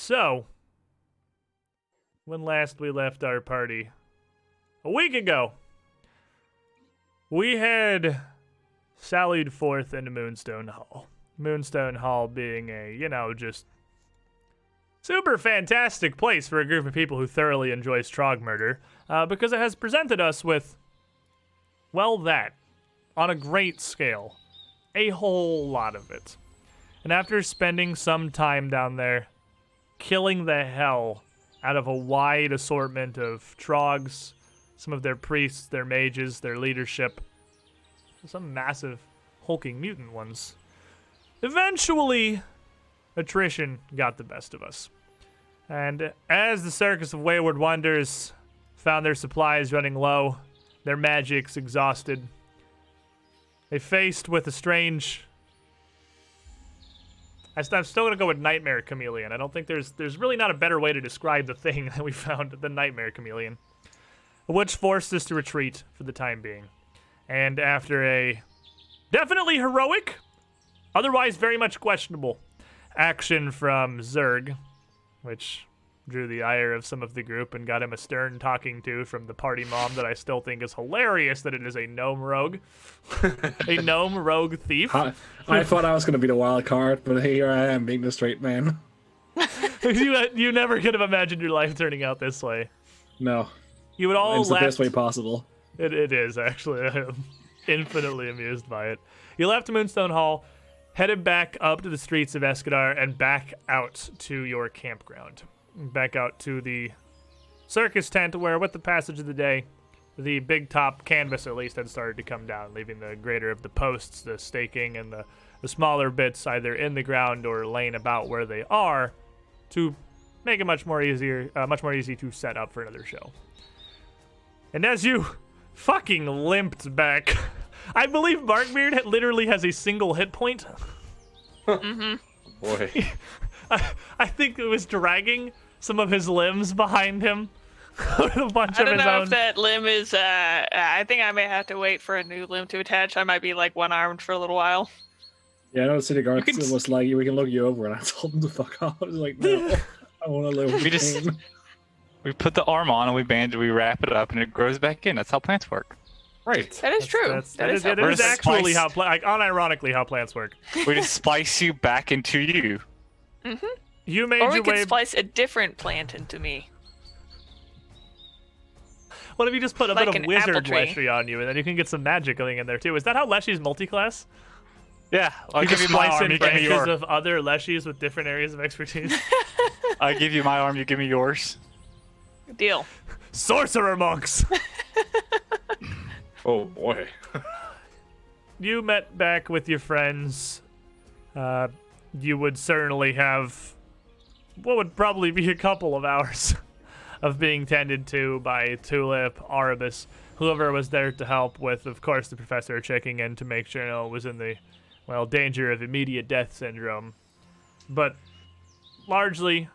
So, when last we left our party, a week ago, we had sallied forth into Moonstone Hall. Moonstone Hall being a, just super fantastic place for a group of people who thoroughly enjoys trog murder, because it has presented us with, that, on a great scale, a whole lot of it. And after spending some time down there, killing the hell out of a wide assortment of troggs, some of their priests, their mages, their leadership, some massive hulking mutant ones, eventually attrition got the best of us. And as the Circus of Wayward Wonders found their supplies running low, their magics exhausted, they faced with a strange... I'm still going to go with Nightmare Chameleon. I don't think there's really not a better way to describe the thing that we found than Nightmare Chameleon, which forced us to retreat for the time being. And after a definitely heroic, otherwise very much questionable action from Zerg, which drew the ire of some of the group and got him a stern talking to from the party mom that I still think is hilarious that it is a gnome rogue. A gnome rogue thief. I thought I was going to be the wild card, but here I am being the straight man. You never could have imagined your life turning out this way. No. You would all It's the best way possible. It is, actually. I am infinitely amused by it. You left Moonstone Hall, headed back up to the streets of Escadar, and back out to your campground. Back out to the circus tent where, with the passage of the day, the big top canvas at least had started to come down, leaving the greater of the posts, the staking, and the smaller bits either in the ground or laying about where they are to make it much more easy to set up for another show. And as you fucking limped back, I believe Barkbeard literally has a single hit point. Mm-hmm. Boy. I think it was dragging some of his limbs behind him. A bunch I of don't his know own. if that limb is, I think I may have to wait for a new limb to attach. I might be like one-armed for a little while. Yeah, I know the city guard can was like, we can look you over, and I told him to fuck off. I was like, no, I want to live with We put the arm on and we wrap it up and it grows back in. That's how plants work. Right. That is true. That is actually how, unironically, how plants work. We just splice you back into you. Mm-hmm. You made Or we your could way. splice a different plant into me. What if you just put a Like bit an of wizard apple tree. Leshy on you, and then you can get some magic going in there too? Is that how Leshy's multi-class? Yeah, I'll You give can you my splice arm, in you give me branches yours. of other Leshies with different areas of expertise. I give you my arm, you give me yours. Deal. Sorcerer monks! Oh, boy. You met back with your friends. You would certainly have what would probably be a couple of hours of being tended to by Tulip, Arabus, whoever was there to help with, of course, the professor checking in to make sure no one was in the, danger of immediate death syndrome. But largely,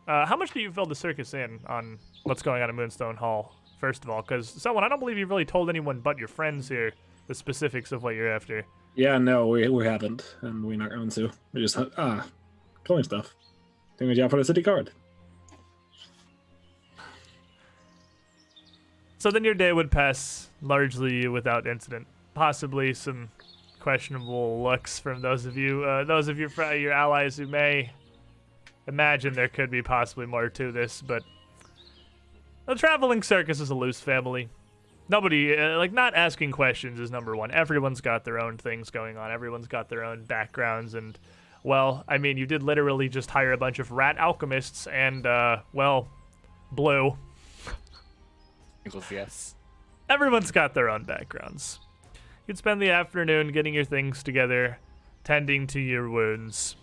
how much do you fill the circus in on what's going on at Moonstone Hall, first of all? Because, I don't believe you've really told anyone but your friends here the specifics of what you're after. Yeah, no, we haven't, and we're not going to. We just, killing stuff. Doing a job for the city guard. So then your day would pass largely without incident. Possibly some questionable looks from those of your allies who may imagine there could be possibly more to this, but the traveling circus is a loose family. Nobody, not asking questions is number one. Everyone's got their own things going on. Everyone's got their own backgrounds, and, you did literally just hire a bunch of rat alchemists and, Blue. Yes. Everyone's got their own backgrounds. You'd spend the afternoon getting your things together, tending to your wounds.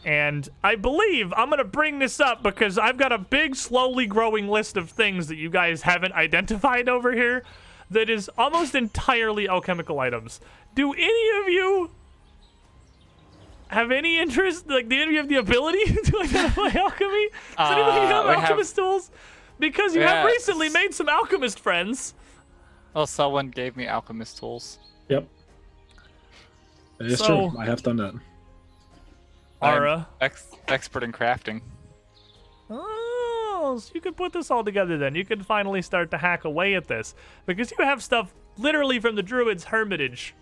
And I believe I'm going to bring this up because I've got a big, slowly growing list of things that you guys haven't identified over here that is almost entirely alchemical items. Do any of you have any interest? Do any of you have the ability to identify alchemy? Does anybody have alchemist tools? Because you have recently made some alchemist friends. Well, someone gave me alchemist tools. Yep. It is true. I have done that. Ara. I'm expert in crafting. Oh, so you could put this all together then. You could finally start to hack away at this. Because you have stuff literally from the Druid's Hermitage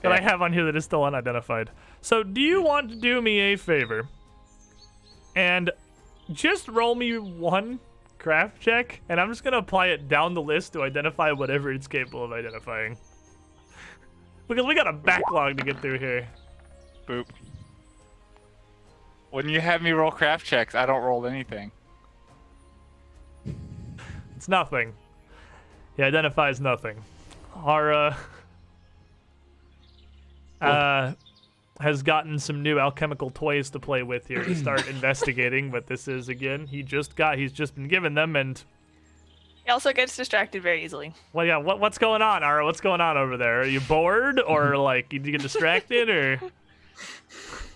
that I have on here that is still unidentified. So do you want to do me a favor? And just roll me one craft check, and I'm just going to apply it down the list to identify whatever it's capable of identifying. Because we got a backlog to get through here. Boop. When you have me roll craft checks, I don't roll anything. It's nothing. He identifies nothing. Ara has gotten some new alchemical toys to play with here to start investigating, but this is, again, he's just been given them, and... He also gets distracted very easily. Well, yeah, what's going on, Ara? What's going on over there? Are you bored, or, like, did you get distracted, or...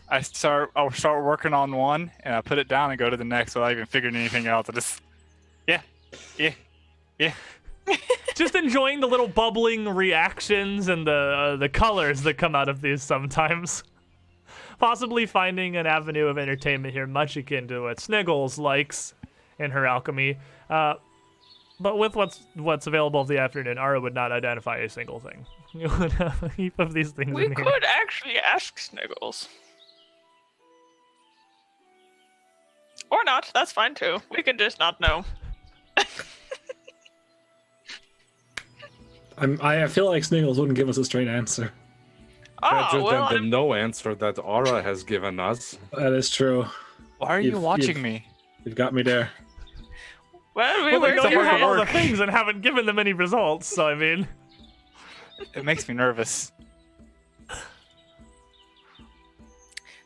I'll start working on one, and I put it down and go to the next without even figuring anything else. I just, yeah. Just enjoying the little bubbling reactions and the colors that come out of these sometimes. Possibly finding an avenue of entertainment here, much akin to what Sniggles likes in her alchemy. But with what's available of the afternoon, Ara would not identify a single thing. You would have a heap of these things We in here. could actually ask Sniggles. Or not, that's fine too. We can just not know. I feel like Sniggles wouldn't give us a straight answer. Better Oh, well, than the no answer that Aura has given us. That is true. Why are you You've- watching you've- me? You've got me there. well, we Well, were they know you have all the curious. things and haven't given them any results, so I mean... It makes me nervous.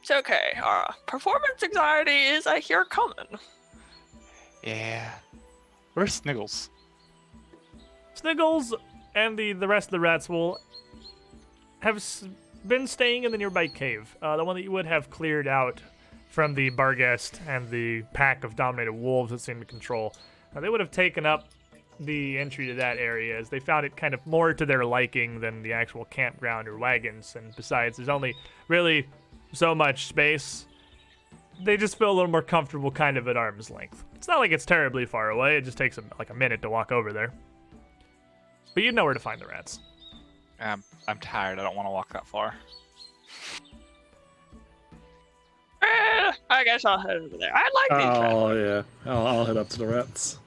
It's okay. Performance anxiety is, I hear, coming. Yeah. Where's Sniggles? Sniggles and the rest of the rats will have been staying in the nearby cave, the one that you would have cleared out from the Barghest and the pack of dominated wolves that seem to control. They would have taken up the entry to that area as they found it kind of more to their liking than the actual campground or wagons, and besides, there's only really so much space. They just feel a little more comfortable kind of at arm's length. It's not like it's terribly far away, it just takes like a minute to walk over there. But you'd know where to find the rats. I'm tired. I don't want to walk that far. I guess I'll head over there. I like these rats. Oh yeah, I'll head up to the rats.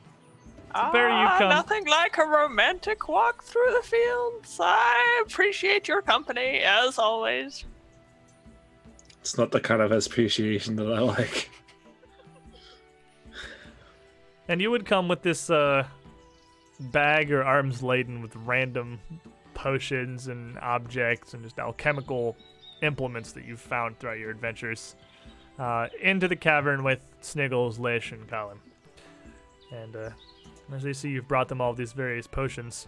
there you come. Nothing like a romantic walk through the fields. I appreciate your company, as always. It's not the kind of appreciation that I like. And you would come with this bag or arms laden with random potions and objects and just alchemical implements that you've found throughout your adventures into the cavern with Sniggles, Lish, and Colin. And as they see you've brought them all these various potions,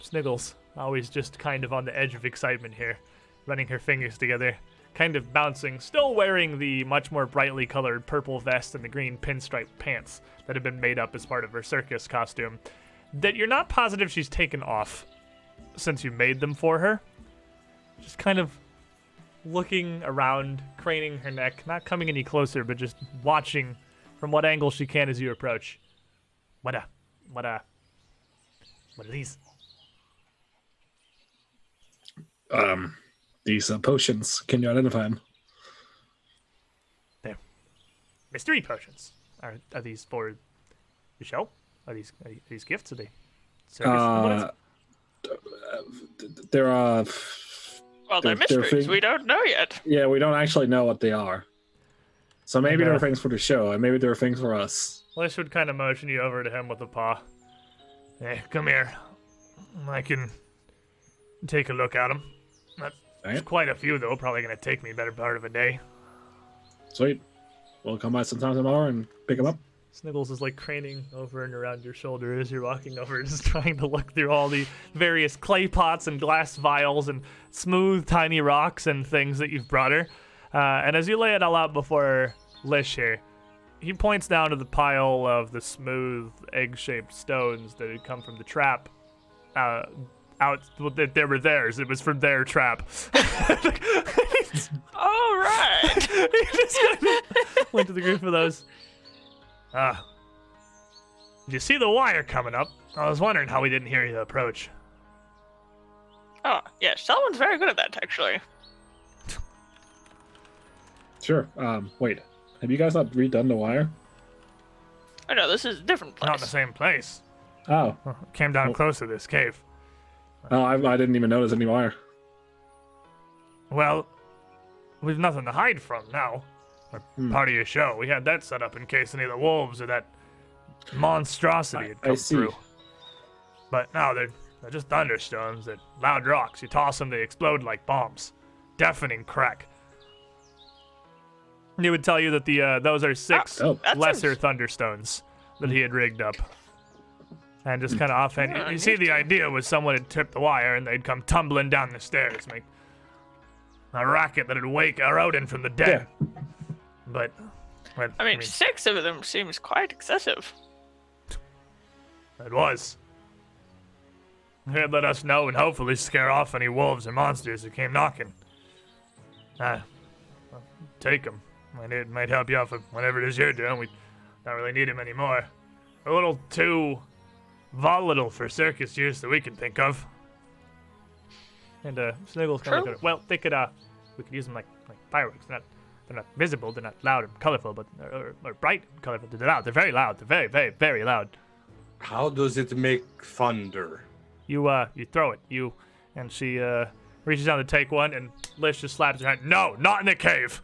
Sniggles, always just kind of on the edge of excitement here, running her fingers together, kind of bouncing, still wearing the much more brightly colored purple vest and the green pinstripe pants that have been made up as part of her circus costume, that you're not positive she's taken off since you made them for her. Just kind of looking around, craning her neck, not coming any closer, but just watching from what angle she can as you approach. What are these? These potions. Can you identify them? They're mystery potions. Are these for the show? Are these gifts? Are they circus? They're Well, they're they're mysteries. fig- We don't know yet. yeah, we don't actually know what they are. So maybe Okay. they're things for the show, and maybe they're things for us. Lish would kind of motion you over to him with a paw. Hey, come here. I can take a look at them. There's Right? quite a few, though. Probably going to take me a better part of a day. Sweet. We'll come by sometime tomorrow and pick them up. Sniggles is like craning over and around your shoulder as you're walking over, just trying to look through all the various clay pots and glass vials and smooth, tiny rocks and things that you've brought her. And as you lay it all out before Lish here, he points down to the pile of the smooth, egg-shaped stones that had come from the trap. That they were theirs. It was from their trap. All right. He just kind of went to the group of those. Did you see the wire coming up? I was wondering how we didn't hear you approach. Oh, yeah, someone's very good at that, actually. Sure. Wait. Have you guys not redone the wire? I know, this is a different place. Not the same place. Oh. Came down close to this cave. Oh, I didn't even notice any wire. Well, we've nothing to hide from now. Or part of your show. We had that set up in case any of the wolves or that monstrosity had I come see. through. But now they're just thunderstorms. They're loud rocks. You toss them, they explode like bombs. Deafening crack. He would tell you that those are 6 Oh, that lesser seems- thunderstones that he had rigged up. And just kind of offhand, Yeah, you see, the idea was someone had tipped the wire and they'd come tumbling down the stairs, make a racket that'd wake a rodent from the dead. But, well, I mean, 6 of them seems quite excessive. it was. He'd let us know and hopefully scare off any wolves or monsters who came knocking. Well, take them. It might help you out for whatever it is you're doing. We don't really need him anymore. A little too volatile for circus use that we can think of. And Sniggles kind of look at it. Well, they could we could use them like fireworks. They're not visible. They're not loud and colorful, but or bright and colorful. They're loud. They're very loud. They're very, very, very loud. How does it make thunder? You throw it. And she reaches down to take one, and Liz just slaps her hand. No, not in the cave.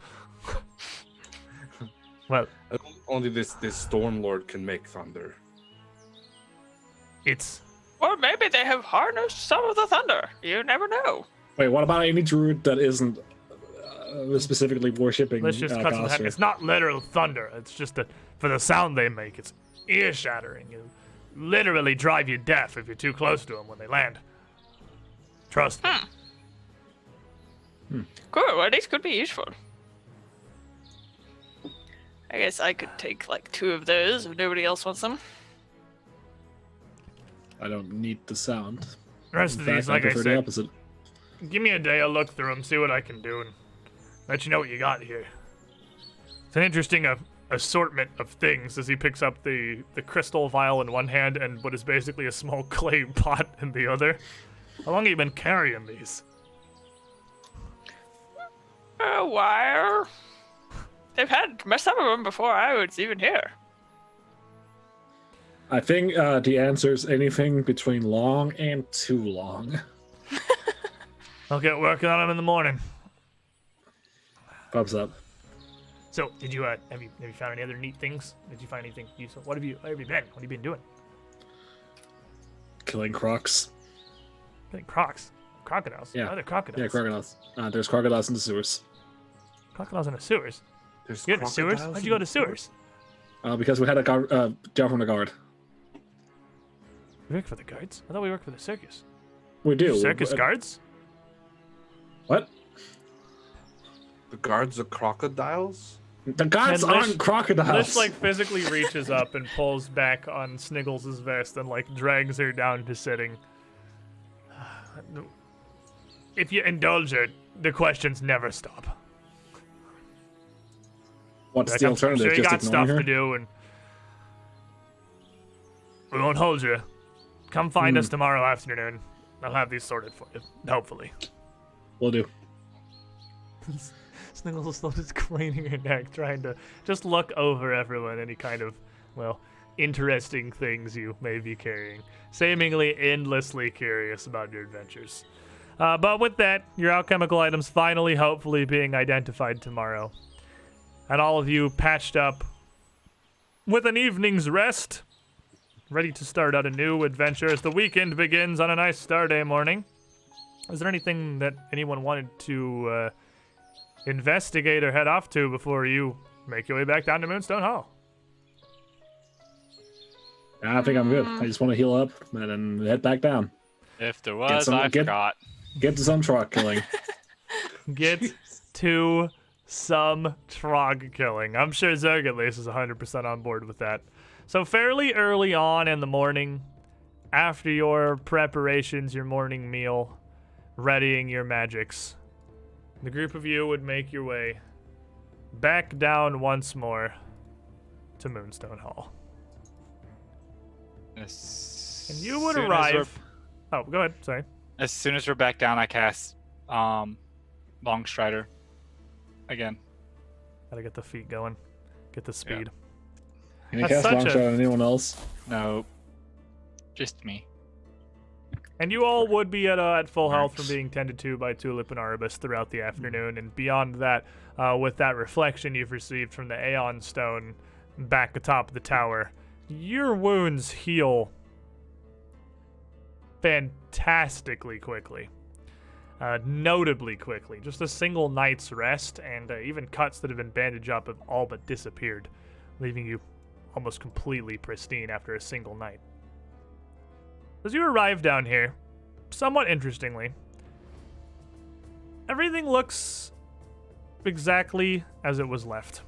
Well, Only this Stormlord can make thunder. it's Or maybe they have harnessed some of the thunder. You never know. Wait, what about any druid that isn't specifically worshipping Let's just cut to the hand. Goster? It's not literal thunder. It's just that for the sound they make, it's ear shattering. It'll literally drive you deaf if you're too close to them when they land. Trust me. Cool, well, these could be useful. I guess I could take like 2 of those if nobody else wants them. I don't need the sound. The rest In of fact, these, like I prefer the said, opposite. give me a day. I'll look through them, see what I can do, and let you know what you got here. It's an interesting assortment of things as he picks up the crystal vial in one hand and what is basically a small clay pot in the other. How long have you been carrying these? A while. They've had some of them before I was even here. I think the answer is anything between long and too long. I'll get working on them in the morning. Thumbs up. So, did you have you found any other neat things? Did you find anything useful? Where have you been? What have you been doing? Killing crocs. Getting crocs, crocodiles. Yeah. Other crocodiles. Yeah, crocodiles. There's crocodiles in the sewers. Crocodiles in the sewers. There's You go to sewers? crocodiles Why'd you go in- to sewers? Because we had a job from the guard. We work for the guards. I thought we worked for the circus. We do. Circus Uh, guards? What? The guards are crocodiles? The guards And Lish- aren't crocodiles. Lish like physically reaches up and pulls back on Sniggles's vest and like drags her down to sitting. If you indulge her, the questions never stop. What's Like, the I'm alternative? sure you Just got ignoring stuff her? to do, and we won't hold you. Come find us tomorrow afternoon. I'll have these sorted for you, hopefully. Will do. Sniggles is still just craning her neck, trying to just look over everyone, any kind of, well, interesting things you may be carrying. Seemingly endlessly curious about your adventures. But with that, your alchemical items finally, hopefully, being identified tomorrow. And all of you patched up with an evening's rest, ready to start out a new adventure as the weekend begins on a nice star day morning. Is there anything that anyone wanted to investigate or head off to before you make your way back down to Moonstone Hall? I think I'm good. I just want to heal up and then head back down. If there was, some- I get- forgot. Get to some truck killing. Get to some trog killing. I'm sure Zerg at least is 100% on board with that. So fairly early on in the morning, after your preparations, your morning meal, readying your magics, the group of you would make your way back down once more to Moonstone Hall. And As you would soon as arrive. Oh, go ahead. Sorry. As soon as we're back down, I cast Longstrider again. Gotta get the feet going. Get the speed. Can you That's cast such Longshot on anyone else? No, just me. And you all would be at full health from Nice. being tended to by Tulip and Arbus throughout the afternoon. And beyond that, with that reflection you've received from the Aeon Stone back atop the tower, your wounds heal fantastically quickly. Notably quickly. Just a single night's rest, and even cuts that have been bandaged up have all but disappeared, leaving you almost completely pristine after a single night. As you arrive down here, somewhat interestingly, everything looks exactly as it was left.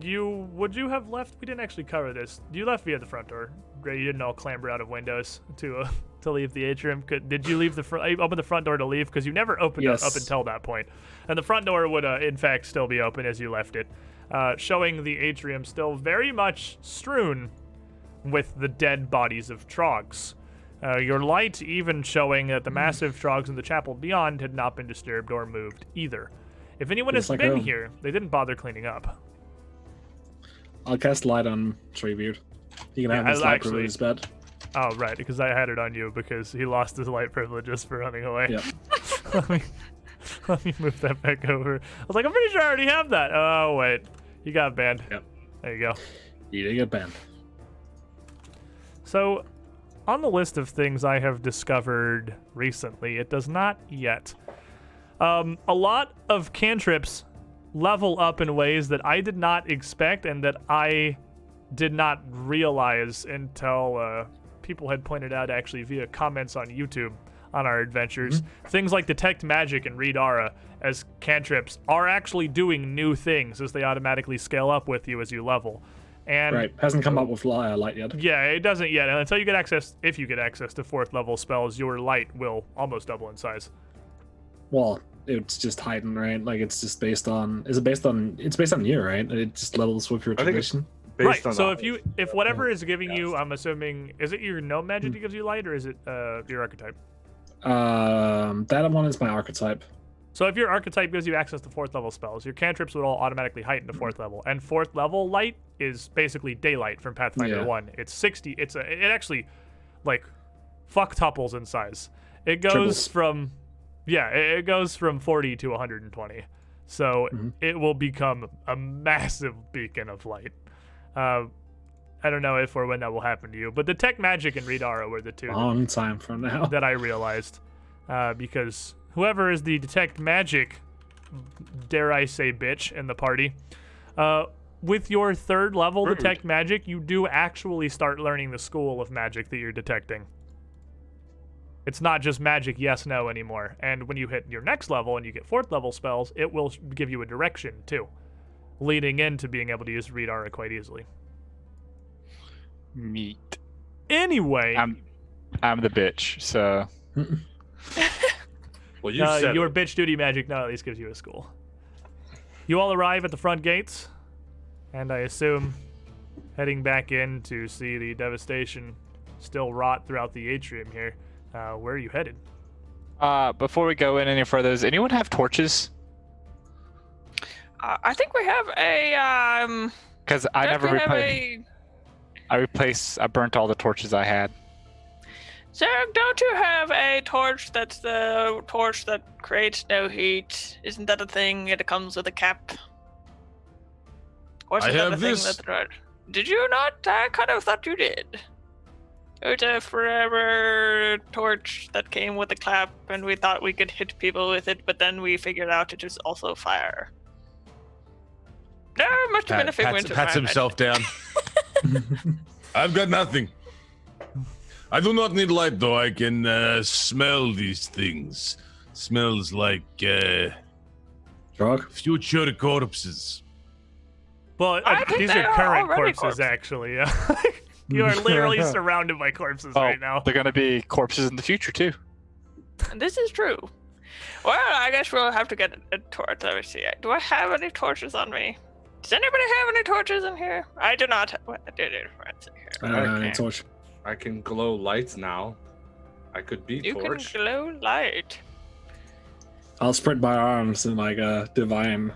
Would you have left? We didn't actually cover this. You left via the front door. Right, you didn't all clamber out of windows to leave the atrium. Did you leave open the front door to leave? Because you never opened it up until that point. And the front door would, in fact, still be open as you left it, showing the atrium still very much strewn with the dead bodies of troggs. Your light even showing that the massive troggs in the chapel beyond had not been disturbed or moved either. If anyone has Feels like been home. here, they didn't bother cleaning up. I'll cast light on Treebeard. You can have Yeah, his I light actually- privilege bed. Oh, right, because I had it on you because he lost his light privileges for running away. Yep. let me move that back over. I was like, I'm pretty sure I already have that. Oh, wait. You got banned. Yep. There you go. You didn't get banned. So, on the list of things I have discovered recently, it does not yet. A lot of cantrips level up in ways that I did not expect and that I did not realize until people had pointed out actually via comments on YouTube on our adventures. Things like Detect Magic and Read Aura as cantrips are actually doing new things as they automatically scale up with you as you level. And Right. Hasn't come up with light yet. yeah, it doesn't yet. And until you get access, if you get access to 4th level spells, your light will almost double in size. Well, it's just hiding, right? Like it's just based on. Is it based on? It's based on you, right? It just levels with your I think tradition. Based Right. on So the- if whatever is giving you, I'm assuming, is it your gnome magic that gives you light, or is it your archetype? That one is my archetype. So if your archetype gives you access to 4th level spells, your cantrips would all automatically heighten to 4th level. And 4th level light is basically daylight from Pathfinder Yeah. 1. It's 60. It actually like fucktuples in size. It goes Triples. from it goes from 40 to 120. So it will become a massive beacon of light. I don't know if or when that will happen to you, but Detect Magic and Read Aura were the two Long time from now. that I realized, because whoever is the Detect Magic, dare I say, bitch in the party, with your 3rd level Rude. Detect Magic, you do actually start learning the school of magic that you're detecting. It's not just magic yes, no anymore. And when you hit your next level and you get 4th level spells, it will give you a direction too, leading into being able to use Read Aura quite easily. Meat. Anyway, I'm the bitch, so Well, you said your it. bitch duty magic now at least gives you a school. You all arrive at the front gates, and I assume heading back in to see the devastation still wrought throughout the atrium here. Where are you headed? before we go in any further, does anyone have torches? I think we have a Because I never don't we have replaced. I burnt all the torches I had. Zarek, don't you have a torch that's the torch that creates no heat? Isn't that a thing? It comes with a cap. Or is I that have a thing this. that did you not? I kind of thought you did. It was a forever torch that came with a clap, and we thought we could hit people with it, but then we figured out it was also fire. No, it must have been a figment of Pats my himself down. I've got nothing. I do not need light, though. I can smell these things. Smells like Drog? future corpses. Well, I think these they are are current already corpses, corpses. actually. You are literally surrounded by corpses right now. They're gonna be corpses in the future too. This is true. Well, I guess we'll have to get a torch. Let me see. Do I have any torches on me? Does anybody have any torches in here? I do not. I did it. I don't have any torch. I can glow lights now. I could be You torch. can glow light. I'll spread my arms in like a divine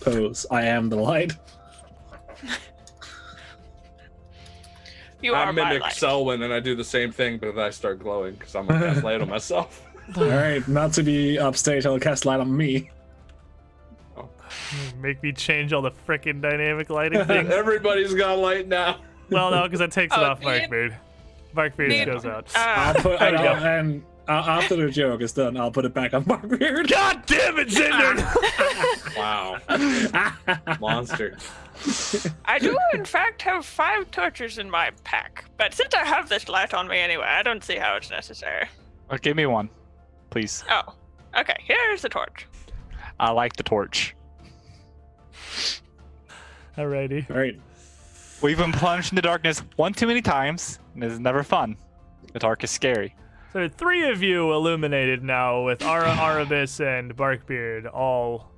pose. I am the light. You I are my mimic light. Selwyn and I do the same thing, but then I start glowing because I'm gonna cast light on myself. All right, not to be upstage, I'll cast light on me. Make me change all the frickin' dynamic lighting things. Everybody's got light now. Well, no, because that takes it Oh, off Barkbeard. Barkbeard goes out. I'll put There you go. and after the joke is done, I'll put it back on Barkbeard. God damn it, Cinder! Wow. Monster. I do, in fact, have 5 torches in my pack, but since I have this light on me anyway, I don't see how it's necessary. Oh, give me one, please. Oh, okay. Here's the torch. I like the torch. Alrighty. All right. We've been plunged into darkness one too many times, and it's never fun. The dark is scary. So 3 of you illuminated now with Ara, Arabis, and Barkbeard all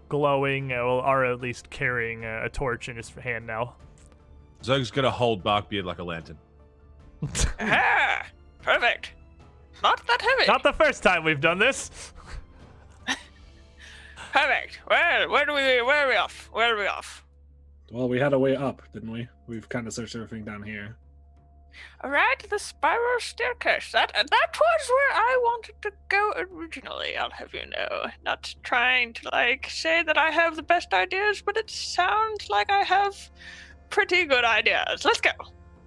glowing. Well, Ara at least carrying a torch in his hand now. Zug's gonna hold Barkbeard like a lantern. Ah, perfect. Not that heavy. Not the first time we've done this. Perfect. Well, where are we off? Where are we off? Well, we had a way up, didn't we? We've kind of searched everything down here. All right, the spiral staircase. That was where I wanted to go originally, I'll have you know. Not trying to, say that I have the best ideas, but it sounds like I have pretty good ideas. Let's go.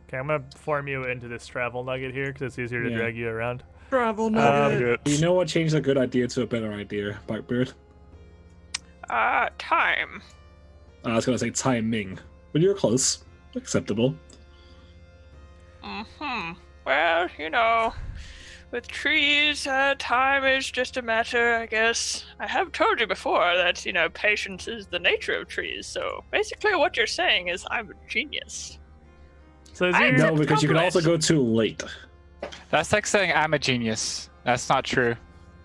Okay, I'm gonna form you into this travel nugget here because it's easier to Yeah. drag you around. Travel You know what changed a good idea to a better idea, Barkbeard? Time. I was gonna say timing, but you're close. Acceptable. Well, with trees, time is just a matter, I guess. I have told you before that, patience is the nature of trees, so basically what you're saying is I'm a genius. So is I your, accept No, because you can also go too late. That's like saying I'm a genius. That's not true.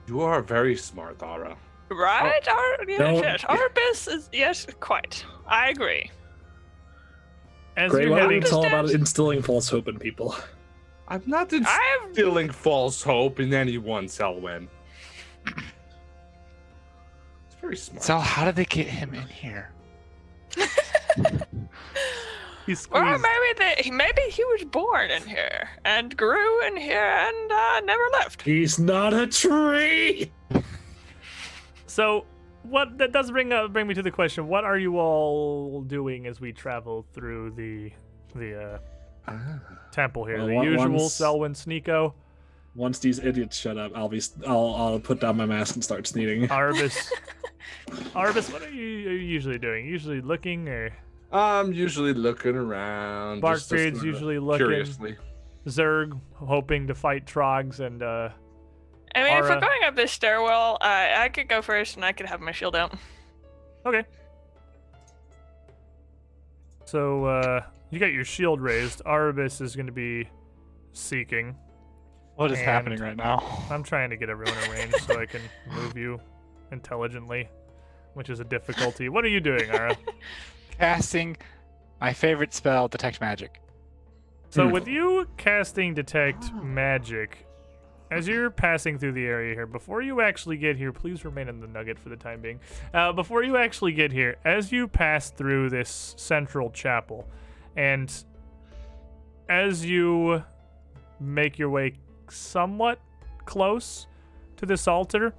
You are very smart, Ara. Right? No. Yes, Arbis is, yes, quite. I agree. as Grey you're White heading, it's all about instilling false hope in people. I'm not I've instilling false hope in anyone, Selwyn. It's very smart. So how did they get him in here? he's Well, squeezed. maybe he was born in here and grew in here and never left. He's not a tree. So what that does bring me to the question: what are you all doing as we travel through the temple here? Well, The on- usual once- Selwyn Sneeko, Once these idiots shut up, I'll put down my mask and start sneaking. Arbis. Arbis, what are you usually doing? Usually looking, or I'm usually looking around. just Barkbeard's sorta usually looking. curiously. Zerg hoping to fight Troggs, and I mean, if Ara. we're going up this stairwell, I could go first and I could have my shield out. okay. So you got your shield raised. Arbis is going to be seeking. What is And- happening right now? I'm trying to get everyone in range so I can move you intelligently, which is a difficulty. What are you doing, Ara? Casting my favorite spell, Detect Magic. So with you casting Detect Magic, as you're passing through the area here, before you actually get here, please remain in the nugget for the time being. Before you actually get here, as you pass through this central chapel, and as you make your way somewhat close to this altar,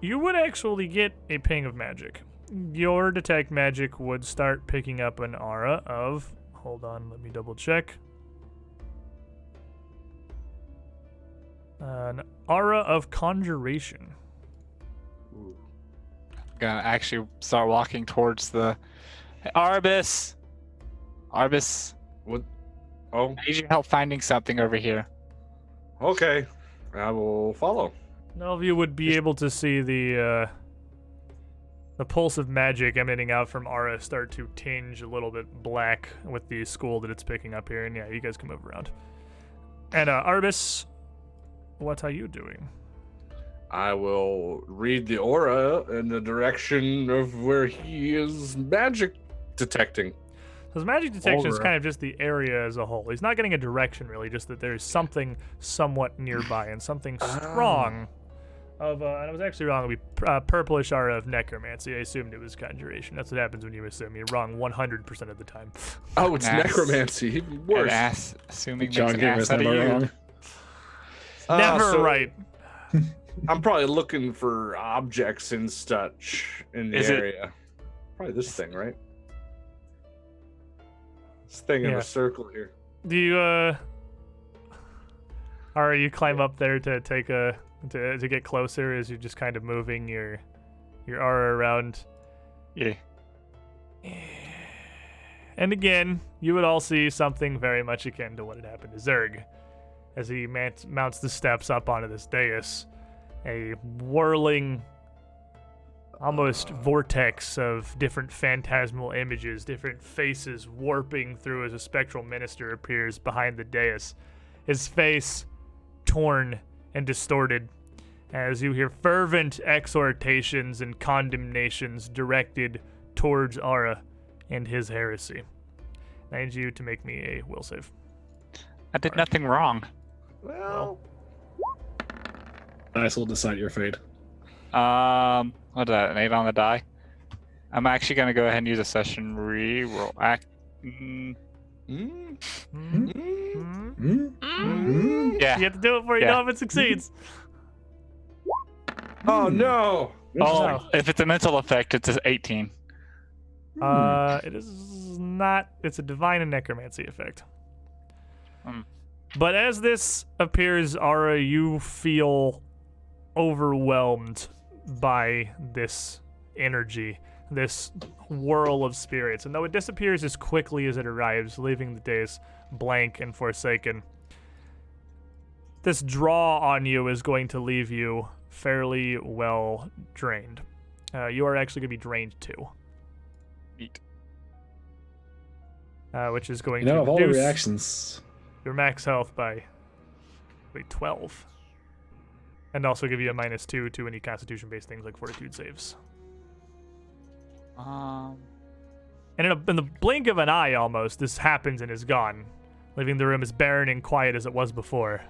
you would actually get a ping of magic. Your Detect Magic would start picking up an aura of... Hold on, let me double check. An aura of conjuration. Ooh. Gonna actually start walking towards the Arbis. Arbis, What? Oh, I need your help finding something over here. okay. I will follow. None of you would be able to see the pulse of magic emanating out from Aura start to tinge a little bit black with the school that it's picking up here. And yeah, you guys can move around. And Arbis, what are you doing? I will read the aura in the direction of where he is magic detecting. His magic detection is Aura. kind of just the area as a whole. He's not getting a direction, really, just that there's something somewhat nearby and something strong of, and I was actually wrong, it would be purplish aura of necromancy. I assumed it was conjuration. That's what happens when you assume. You're wrong 100% of the time. Oh, it's Ass. necromancy. Even worse. Assuming John makes an gave ass us out of number you. wrong. Never So right. I'm probably looking for objects and such in the Is it- area. Probably this thing, right? This thing in Yeah. a circle here. Do you, Ara, you climb up there to take to get closer as you're just kind of moving your aura around. Yeah. And again, you would all see something very much akin to what had happened to Zerg. As he mounts the steps up onto this dais, a whirling, almost vortex of different phantasmal images, different faces warping through as a spectral minister appears behind the dais. His face torn and distorted, as you hear fervent exhortations and condemnations directed towards Ara and his heresy. I need you to make me a will save. I did nothing wrong. Well, Dice will decide your fate. What is that? An 8 on the die? I'm actually gonna go ahead and use a session re-roll. mm, Hmm? mm, Hmm? Yeah. You have to do it before you Yeah. know if it succeeds. Oh no! Oh, if it's a mental effect, it's an 18. It is not. It's a divine and necromancy effect. Hmm. But as this appears, Ara, you feel overwhelmed by this energy, this whirl of spirits. And though it disappears as quickly as it arrives, leaving the days blank and forsaken, this draw on you is going to leave you fairly well drained. You are actually going to be drained 2. Neat. Which is going You know, to of all the reduce reactions, your max health by 12. And also give you a -2 to any constitution-based things like fortitude saves. Um, And in the blink of an eye almost, this happens and is gone, leaving the room as barren and quiet as it was before.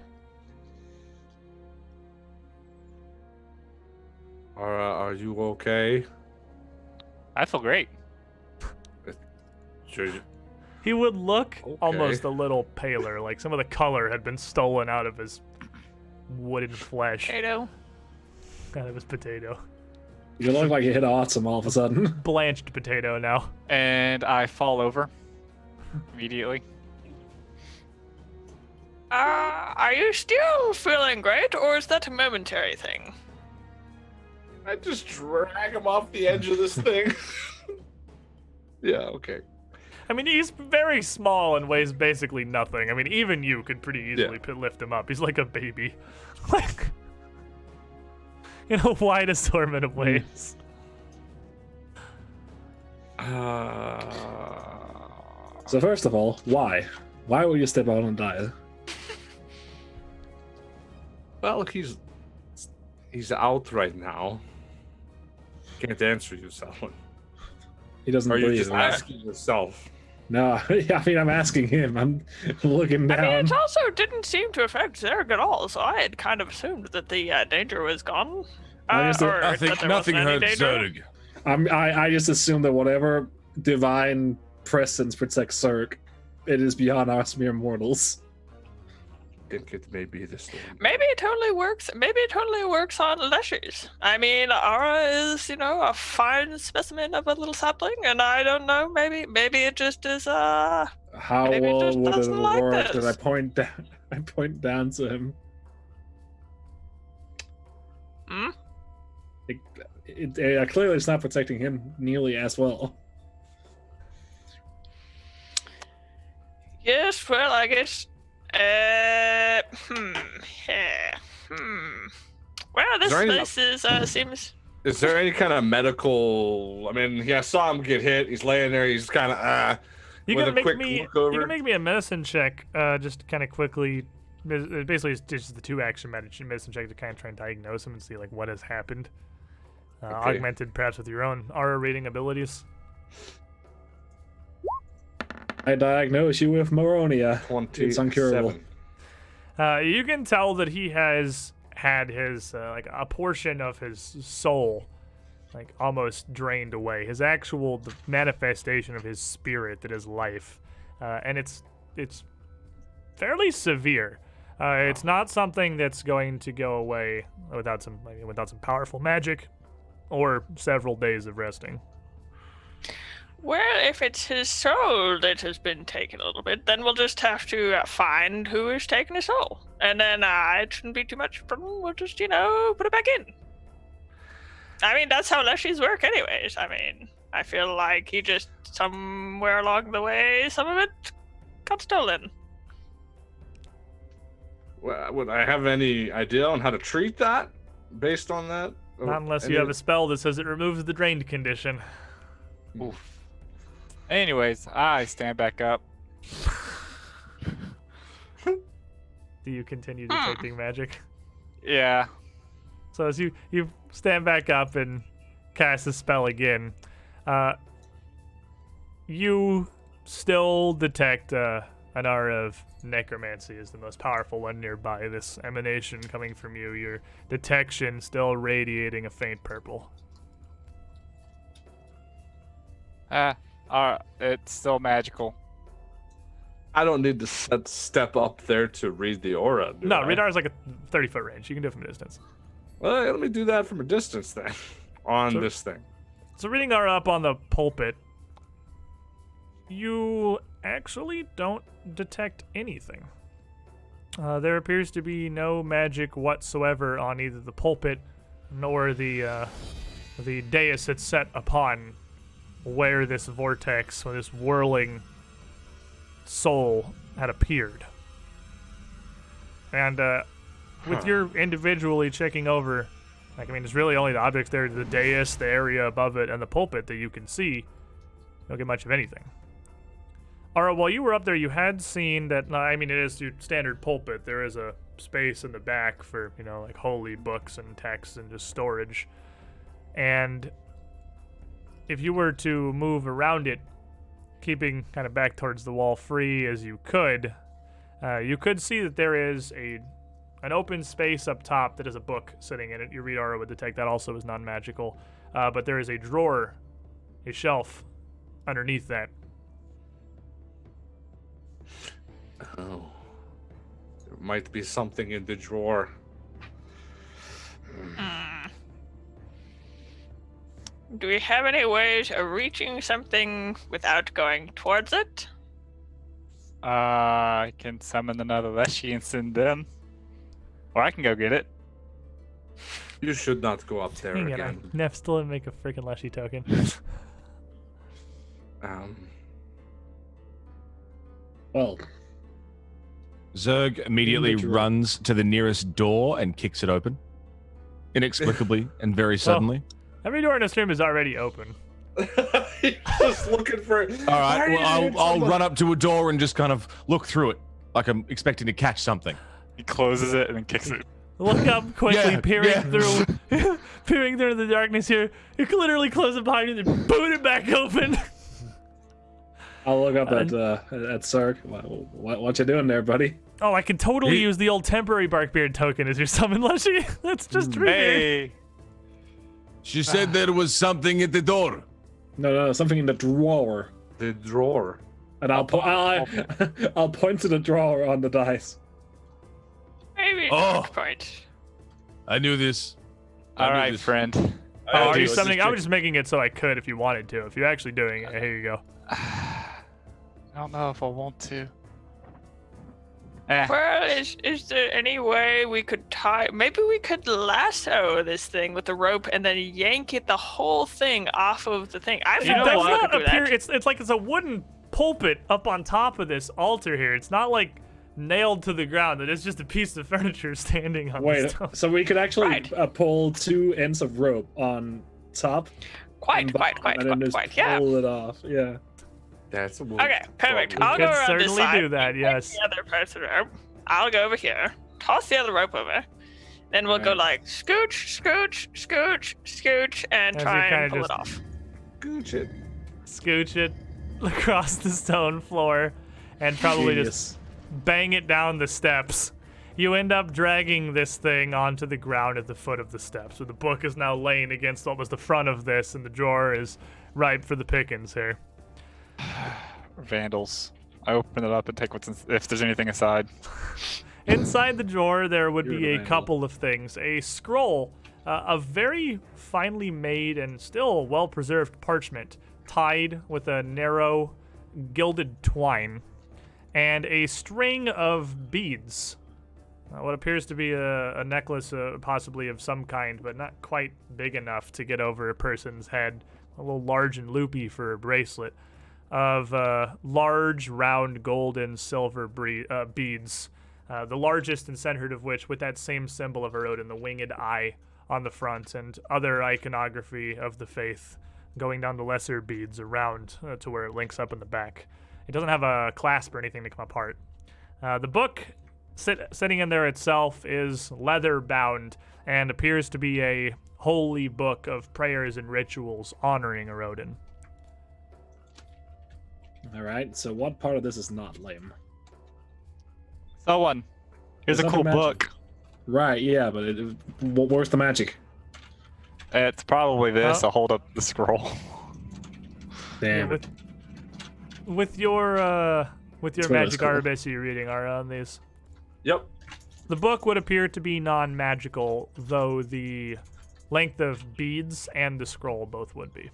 Are you okay? I feel great. Should- He would look Okay. almost a little paler, like some of the color had been stolen out of his wooden flesh, Potato. out of his potato. you look like you hit awesome all of a sudden. Blanched potato now. And I fall over immediately. Are you still feeling great, or is that a momentary thing? I just drag him off the edge of this thing. Yeah, okay. I mean, he's very small and weighs basically nothing. I mean, even you could pretty easily lift him up. He's like a baby. Like, in a wide assortment of ways. So first of all, why? Why would you step out and die? Well, he's out right now. Can't answer you, someone. He doesn't Are you breathe. just right? asking yourself? No, I mean I'm asking him. I'm looking I mean, down. it also didn't seem to affect Zerg at all, so I had kind of assumed that the danger was gone. I just- Or I think that there nothing wasn't any hurts danger. Zerg. I just assume that whatever divine presence protects Zerg, it is beyond us mere mortals. I think it may be this thing. Maybe it totally works. Maybe it totally works on leshies. I mean, Ara is, a fine specimen of a little sapling, and I don't know. Maybe it just is. How Maybe it well just would it doesn't like work that I this. point down? I point down to him. Hmm? Clearly, it's not protecting him nearly as well. Yes. Well, I guess. Yeah. Well, this there any- place is seems. Is there any kind of medical? I mean, I saw him get hit. He's laying there. He's kind of You with can a make quick me. look over. You can make me a medicine check, just kind of quickly, basically it's just the 2 action medicine check to kind of try and diagnose him and see like what has happened. Okay. Augmented perhaps with your own aura reading abilities. I diagnose you with Moronia. It's uncurable. 27. You can tell that he has had his like a portion of his soul like almost drained away. His actual the manifestation of his spirit, that is life, and it's fairly severe. It's not something that's going to go away without some powerful magic or several days of resting. Well, if it's his soul that has been taken a little bit, then we'll just have to find who has taken his soul. And then it shouldn't be too much problem. We'll just, put it back in. I mean, that's how Leshies work anyways. I mean, I feel like he just, somewhere along the way, some of it got stolen. Well, would I have any idea on how to treat that based on that? Not unless you have a spell that says it removes the drained condition. Oof. Anyways, I stand back up. Do you continue detecting magic? Yeah. So as you stand back up and cast the spell again, you still detect an aura of necromancy is the most powerful one nearby. This emanation coming from you, your detection still radiating a faint purple. It's still magical. I don't need to step up there to read the aura. No, I? radar is like a 30-foot range. You can do it from a distance. Well, let me do that from a distance then. On this thing. So reading aura up on the pulpit, you actually don't detect anything. There appears to be no magic whatsoever on either the pulpit nor the dais it's set upon, where this vortex, or this whirling soul had appeared. And with your individually checking over, it's really only the objects there, the dais, the area above it, and the pulpit that you can see. You don't get much of anything. Alright, while you were up there, you had seen that, it is your standard pulpit. There is a space in the back for, like holy books and texts and just storage. And if you were to move around it, keeping kind of back towards the wall free as you could see that there is an open space up top that is a book sitting in it. Your read aura would detect that also as non-magical. But there is a drawer, a shelf underneath that. Oh. There might be something in the drawer. Do we have any ways of reaching something without going towards it? I can summon another Leshy and send them. Or I can go get it. You should not go up there Hang again. on, Neff still didn't make a freaking Leshy token. Well, Zerg immediately runs to the nearest door and kicks it open. Inexplicably and very suddenly. Every door in this room is already open. Just looking for. All right, well, I'll run up to a door and just kind of look through it, like I'm expecting to catch something. He closes it and then kicks it. Look up quickly, Yeah, peering through the darkness here. You can literally close it behind you and then boot it back open. I'll look up at Sark. What you doing there, buddy? Oh, I can totally use the old temporary Barkbeard token as your summon Leshy. That's just triggered. Hey! She said there was something at the door. No, something in the drawer. The drawer. And I'll point to the drawer on the dice. Maybe Oh. not quite. I knew this. All right, friend. Oh, are you Let's summoning? just I was just making it so I could if you wanted to. If you're actually doing it, here you go. I don't know if I want to. Well, is there any way we could tie? Maybe we could lasso this thing with a rope and then yank it the whole thing off of the thing. I It don't does know not how to do appear. that. It's like it's a wooden pulpit up on top of this altar here. It's not like nailed to the ground. It is just a piece of furniture standing on the Wait, stone. so we could actually Right. pull 2 ends of rope on top? Quite, and then just yeah. pull it off. Yeah. That's a Okay, perfect. problem. I'll go could around this certainly side. do that, you take yes. The other parts of the rope. I'll go over here, toss the other rope over, then we'll go like scooch, scooch, scooch, scooch, and As try you and kinda pull it just- off. Gooch it. Scooch it across the stone floor and probably just bang it down the steps. You end up dragging this thing onto the ground at the foot of the steps, where the book is now laying against what was the front of this, and the drawer is ripe for the pickings here. Vandals. I open it up and take if there's anything inside. Inside the drawer, there would be You're a the vandal. couple of things. A scroll of very finely made and still well-preserved parchment, tied with a narrow gilded twine, and a string of beads. What appears to be a necklace, possibly of some kind, but not quite big enough to get over a person's head. A little large and loopy for a bracelet. Of large, round, gold and silver beads. The largest and centered of which with that same symbol of Erodin, the winged eye on the front, and other iconography of the faith going down the lesser beads around to where it links up in the back. It doesn't have a clasp or anything to come apart. The book sitting in there itself is leather bound and appears to be a holy book of prayers and rituals honoring Erodin. All right. So what part of this is not lame? Someone. Here's a There's cool nothing book. Right. Yeah, but where's the magic? It's probably this. Oh. I'll hold up the scroll. Damn. With your That's what it was magic called. arbus you're reading are on these. Yep. The book would appear to be non-magical, though the length of beads and the scroll both would be.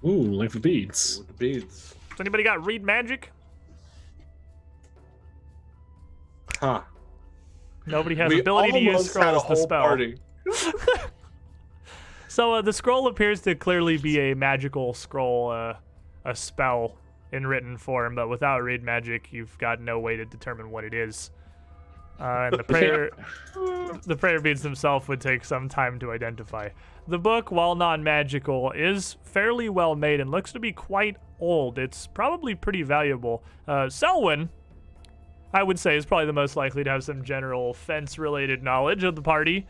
Ooh, length of beads. With the beads. Has anybody got read magic? Huh. Nobody has We ability to use almost had a scrolls to whole spell. party. So the scroll appears to clearly be a magical scroll, a spell in written form, but without read magic, you've got no way to determine what it is. And the prayer beads themselves would take some time to identify. The book, while non-magical, is fairly well made and looks to be quite old. It's probably pretty valuable. Selwyn, I would say, is probably the most likely to have some general fence-related knowledge of the party.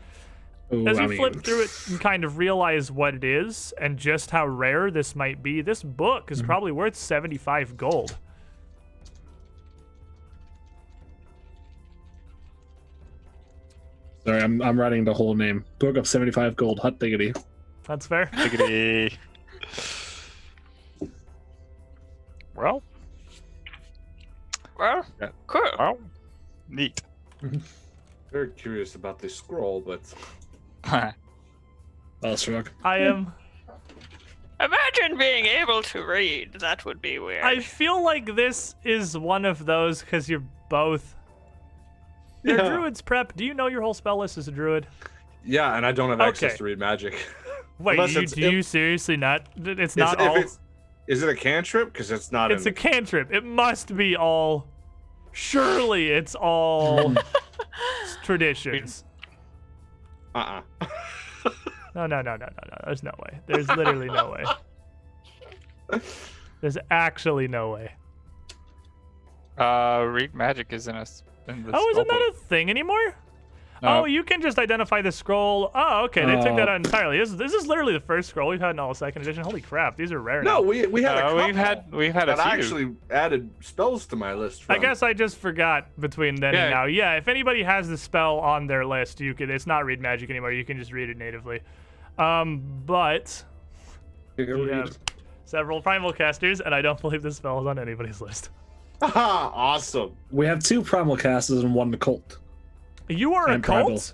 Ooh, As I you mean, flip through it and kind of realize what it is and just how rare this might be, this book is probably worth 75 gold. Sorry, I'm writing the whole name. Book of 75 gold. Hot diggity. That's fair. Diggity. Well, Well, Yeah. cool. well, neat. Very curious about this scroll, but I'll shrug. I am. Imagine being able to read. That would be weird. I feel like this is one of those because you're both. You're Yeah. druid's prep. Do you know your whole spell list as a druid? yeah, and I don't have access Okay. to read magic. Wait, Unless do it's- you seriously not? It's not all. Is it a cantrip? Because it's not. It's a cantrip. It must be all. Surely it's all traditions. Uh-uh. No. There's no way. There's literally no way. There's actually no way. Read magic is in us. Oh, isn't that a thing anymore? No. Oh, you can just identify the scroll. Oh, okay. They took that out entirely. This is literally the first scroll we've had in all of second edition. Holy crap, these are rare No, now. we had a couple we've had a that few. actually added spells to my list. From. I guess I just forgot between then and Yeah. now. Yeah, if anybody has the spell on their list, you could. It's not read magic anymore. You can just read it natively. But we have several primal casters, and I don't believe this spell is on anybody's list. Haha, awesome. We have 2 primal casters and 1 occult. You are a I'm primal. cult?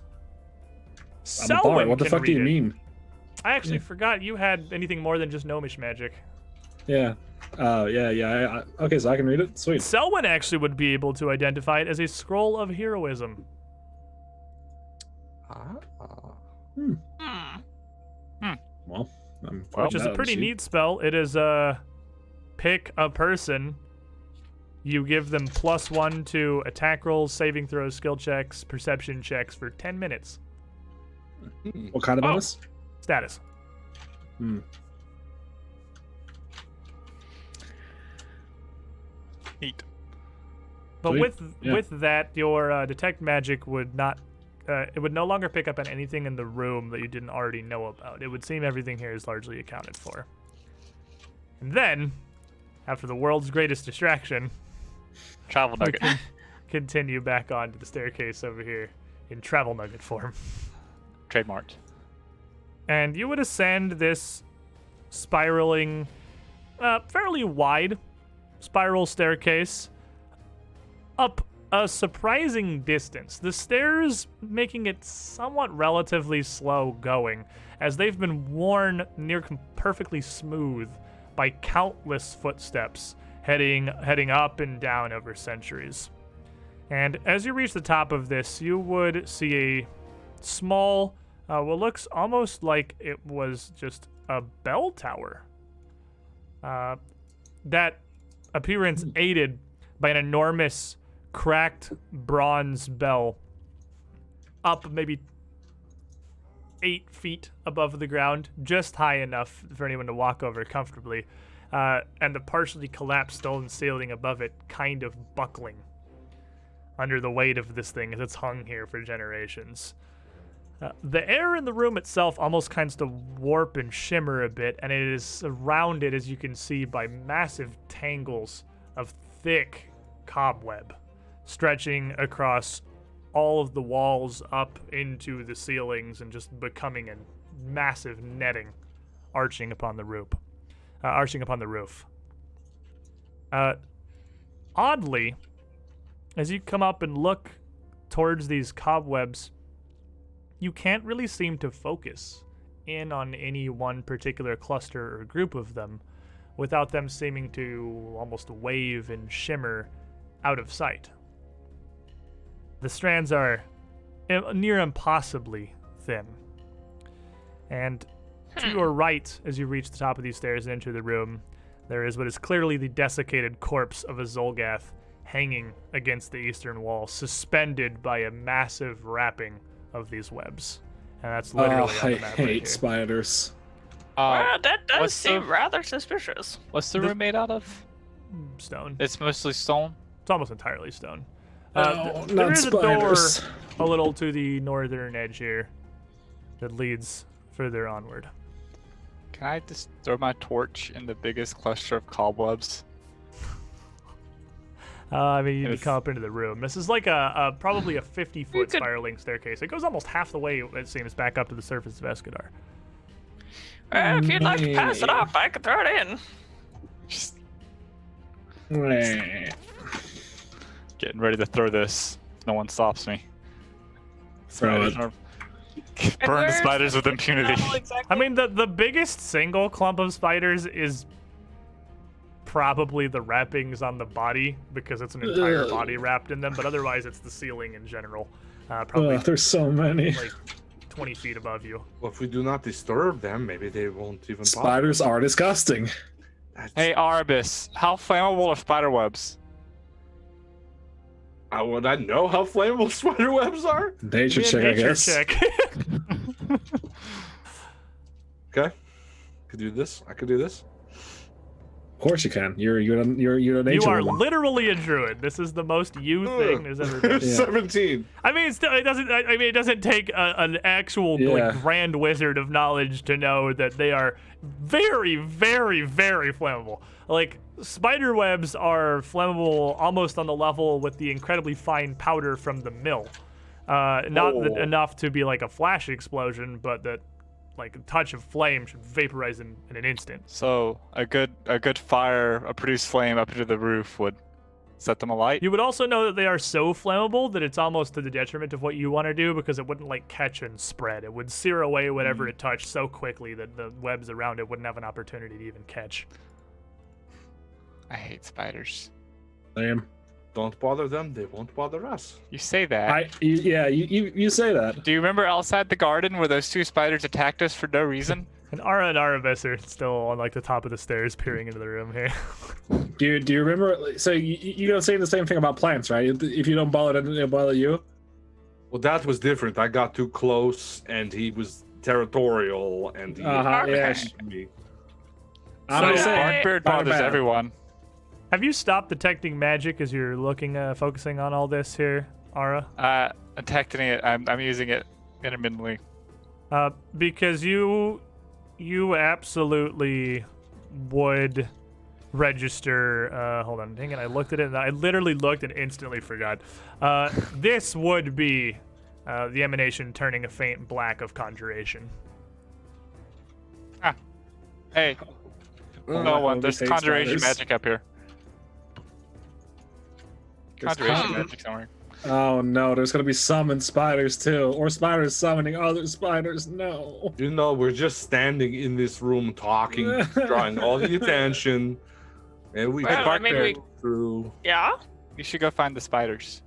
I'm a Selwyn bard. What the can fuck do you read it. mean? I actually forgot you had anything more than just gnomish magic. Yeah. Okay, so I can read it. Sweet. Selwyn actually would be able to identify it as a scroll of heroism. Hmm. Well, I'm Which is a pretty neat spell. It is pick a person. You give them +1 to attack rolls, saving throws, skill checks, perception checks for 10 minutes. What kind of Oh. bonus? Status. Neat. But Sweet. with that, your detect magic would not. It would no longer pick up on anything in the room that you didn't already know about. It would seem everything here is largely accounted for. And then, after the world's greatest distraction, Travel we nugget. can continue back onto the staircase over here in travel nugget form. Trademarked. And you would ascend this spiraling, fairly wide spiral staircase up a surprising distance. The stairs making it somewhat relatively slow going, as they've been worn near perfectly smooth by countless footsteps heading up and down over centuries. And as you reach the top of this, you would see a small, what looks almost like it was just a bell tower. That appearance aided by an enormous cracked bronze bell up maybe 8 feet above the ground, just high enough for anyone to walk over comfortably, and the partially collapsed stone ceiling above it kind of buckling under the weight of this thing as it's hung here for generations. The air in the room itself almost kinds to warp and shimmer a bit, and it is surrounded, as you can see, by massive tangles of thick cobweb stretching across all of the walls up into the ceilings and just becoming a massive netting arching upon the roof. Oddly, as you come up and look towards these cobwebs, you can't really seem to focus in on any one particular cluster or group of them without them seeming to almost wave and shimmer out of sight. The strands are near impossibly thin. And to your right, as you reach the top of these stairs and enter the room, there is what is clearly the desiccated corpse of a Zolgath hanging against the eastern wall, suspended by a massive wrapping of these webs. And that's literally on the I map right hate here. spiders. Well, that does what's seem the- rather suspicious. What's the room made out of? Stone. It's mostly stone. It's almost entirely stone. Oh, There not is spiders. a door a little to the northern edge here that leads further onward. Can I just throw my torch in the biggest cluster of cobwebs? I mean, you If- come up into the room. This is like a probably a 50-foot You could- spiraling staircase. It goes almost half the way, it seems, back up to the surface of Escadar. If you'd like to pass it up, I could throw it in. Just Meh. getting ready to throw this. If no one stops me. Throw it. Burn the Where's spiders with impunity. Oh, exactly. I mean, the biggest single clump of spiders is probably the wrappings on the body, because it's an entire Ugh. body wrapped in them, but otherwise it's the ceiling in general. Probably There's so many. like 20 feet above you. Well, if we do not disturb them, maybe they won't even bother. Spiders are disgusting. That's- Hey, Arbus, how flammable are spider webs? would I know how flammable spider webs are? Nature Give check, me a I nature guess. check. Okay, could do this. I could do this. Of course you can. You're a nature You are woman. literally a druid. This is the most you thing there's ever been. 17. I mean, it doesn't take an actual Yeah. like grand wizard of knowledge to know that they are very, very, very flammable. Like spider webs are flammable almost on the level with the incredibly fine powder from the mill. Not enough to be like a flash explosion, but that like a touch of flame should vaporize them in an instant. So a good fire, a produced flame up into the roof would set them alight. You would also know that they are so flammable that it's almost to the detriment of what you want to do, because it wouldn't like catch and spread. It would sear away whatever it touched so quickly that the webs around it wouldn't have an opportunity to even catch. I hate spiders. Same. Don't bother them. They won't bother us. You say that. You say that. Do you remember outside the garden where those two spiders attacked us for no reason? And Ara and Aravis are still on like the top of the stairs peering into the room here. Do you remember? So you don't say the same thing about plants, right? If you don't bother them, they'll bother you. Well, that was different. I got too close, and he was territorial, and he Yeah. attacked me. I'm So- just saying. Barkbeard Spider bothers Man. everyone. Have you stopped detecting magic as you're looking, focusing on all this here, Ara? Detecting it. I'm using it intermittently. Because you absolutely would register. Hold on, dang it! I looked at it. And I literally looked and instantly forgot. This would be the emanation turning a faint black of conjuration. Hey, no one. There's conjuration magic up here. Conjuration magic somewhere. Oh no, there's gonna be summoned spiders too, or spiders summoning other spiders. No. You know, we're just standing in this room talking, drawing all the attention, and we Well, I mean, we- through. Yeah? You should go find the spiders.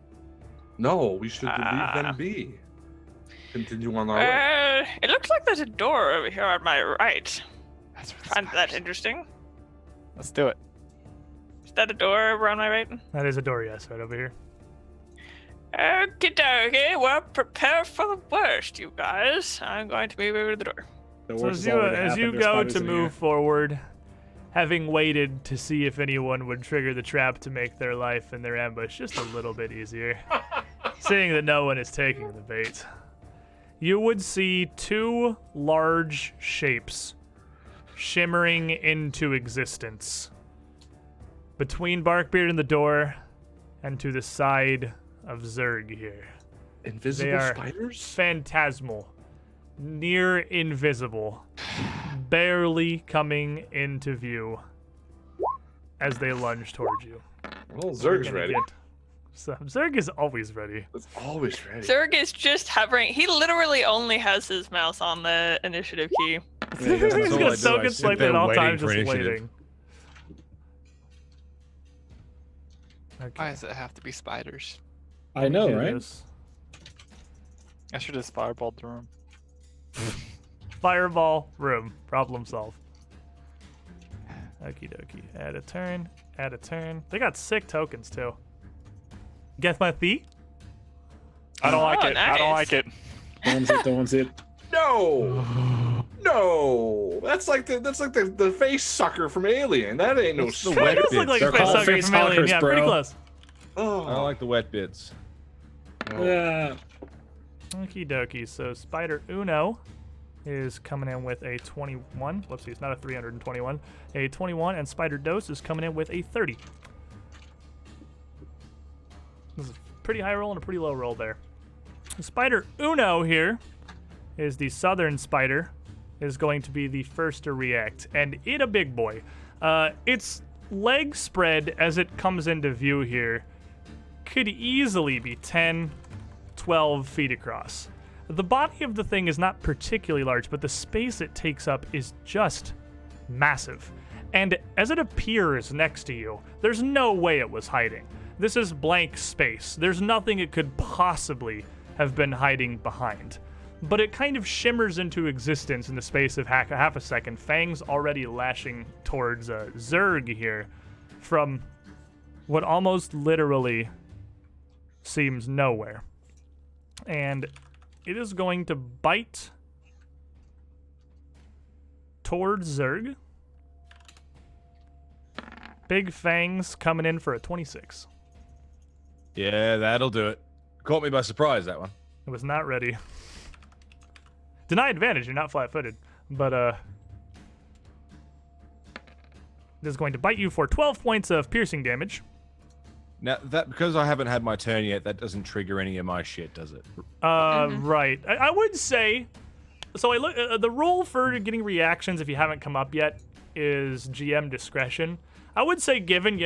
No, we should leave them be. Continue on our way. It looks like there's a door over here on my right. That's where the Find that spiders are. interesting. Let's do it. Is that a door over on my right? That is a door, yes, right over here. Okie dokie, well, prepare for the worst, you guys. I'm going to move over to the door. The So worst as has you already as you happened. There's go spiders to in move here. forward, having waited to see if anyone would trigger the trap to make their life and their ambush just a little bit easier, seeing that no one is taking the bait, you would see two large shapes shimmering into existence between Barkbeard and the door, and to the side of Zerg here. Invisible They are spiders? phantasmal, near invisible, barely coming into view as they lunge towards you. Well, You're Zerg's gonna ready. Zerg is always ready. It's always ready. Zerg is just hovering. He literally only has his mouse on the initiative key. Yeah, he doesn't He's know gonna what I do. soak I and sit sleep there at all waiting times, for just initiative. waiting. Okay. Why does it have to be spiders? I know, do right? this. I should have fireballed the room. Fireball room. Problem solved. Okie dokie. Add a turn. Add a turn. They got sick tokens too. Get my fee? I don't like Oh, it. I don't nice. like it. Don't want it. No, no, that's like the face sucker from Alien. That ain't no That's the sweat. wet It does look bits. like They're a face called sucker face from Alien. huggers, Yeah, pretty bro. close. I don't like the wet bits. Yeah. Okie dokie. So Spider Uno is coming in with a 21. Whoopsie, it's not a 321. A 21, and Spider Dose is coming in with a 30. This is a pretty high roll and a pretty low roll there. Spider Uno here is the southern spider, is going to be the first to react, and it a big boy. Its leg spread as it comes into view here could easily be 10, 12 feet across. The body of the thing is not particularly large, but the space it takes up is just massive. And as it appears next to you, there's no way it was hiding. This is blank space. There's nothing it could possibly have been hiding behind. But it kind of shimmers into existence in the space of half a second, fangs already lashing towards Zerg here from what almost literally seems nowhere. And it is going to bite towards Zerg. Big fangs coming in for a 26. Yeah, that'll do it. Caught me by surprise, that one. It was not ready. Deny advantage, you're not flat-footed. But, it is going to bite you for 12 points of piercing damage. Now, that because I haven't had my turn yet, that doesn't trigger any of my shit, does it? Right. I would say... So I look. The rule for getting reactions, if you haven't come up yet, is GM discretion. I would say given,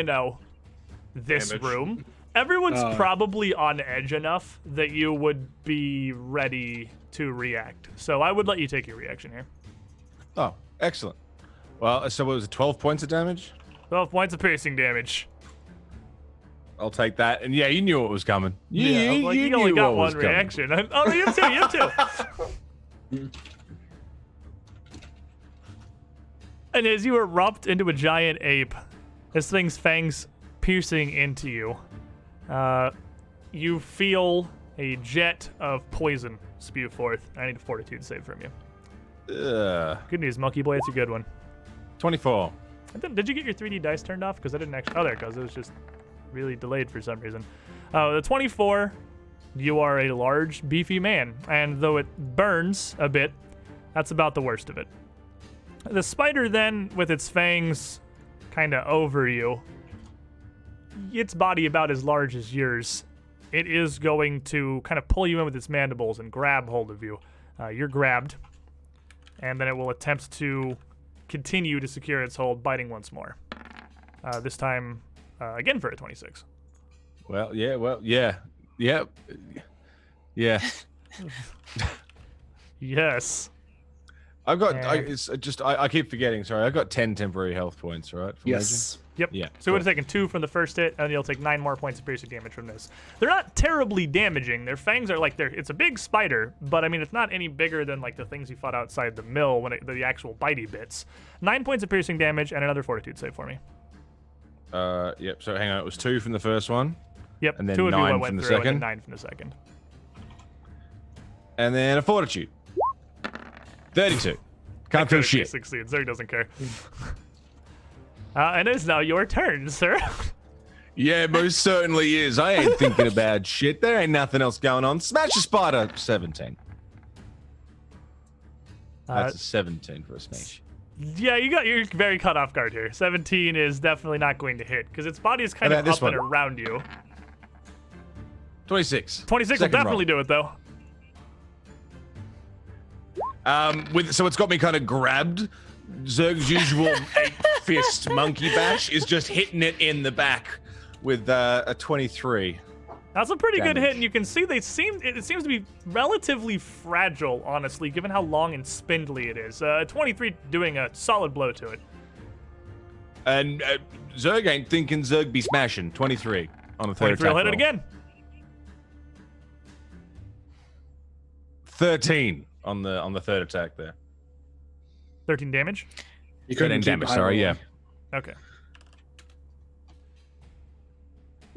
this Damage. room, everyone's probably on edge enough that you would be ready to react. So I would let you take your reaction here. Oh, excellent. Well, so what was it, 12 points of damage? 12 points of piercing damage. I'll take that. And yeah, you knew what was coming. You knew only got what one was coming. reaction. Oh, you have two. You have two. And as you erupt into a giant ape, this thing's fangs piercing into you, you feel a jet of poison spew forth. I need a fortitude save from you. Ugh. Good news, Monkey Boy. It's a good one. 24. Did you get your 3D dice turned off? Because I didn't actually. Oh, there it goes. It was just really delayed for some reason. The 24, you are a large, beefy man. And though it burns a bit, that's about the worst of it. The spider then, with its fangs kind of over you, its body about as large as yours, it is going to kind of pull you in with its mandibles and grab hold of you. You're grabbed, and then it will attempt to continue to secure its hold, biting once more. This time, again for a 26. Yeah. Yes. I've got. And- I keep forgetting. Sorry, I've got 10 temporary health points. Right? From Yes. Yep. Yeah, So you would have taken 2 from the first hit, and you'll take 9 more points of piercing damage from this. They're not terribly damaging. Their fangs are like it's a big spider, but I mean it's not any bigger than like the things you fought outside the mill when the actual bitey bits. 9 points of piercing damage and another fortitude save for me. Yep. So hang on, it was 2 from the first one. Yep. And then 2 of you 9 went from the through, and then second? 9 from the second. And then a fortitude. 32. Can't feel Critically shit. succeeds. There, he doesn't care. And it's now your turn, sir. Yeah, most certainly is. I ain't thinking about shit. There ain't nothing else going on. Smash a spider. 17. That's a 17 for a smash. Yeah, you're very caught off guard here. 17 is definitely not going to hit because its body is kind How of about up this and one? around you. 26. 26 will Second definitely do it though. So it's got me kind of grabbed. Zerg's usual 8-fist monkey bash is just hitting it in the back with a 23. That's a pretty good Damage. hit, and you can see it seems to be relatively fragile, honestly, given how long and spindly it is. 23 doing a solid blow to it. And Zerg ain't thinking Zerg be smashing. 23 on the third 23 will attack hit it roll. again. 13 on the third attack there. 13 damage. You 13 keep damage, sorry, yeah. Okay.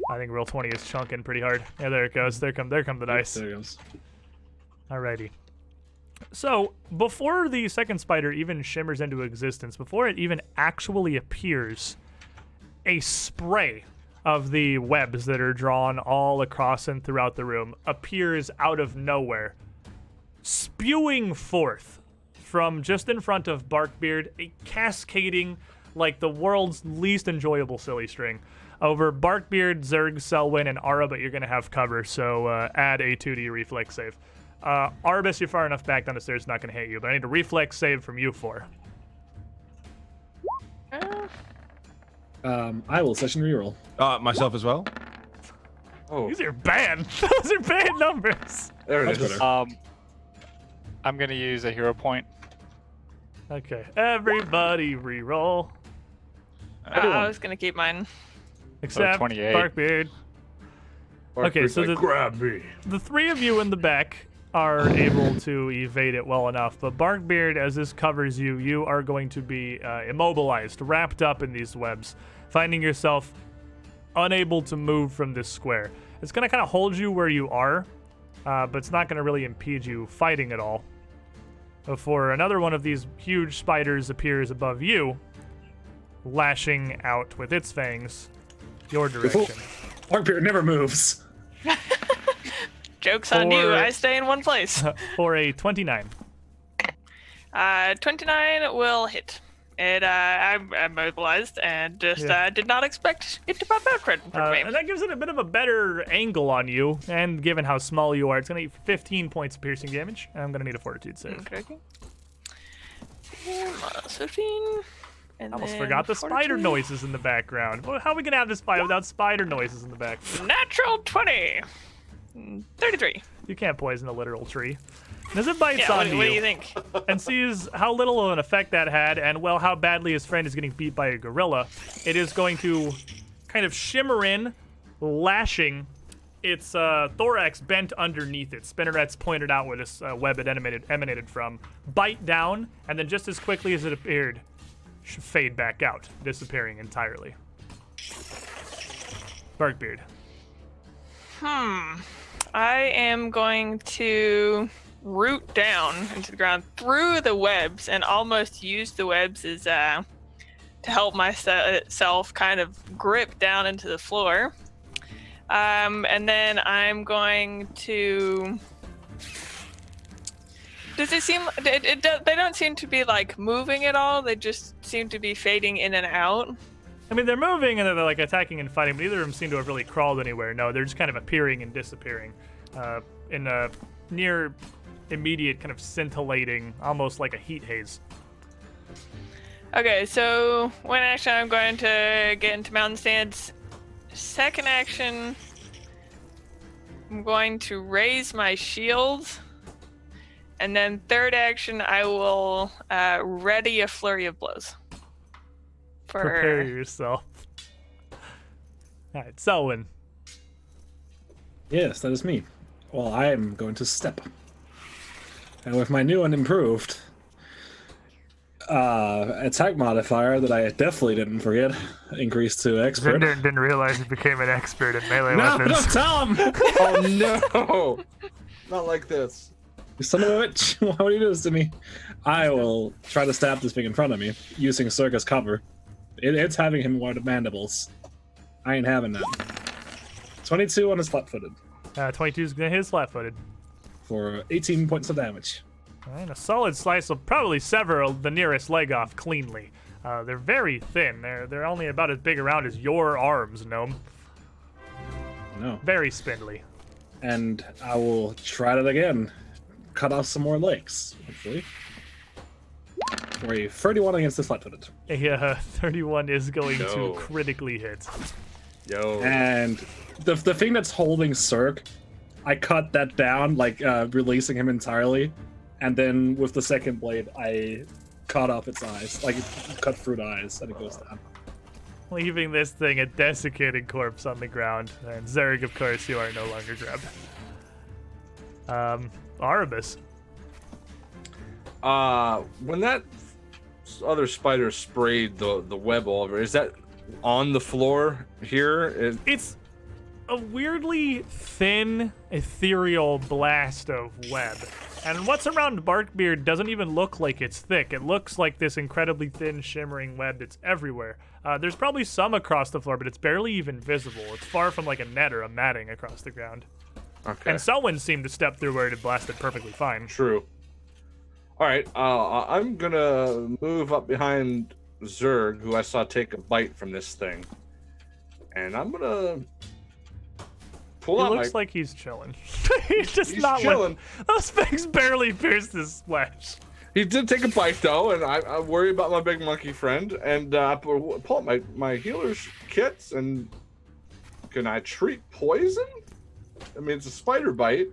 I think roll 20 is chunking pretty hard. Yeah, there it goes. There come the dice. There it goes. Alrighty. So, before the second spider even shimmers into existence, before it even actually appears, a spray of the webs that are drawn all across and throughout the room appears out of nowhere, spewing forth from just in front of Barkbeard, a cascading, like the world's least enjoyable silly string, over Barkbeard, Zerg, Selwyn, and Ara, but you're going to have cover, so add a 2D reflex save. Arbus, you're far enough back down the stairs, it's not going to hit you, but I need a reflex save from you 4. I will session reroll. Myself as well. Oh, These are bad. Those are bad numbers. there it Much is. better. I'm gonna use a hero point. Okay, everybody reroll. I was gonna keep mine. Except 28. Barkbeard. Okay, so like, grab me. The 3 of you in the back are able to evade it well enough, but Barkbeard, as this covers you, you are going to be immobilized, wrapped up in these webs, finding yourself unable to move from this square. It's going to kind of hold you where you are, but it's not going to really impede you fighting at all. Before another one of these huge spiders appears above you, lashing out with its fangs your direction. Barkbeard never moves. Joke's on you. For- I stay in one place. For a 29. 29 will hit. I'm immobilized and just Yeah. did not expect it to pop out from me. And that gives it a bit of a better angle on you, and given how small you are, it's going to eat 15 points of piercing damage, and I'm going to need a fortitude save. Okay. 15. And I almost then forgot the spider 42. noises in the background. Well, how are we going to have this fight without spider noises in the background? Natural 20. 33. You can't poison a literal tree. And as it bites Yeah, what onto do you you think? and sees how little of an effect that had, and, well, how badly his friend is getting beat by a gorilla, it is going to kind of shimmer in, lashing its thorax bent underneath it. Spinnerets pointed out where this web had emanated from. Bite down, and then just as quickly as it appeared, fade back out, disappearing entirely. Barkbeard. I am going to root down into the ground through the webs and almost use the webs as to help myself kind of grip down into the floor. And then I'm going to. Does it seem? They don't seem to be like moving at all. They just seem to be fading in and out. I mean, they're moving and they're like attacking and fighting, but neither of them seem to have really crawled anywhere. No, they're just kind of appearing and disappearing in a near immediate kind of scintillating, almost like a heat haze. Okay, so one action I'm going to get into mountain stance. Second action, I'm going to raise my shield. And then third action, I will ready a flurry of blows. Prepare yourself. All right, Selwyn. Yes, that is me. Well, I am going to step. And with my new and improved attack modifier that I definitely didn't forget, increased to expert. Didn't realize he became an expert in melee No, weapons. don't tell him! Oh no! Not like this. You son of a bitch, why would you do this to me? I will try to stab this thing in front of me, using Circus cover. It's having him wide mandibles. I ain't having that. 22 on his flat-footed. 22 is going to hit his flat-footed. For 18 points of damage. All right, a solid slice will probably sever the nearest leg off cleanly. They're very thin. They're only about as big around as your arms, Gnome. No. Very spindly. And I will try that again. Cut off some more legs, hopefully. For a 31 against the flat-footed. Yeah, 31 is going No. to critically hit. Yo. And the thing that's holding Cirque, I cut that down, like releasing him entirely. And then with the second blade, I cut off its eyes. Like, cut through the eyes, and it goes down. Leaving this thing a desiccated corpse on the ground. And Zerg, of course, you are no longer grabbed. Arabus. When that other spider sprayed the web all over, is that on the floor here? It's a weirdly thin, ethereal blast of web. And what's around Barkbeard doesn't even look like it's thick. It looks like this incredibly thin, shimmering web that's everywhere. There's probably some across the floor, but it's barely even visible. It's far from like a net or a matting across the ground. Okay. And Selwyn seemed to step through where it had blasted perfectly fine. True. All right. I'm gonna move up behind Zerg, who I saw take a bite from this thing, and I'm gonna pull He out looks my. like he's chilling. He's just He's not chilling. Those things barely pierced his flesh. He did take a bite though, and I worry about my big monkey friend, and pull out my healer's kits, and can I treat poison? I mean, it's a spider bite.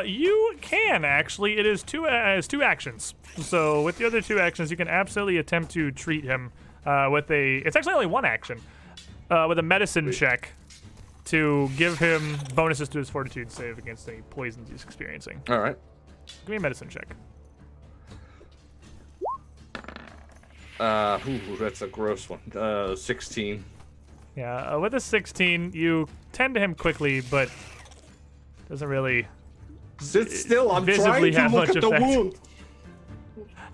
You can actually. It is two actions. So with the other two actions, you can absolutely attempt to treat him with a. It's actually only one action. With a medicine check to give him bonuses to his fortitude save against any poisons he's experiencing. All right. Give me a medicine check. That's a gross one. 16. Yeah, with a 16, you tend to him quickly, but doesn't really Sit still. I'm visibly trying to have look much at the effect. wound.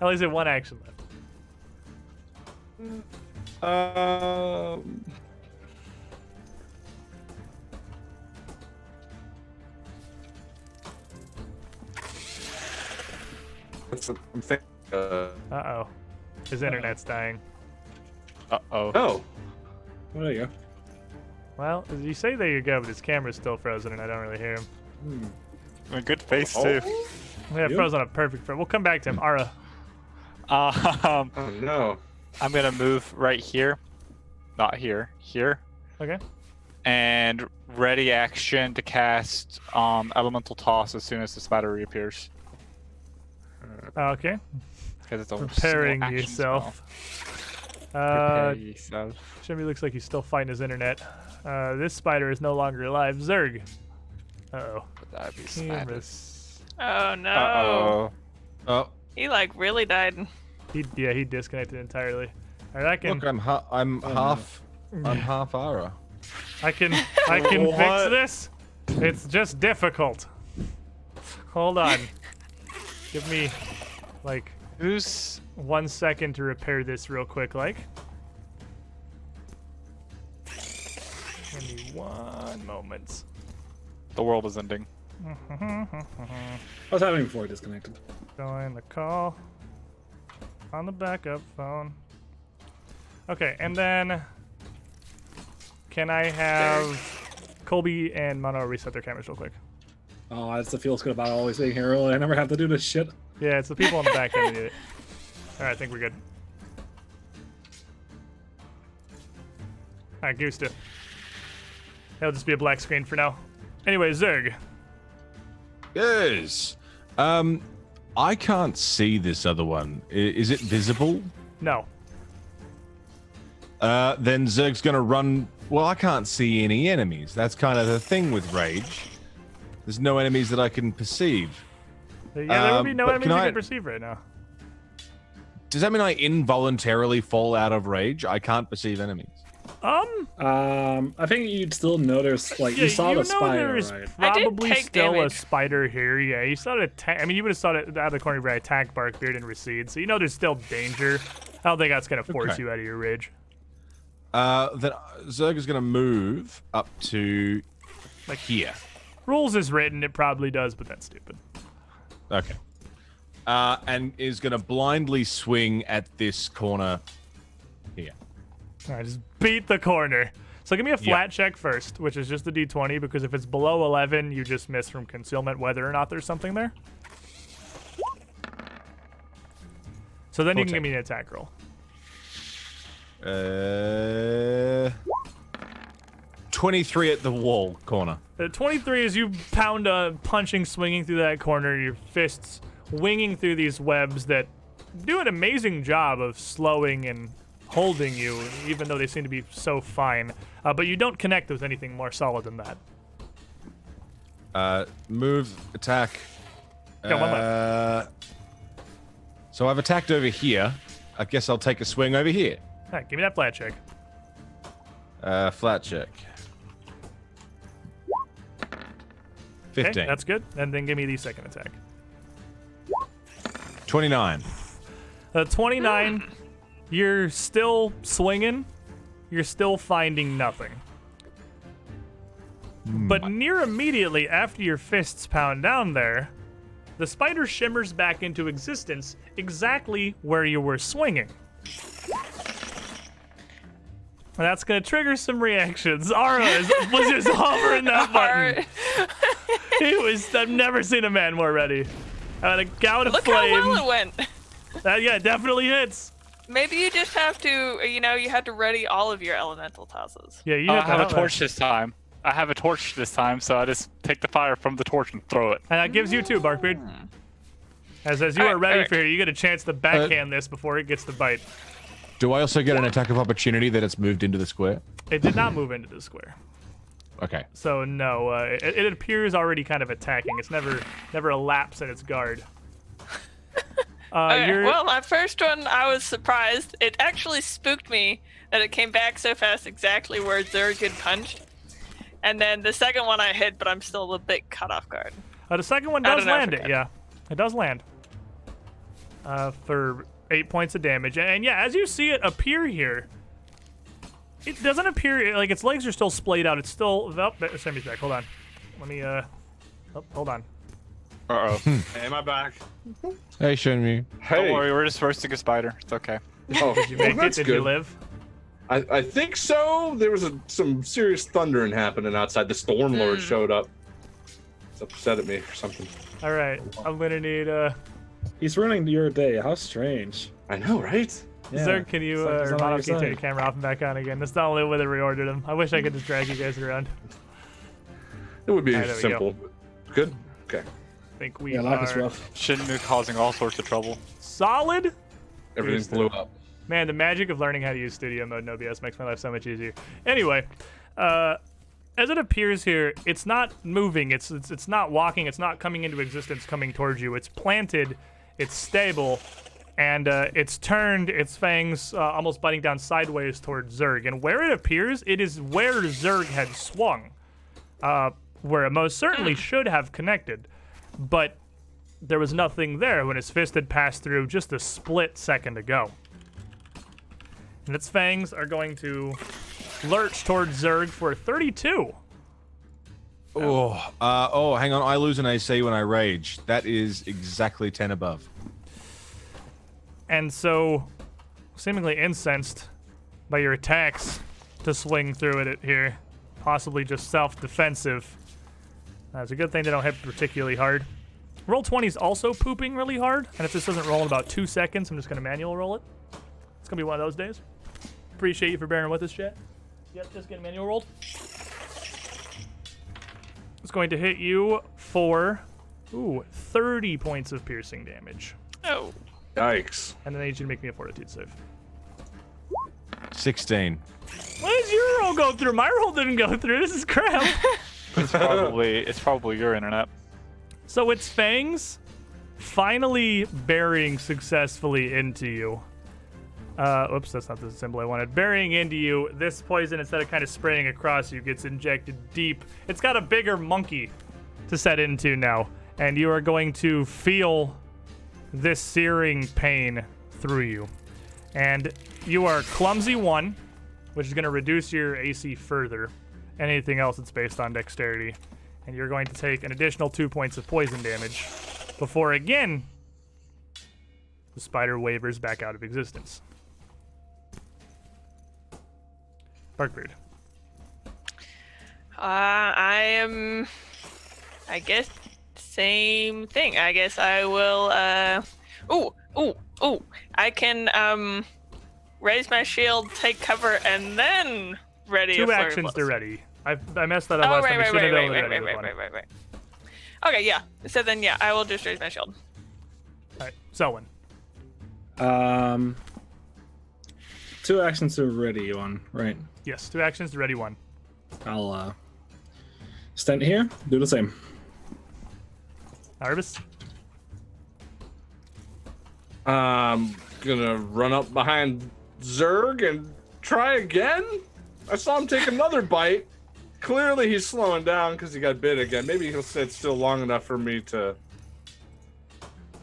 At least have one action left. I'm thinking. Uh-oh. His internet's dying. Uh-oh. Oh. Well, there you go. Well, as you say there you go, but his camera's still frozen and I don't really hear him. A good face, Oh. too. We have You? frozen on a perfect frame. We'll come back to him. Ara. Um, Oh no. I'm going to move right here. Not here. Here. Okay. And ready action to cast Elemental Toss as soon as the spider reappears. Okay. Because it's a Preparing single action yourself. spell. Prepare yourself. Shimmy looks like he's still fighting his internet. This spider is no longer alive. Zerg. Uh-oh. That'd be Cameras. Oh no. Uh-oh. Oh, He like really died. He disconnected entirely. All right, I can look, I'm half Ara. I can fix What? this. It's just difficult. Hold on. Give me like Who's... 1 second to repair this real quick, like. Give me 1 moment. The world is ending. I was having before it disconnected. Join the call on the backup phone. Okay, and then can I have Colby and Mono reset their cameras real quick? Oh, that's the feels good about always being here early. I never have to do this shit. Yeah, it's the people on the back end that need it. Alright, I think we're good. Alright, Gusta. That'll just be a black screen for now. Anyway, Zerg. Yes. I can't see this other one. Is it visible? No. Then Zerg's gonna run. Well, I can't see any enemies. That's kind of the thing with rage. There's no enemies that I can perceive. Yeah, there would be no but enemies can you I- can perceive right now. Does that mean I involuntarily fall out of rage? I can't perceive enemies. I think you'd still notice, like, Yeah, you saw the spider, there's right? I did probably take still a damage. spider here. Yeah, you saw it. I mean, you would have saw it out of the corner of your eye attack Barkbeard and recede. So you know there's still danger. I don't think that's gonna force Okay. you out of your rage. Then Zerg is gonna move up to like here. Rules is written, it probably does, but that's stupid. Okay. And is gonna blindly swing at this corner here. All right, just beat the corner. So give me a flat check first, which is just a d20, because if it's below 11, you just miss from concealment, whether or not there's something there. So then you can give me an attack roll. 23 at the wall corner. 23 is you pound punching, swinging through that corner, your fists winging through these webs that do an amazing job of slowing and holding you, even though they seem to be so fine. But you don't connect with anything more solid than that. Move, attack. Got one left. So I've attacked over here. I guess I'll take a swing over here. All right, give me that flat check. Flat check. 15. Okay, that's good. And then give me the second attack. 29. 29, you're still swinging. You're still finding nothing. But near immediately after your fists pound down there, the spider shimmers back into existence exactly where you were swinging. And that's going to trigger some reactions. Ara was just hovering that button. I've never seen a man more ready. A gout of Look flame. how well it went. Yeah, it definitely hits. Maybe you just have to, you had to ready all of your elemental tosses. Yeah, you I have to have a have torch this time. I have a torch this time, so I just take the fire from the torch and throw it. And that gives you two, Barkbeard. As you are Alright, ready alright. for here, you get a chance to backhand this before it gets the bite. Do I also get an attack of opportunity that it's moved into the square? It did not move into the square. Okay. So no, it appears already kind of attacking. It's never a lapse in its guard. Okay, well, my first one, I was surprised. It actually spooked me that it came back so fast exactly where Zerg had punched. And then the second one I hit, but I'm still a little bit caught off guard. The second one I does don't know, land it, forget. yeah. It does land. For 8 points of damage. And yeah, as you see it appear here, it doesn't appear like its legs are still splayed out. It's still... Oh, send me back. Hold on. Let me, oh, hold on. Uh-oh. Hey, am I back? Hey, Shenmue. Hey. Don't worry, we're just roasting a spider. It's okay. Oh, Did you make it? that's Did good. you live? I think so. There was some serious thundering happening outside. The Storm Lord showed up. It's upset at me or something. All right. I'm going to need... He's ruining your day. How strange. I know, right? Yeah. Sir, can you, It's like he's or not on Mono, your can you turn side. the camera off and back on again? That's the only way they reordered them. I wish I could just drag you guys around. It would be Alright, there we go. simple. Good? Okay. I think we Yeah, life is are rough. Shinmu causing all sorts of trouble. solid. Everything Please blew do. up. Man, the magic of learning how to use studio mode in OBS makes my life so much easier. Anyway, as it appears here, it's not moving. It's not walking. It's not coming into existence, coming towards you. It's planted. It's stable. And it's turned its fangs almost biting down sideways towards Zerg. And where it appears, it is where Zerg had swung, where it most certainly should have connected. But there was nothing there when his fist had passed through just a split second ago. And its fangs are going to lurch towards Zerg for 32. Hang on. I lose an AC when I rage. That is exactly 10 above. And so, seemingly incensed by your attacks to swing through it here, possibly just self-defensive. It's a good thing they don't hit particularly hard. Roll 20 is also pooping really hard, and if this doesn't roll in about 2 seconds, I'm just going to manual roll it. It's going to be one of those days. Appreciate you for bearing with us, chat. Yep, just getting manual rolled. It's going to hit you for 30 points of piercing damage. Oh. Yikes. And then I need you to make me a fortitude save. 16. Why does your roll go through? My roll didn't go through. This is crap. It's probably your internet. So its fangs finally burying successfully into you. Oops, that's not the symbol I wanted. Burying into you, this poison, instead of kind of spraying across you, gets injected deep. It's got a bigger monkey to set into now, and you are going to feel this searing pain through you. And you are clumsy 1, which is going to reduce your AC further. Anything else that's based on dexterity. And you're going to take an additional 2 points of poison damage before, again, the spider wavers back out of existence. Barkbeard. I am, I guess, same thing. I guess I will, I can, raise my shield, take cover, and then ready. 2 actions to ready. I messed that up last time. You should have done it ready with one. Right. Okay, yeah. So then, yeah, I will just raise my shield. Alright, Selwyn. 2 actions to ready one, right? Yes, 2 actions to ready 1. I'll stand here, do the same. Arbus? Gonna run up behind Zerg and try again. I saw him take another bite. Clearly he's slowing down because he got bit again. Maybe he'll sit still long enough for me to...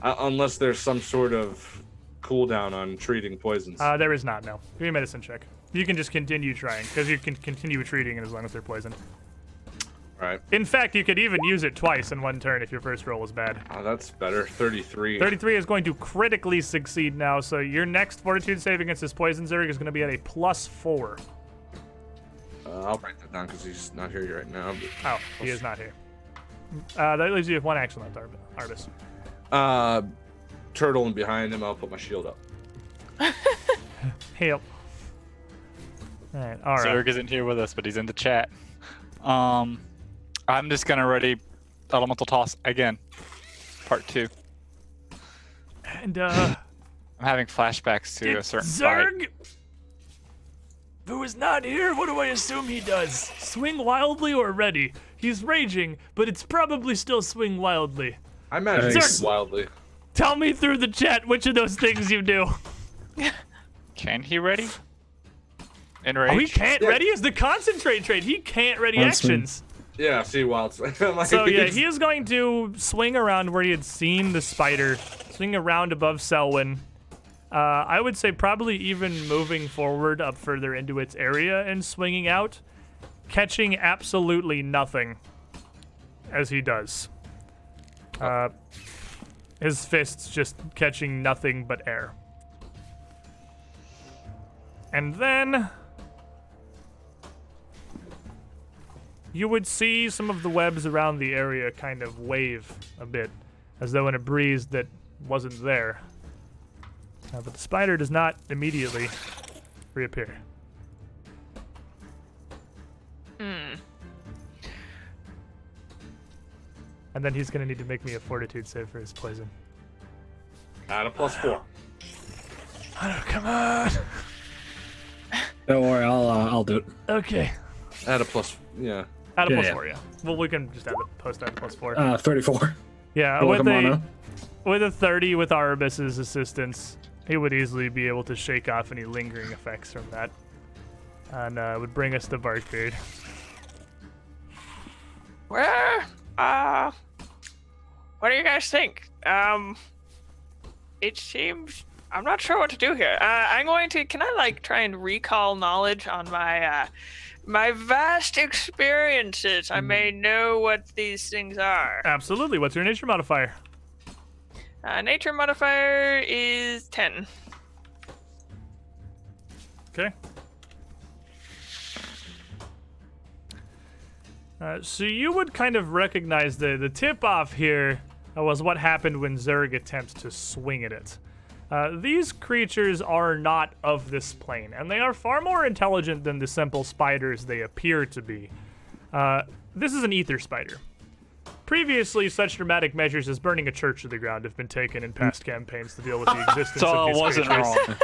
unless there's some sort of cooldown on treating poisons. There is not, no. Give me a medicine check. You can just continue trying, because you can continue treating it as long as they're poisoned. Right. In fact, you could even use it twice in one turn if your first roll is bad. Oh, that's better. 33. 33 is going to critically succeed now, so your next fortitude save against this poison Zerg is going to be at a +4. I'll write that down because he's not here right now. But... Oh, he is not here. That leaves you with 1 action left, Arbus. Turtle and behind him, I'll put my shield up. Help. Alright, alright. Zerg isn't here with us, but he's in the chat. I'm just gonna ready elemental toss again. Part 2. And I'm having flashbacks to a certain Zerg, fight. who is not here, what do I assume he does? Swing wildly or ready? He's raging, but it's probably still swing wildly. I imagine Zerg. it's wildly. Tell me through the chat which of those things you do. Can he ready? Enrage? Oh, he can't ready is the concentrate trait. He can't ready actions. Yeah, see, wild. Like, So yeah, he is going to swing around where he had seen the spider, swing around above Selwyn. I would say probably even moving forward up further into its area and swinging out, catching absolutely nothing as he does. His fists just catching nothing but air. And then you would see some of the webs around the area kind of wave a bit, as though in a breeze that wasn't there. But the spider does not immediately reappear. And then he's going to need to make me a fortitude save for his poison. Add a +4. Oh, come on. Don't worry, I'll do it. Okay. Add a yeah. Add a Yeah, +4, yeah. Well, we can just add a +4. 34. Yeah, Like a mono. with a 30 with Arbus's assistance, he would easily be able to shake off any lingering effects from that. And would bring us to Barkbeard. Where? What do you guys think? It seems I'm not sure what to do here. I'm going to. Can I like try and recall knowledge on my my vast experiences? I may know what these things are. Absolutely. What's your nature modifier? Nature modifier is 10. Okay. So you would kind of recognize the tip-off here was what happened when Zerg attempts to swing at it. These creatures are not of this plane, and they are far more intelligent than the simple spiders they appear to be. This is an ether spider. Previously, such dramatic measures as burning a church to the ground have been taken in past campaigns to deal with the existence So of I these wasn't creatures.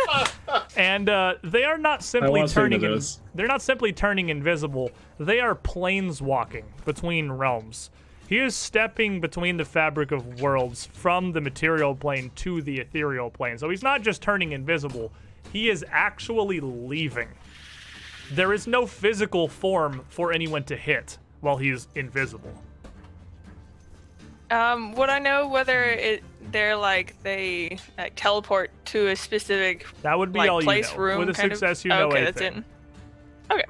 wrong. And they are not simply was thinking turning of those. they're not simply turning invisible. They are planeswalking between realms. He is stepping between the fabric of worlds from the material plane to the ethereal plane. So he's not just turning invisible, he is actually leaving. There is no physical form for anyone to hit while he's invisible. Would I know whether they're like they teleport to a specific That would be like all you place know. room? With a kind of? success, you know Okay, anything. that's it. Okay.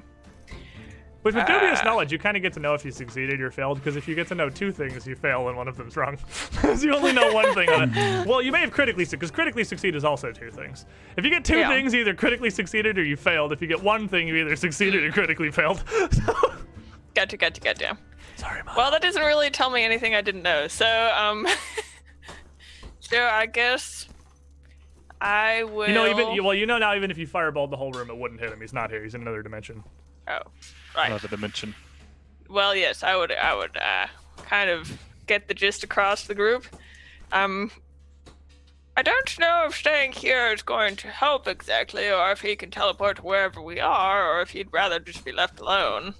With dubious knowledge, you kind of get to know if you succeeded or failed, because if you get to know two things, you fail and one of them's wrong. Because you only know one thing on it. Well, you may have critically succeeded, because critically succeed is also two things. If you get two Yeah. things, you either critically succeeded or you failed. If you get one thing, you either succeeded or critically failed. Gotcha. Sorry, Mom. Well, that doesn't really tell me anything I didn't know. So, so I guess I will. You know now, even if you fireballed the whole room, it wouldn't hit him. He's not here. He's in another dimension. Oh, right. Another dimension. Well, yes, I would kind of get the gist across the group. I don't know if staying here is going to help exactly, or if he can teleport to wherever we are, or if he'd rather just be left alone.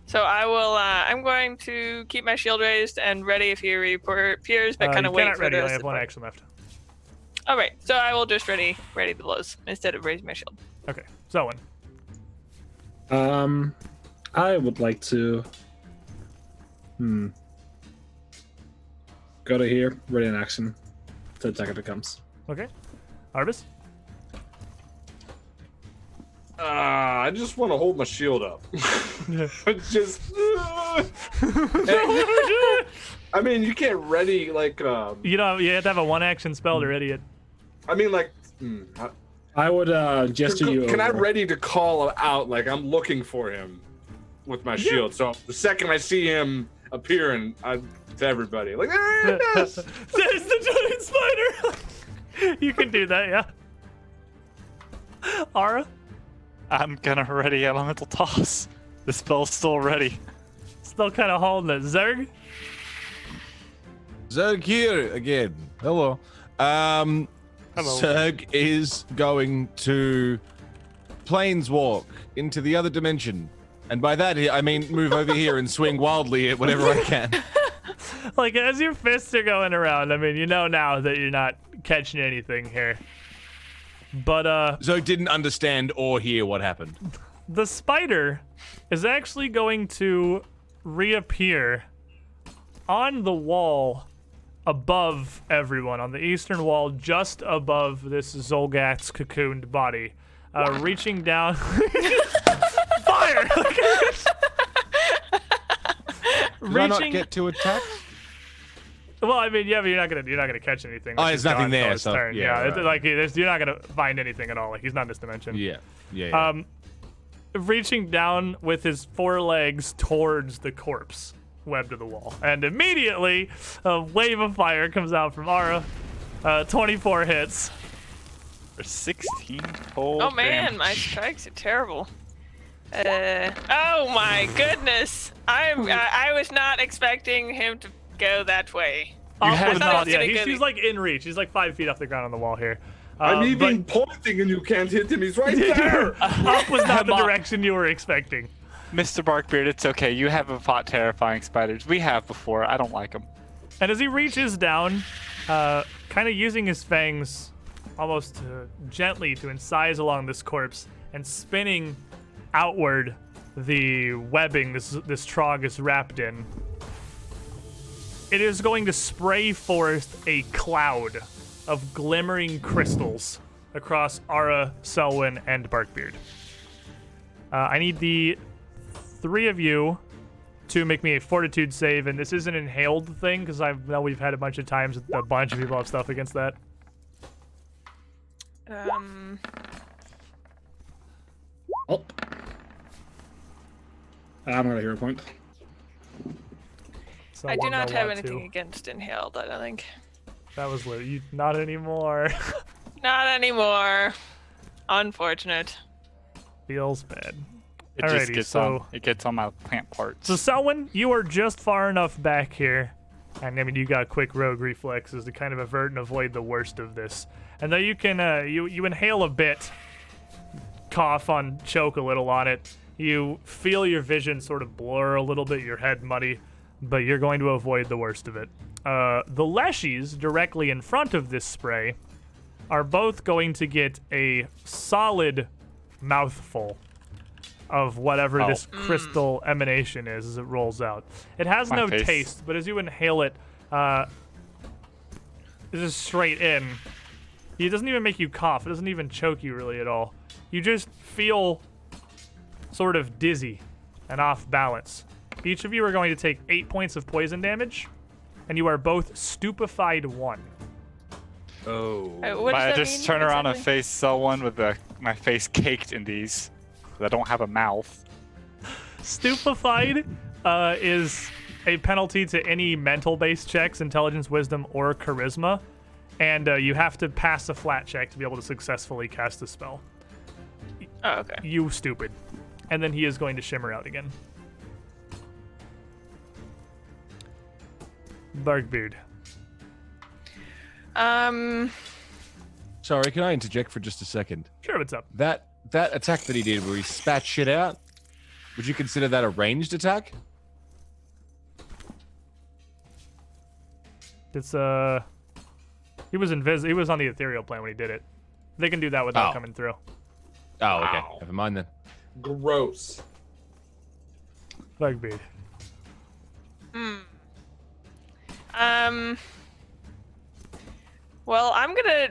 So I will. I'm going to keep my shield raised and ready if he reappears, but kind of you wait cannot for ready. I this. have one action left. All right, so I will just ready the blows instead of raising my shield. Okay, Zoan. I would like to. Go to here, ready in action to attack if it comes. Okay. Arbus. I just want to hold my shield up. It's just. I mean, you can't ready like. You know, you have to have a one action spell to ready it. I mean, like. I would gesture you. Can I over. ready to call out like I'm looking for him with my shield? So the second I see him appearing, to everybody like there it is. There's the giant spider. You can do that, yeah. Ara. I'm gonna ready elemental toss. The spell's still ready. Still kind of holding it. Zerg? Zerg here again. Hello. Hello. Zerg is going to planeswalk into the other dimension. And by that, I mean move over here and swing wildly at whatever I can. Like, as your fists are going around, I mean, you know now that you're not catching anything here. But, Zerg didn't understand or hear what happened. the spider is actually going to reappear on the wall above everyone, on the eastern wall, just above this Zolgat's cocooned body, reaching down. Fire! Did I not get to attack? Well, I mean, yeah, but you're not gonna catch anything. Oh, Like, there's he's nothing gone there, till his so- turn. yeah, Yeah, right. it's like you're not gonna find anything at all. Like, he's not in this dimension. Yeah. Reaching down with his forelegs towards the corpse webbed to the wall, and immediately a wave of fire comes out from Ara. 24 hits. For 16 total. Oh man, damage. my strikes are terrible. Oh my goodness! I was not expecting him to go that way. Up had was thought not, it was yeah, gonna he's, go he's the- like in reach. He's like 5 feet off the ground on the wall here. I'm even but pointing and you can't hit him. He's right there. up was not the Come on. direction you were expecting. Mr. Barkbeard, it's okay. You haven't fought terrifying spiders. We have before. I don't like them. And as he reaches down, kind of using his fangs almost gently to incise along this corpse and spinning outward the webbing this trog is wrapped in, it is going to spray forth a cloud of glimmering crystals across Ara, Selwyn, and Barkbeard. I need the 3 of you to make me a fortitude save, and this is an inhaled thing because I know we've had a bunch of times a bunch of people have stuff against that. Oh. I'm gonna hero point. So I do one not that have want anything to. against inhaled, I don't think. That was lit. You not anymore. Not anymore. Unfortunate. Feels bad. It Alrighty, just gets so on. It gets on my plant parts. So Selwyn, you are just far enough back here, and I mean you got quick rogue reflexes to kind of avert and avoid the worst of this. And though you can, you inhale a bit, cough on, choke a little on it. You feel your vision sort of blur a little bit, your head muddy, but you're going to avoid the worst of it. The Leshies directly in front of this spray are both going to get a solid mouthful of whatever this crystal emanation is as it rolls out. It has My no face. taste, but as you inhale it, this is straight in. It doesn't even make you cough. It doesn't even choke you really at all. You just feel sort of dizzy and off balance. Each of you are going to take 8 points of poison damage, and you are both stupefied 1. Oh. What does I that just mean turn around and exactly? face someone with my face caked in these. 'Cause I don't have a mouth. Stupefied is a penalty to any mental-based checks, intelligence, wisdom, or charisma, and you have to pass a flat check to be able to successfully cast the spell. Oh, okay. You stupid. And then he is going to shimmer out again. Barkbeard. Sorry, can I interject for just a second? Sure, what's up? That attack that he did where he spat shit out, would you consider that a ranged attack? It's he was he was on the ethereal plane when he did it. They can do that without Oh. coming through. Oh, okay. Wow. Never mind then. Gross. Barkbeard. Well, I'm gonna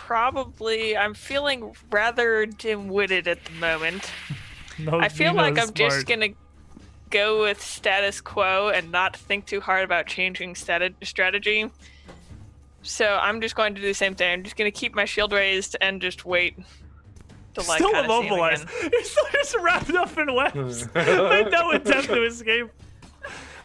I'm feeling rather dim-witted at the moment. I feel like I'm just gonna go with status quo and not think too hard about changing strategy. So I'm just going to do the same thing. I'm just gonna keep my shield raised and just wait to like Still kinda see him immobilized. again. He's still just wrapped up in webs with no attempt to escape.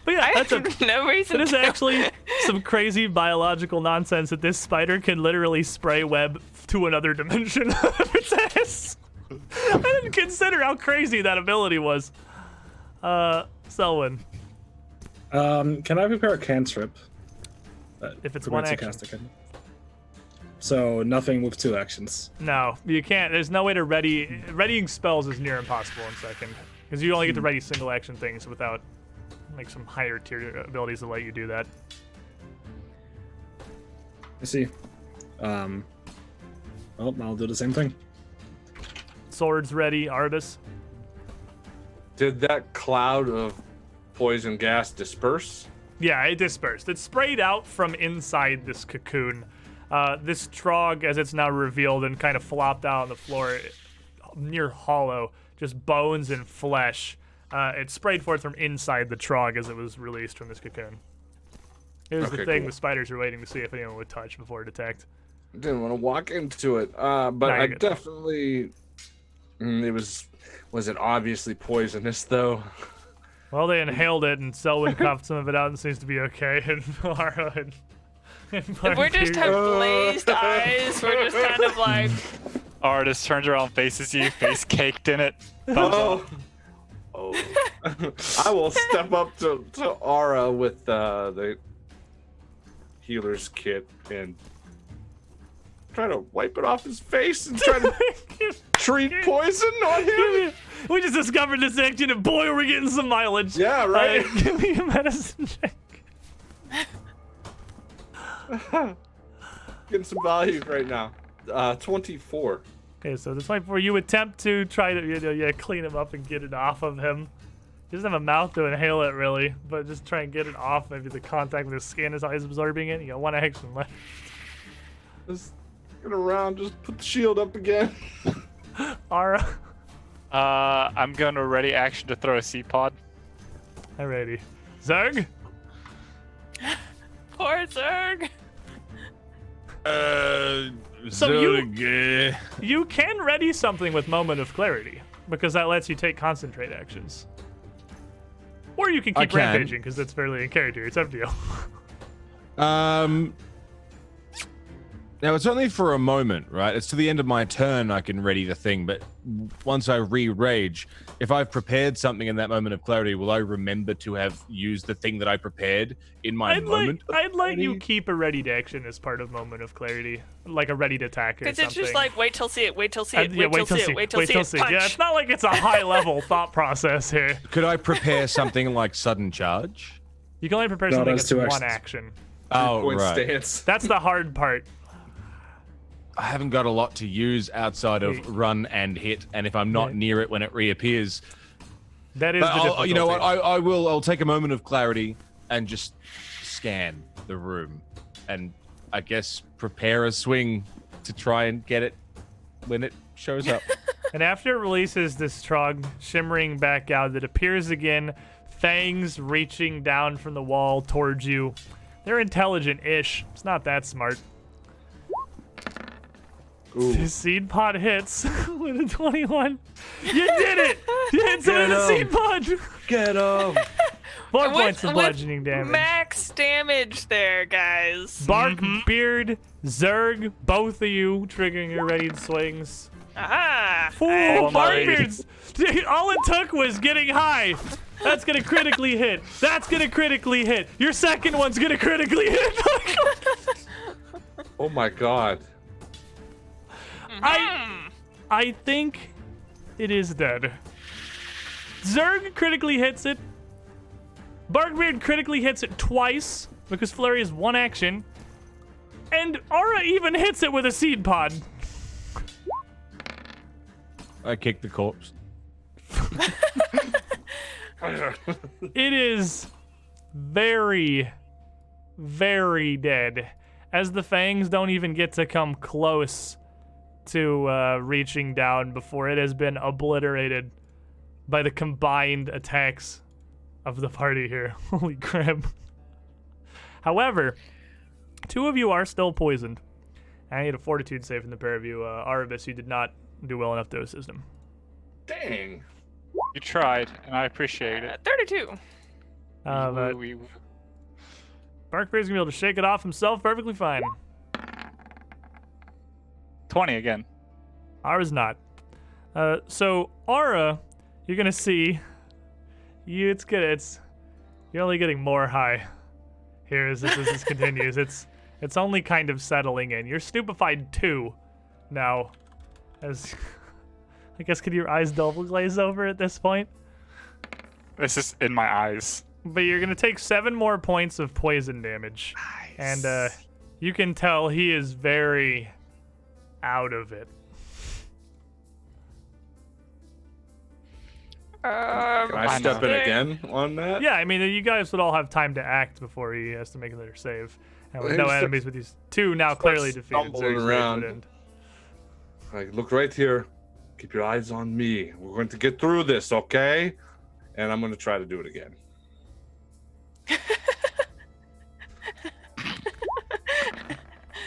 But yeah, I that's have no reason. It is to. actually some crazy biological nonsense that this spider can literally spray web to another dimension of its ass. I didn't consider how crazy that ability was. Selwyn. Can I prepare a cantrip? If it's Prevents one a action. cast again? So nothing with 2 actions. No, you can't. There's no way to ready. Readying spells is near impossible in second. Because you only get to ready single action things without like some higher tier abilities that let you do that. I see. Well, I'll do the same thing. Swords ready, Arbus. Did that cloud of poison gas disperse? Yeah, it dispersed. It sprayed out from inside this cocoon. This trog, as it's now revealed and kind of flopped out on the floor, near hollow, just bones and flesh. It sprayed forth from inside the trog as it was released from this cocoon. It was the Okay, thing cool. the spiders were waiting to see if anyone would touch before it attacked. Didn't want to walk into it, but you're I good. definitely. It was it obviously poisonous though? Well, they inhaled it, and Selwyn coughed some of it out and seems to be okay. And Mara and If we're just Barkbeard- have glazed eyes, we're just kind of like, Artist turns around, faces you, face caked in it. Thumbs up. Oh. I will step up to Aura with the healer's kit and try to wipe it off his face and try to treat poison on him. We just discovered this action, and boy, are we getting some mileage. Yeah, right. Give me a medicine check. Getting some value right now. 24. Okay, so this might where you attempt to try to clean him up and get it off of him. He doesn't have a mouth to inhale it really, but just try and get it off. Maybe the contact with his skin is how he's absorbing it. You got 1 action left. Just get around. Just put the shield up again. Ara. I'm going to ready action to throw a seed pod. Alrighty. Zerg? Poor Zerg. So Zerg, you can ready something with Moment of Clarity, because that lets you take concentrate actions. Or you can I keep can. rampaging, because that's fairly in character. It's up to you. Now it's only for a moment, right? It's to the end of my turn I can ready the thing, but once I re-rage, if I've prepared something in that moment of clarity, will I remember to have used the thing that I prepared in my moment? I'd let you keep a readied action as part of Moment of Clarity, like a readied attack or something. Because it's just like, wait till see it, wait till see it, Yeah, wait till see it, wait till see it, punch. Yeah, it's not like it's a high-level thought process here. Could I prepare something like sudden charge? You can only prepare No, something that's that's 2 one actions. action. Oh, Point right. stance. That's the hard part. I haven't got a lot to use outside of run and hit, and if I'm not near it when it reappears, That is but the difficulty. you know what? I'll take a moment of clarity and just scan the room, and I guess prepare a swing to try and get it when it shows up. And after it releases this trog shimmering back out, it appears again, fangs reaching down from the wall towards you. They're intelligent-ish. It's not that smart. Ooh. Seed pod hits with a 21. You did it! You hit someone with a seed pod! Get him! 4 points of bludgeoning damage. Max damage there, guys. Bark, Beard, Zerg, both of you triggering your readied swings. Aha! Ooh, my Barkbeards! Dude, all it took was getting high. That's gonna critically hit. That's gonna critically hit. Your second one's gonna critically hit. Oh my god. I think it is dead. Zerg critically hits it. Barkbeard critically hits it twice because Flurry is one action. And Aura even hits it with a seed pod. I kicked the corpse. It is very, very dead. As the fangs don't even get to come close to reaching down before it has been obliterated by the combined attacks of the party here. Holy crap. However, 2 of you are still poisoned. I need a fortitude save from the pair of you. Arabis, you did not do well enough to assist him. Dang. You tried, and I appreciate it. 32. But We- Barkbeard's gonna be able to shake it off himself perfectly fine. 20 again. Aura's not. So Aura, you're gonna see. It's good. You're only getting more high here as this continues. It's only kind of settling in. You're stupefied 2 now. As I guess, could your eyes double glaze over at this point? It's just in my eyes. But you're gonna take 7 more points of poison damage, and you can tell he is very out of it. Can I step in again on that? Yeah, I mean, you guys would all have time to act before he has to make another save. And with He no starts- enemies with these 2 now clearly defeated. stumbling Zerg's around. end. Like, look right here. Keep your eyes on me. We're going to get through this, okay? And I'm going to try to do it again.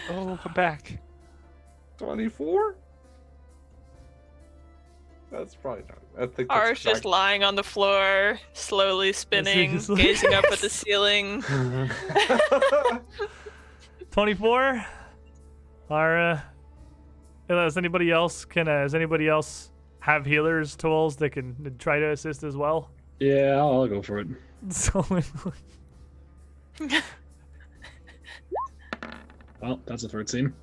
Oh, come back. 24? That's probably not. I think R's that's just lying on the floor, slowly spinning, Yes, yes. gazing up at the ceiling. 24. Ara. Does anybody else have healers tools that can try to assist as well? Yeah, I'll go for it. So Well, that's a 13.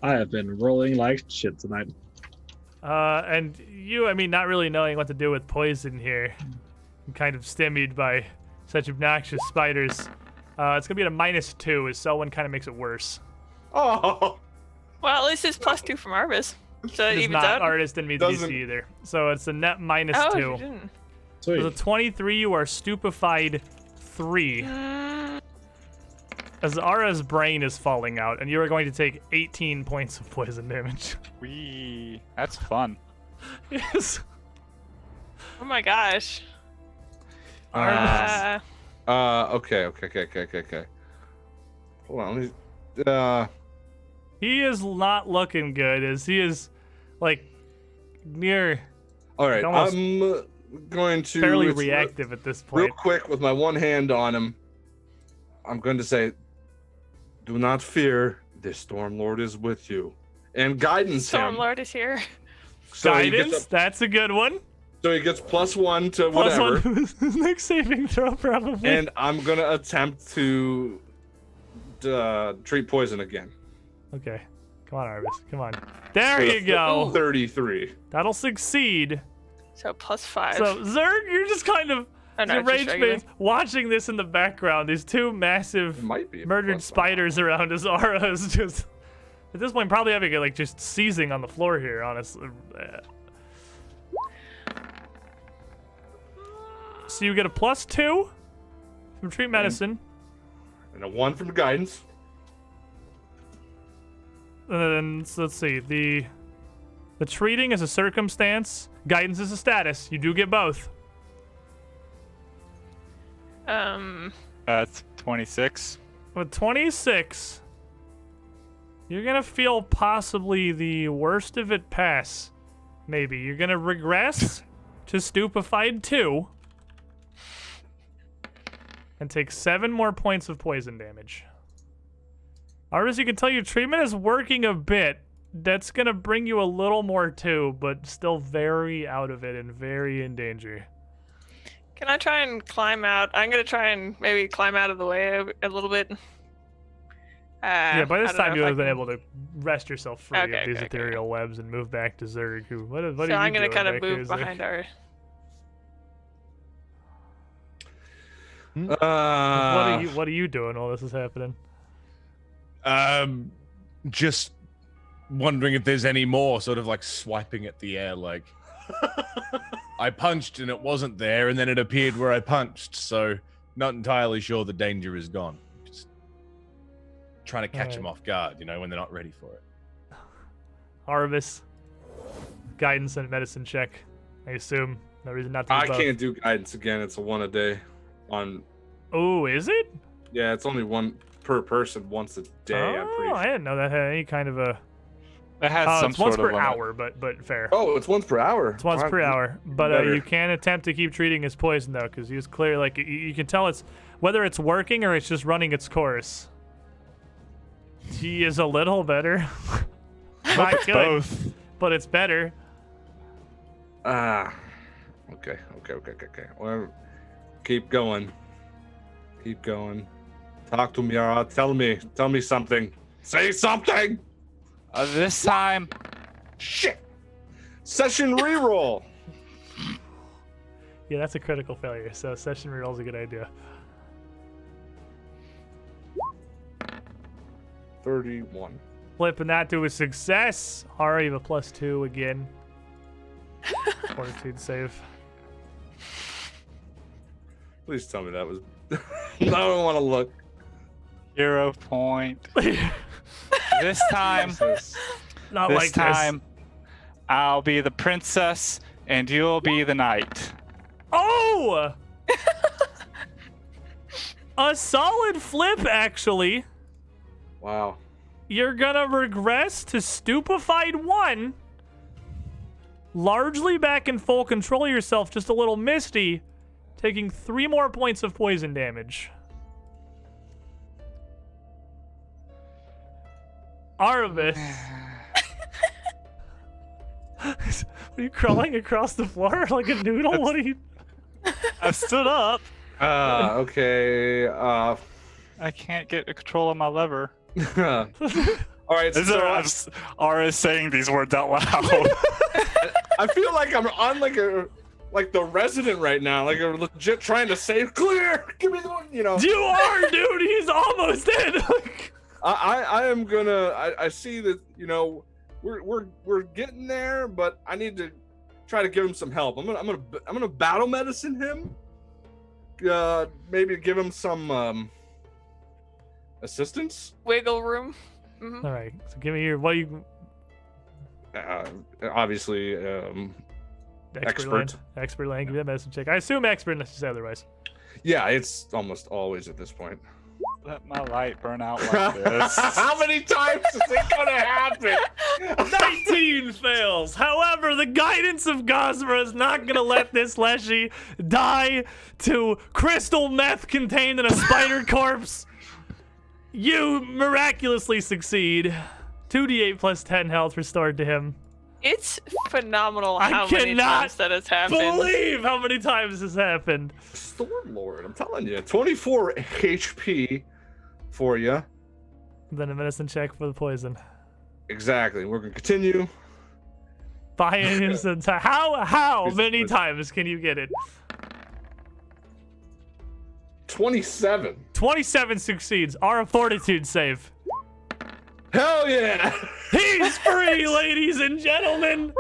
I have been rolling like shit tonight. and you, I mean, not really knowing what to do with poison here, and kind of stymied by such obnoxious spiders. It's gonna be at a -2, as Selwyn kind of makes it worse. Oh! Well, at least it's +2 from Arvis. So it It's evens not out. artist didn't meet the Doesn't- DC either, so it's a net -2. Oh, you didn't. Sweet. With a 23, you are stupefied 3. A as Ara's brain is falling out, and you are going to take 18 points of poison damage. That's fun. Yes. Oh my gosh. Okay. Hold on. Let me, He is not looking good, as he is, like, near all right. almost I'm going to fairly it's reactive at this real point. quick with my one hand on him. I'm going to say, "Do not fear. The Stormlord is with you," and guidance him. Stormlord is here. So he Guidance, gets that's a good one. so he gets +1 to Plus whatever. one to his next saving throw, probably. And I'm gonna attempt to treat poison again. Okay. Come on, Arvis. Come on. There you go. 33. That'll succeed. So +5. So, Zerg, you're just kind of Oh, no, your just rage regular. face watching this in the background. These two massive It might be a murdered +5. spiders around his aura is just, at this point, probably having it, like, just seizing on the floor here, honestly. So you get a +2 from treat medicine. And a 1 from guidance. And then, so let's see, the treating is a circumstance, guidance is a status. You do get both. That's 26. With 26, you're gonna feel possibly the worst of it pass. Maybe you're gonna regress to stupefied 2 and take 7 more points of poison damage. Artis, you can tell your treatment is working a bit. That's gonna bring you a little more too, but still very out of it and very in danger. Can I try and climb out? I'm gonna try and maybe climb out of the way a little bit. Yeah, by this time you would have been can... able to wrest yourself free Okay, of these okay, ethereal webs and move back to Zerg. Who? What are So you I'm gonna doing kind of back here, move Zerg? behind our. What are you doing while this is happening? Just wondering if there's any more, sort of like swiping at the air, like I punched and it wasn't there, and then it appeared where I punched, so not entirely sure the danger is gone. Just trying to catch them off guard, you know, when they're not ready for it. Harvest, guidance and medicine check. I assume no reason not to. I do both. can't do guidance again. It's a 1 a day. Oh, is it? Yeah, it's only 1 per person once a day. I'm pretty Oh, I sure. didn't know that had any kind of a. It has Oh, some it's once sort per of limit. hour, but fair. Oh, it's once per hour. It's once per hour, but better. you can attempt to keep treating his poison though, because he was clear. Like you can tell it's whether it's working or it's just running its course. He is a little better. Not good, Both. but it's better. Okay. Well, keep going. Keep going. Talk to me, Ara. Tell me something. Say something. This time, Shit. Session reroll. Yeah, that's a critical failure. So session reroll is a good idea. 31. Flipping that to a success. Ari, you have a +2 again. Fortitude save. Please tell me that was. I don't want to look. 0 point. This time, Not this like time, I'll be the princess and you'll be the knight. Oh! A solid flip, actually. Wow. You're gonna regress to stupefied 1. Largely back in full control of yourself, just a little misty, taking 3 more points of poison damage. Arvis. Are you crawling across the floor like a noodle? What are you? I stood up. Okay. I can't get control of my lever. All right. So Ara is saying these words out loud. I feel like I'm on like the resident right now, like a legit trying to save clear. Give me the one, you know. You are, dude. He's almost dead. I am gonna. I see that, you know, we're getting there, but I need to try to give him some help. I'm gonna battle medicine him. Maybe give him some Assistance? wiggle room. Mhm. All right. So give me your what you Obviously, Expert. Expert land. Give me that medicine check. I assume expert unless you say otherwise. yeah, it's almost always at this point. Let my light burn out like this. How many times is it gonna happen? 19 fails. However, the guidance of Gosra is not gonna let this Leshy die to crystal meth contained in a spider corpse. You miraculously succeed. 2d8 plus 10 health restored to him. It's phenomenal I how many cannot times that has happened. Believe how many times this happened. Stormlord, I'm telling you, 24 HP for you. Then a medicine check for the poison. Exactly. We're gonna continue. By an instant time. How many times can you get it? 27. 27 succeeds. Are a fortitude save. Hell yeah! He's free, ladies and gentlemen.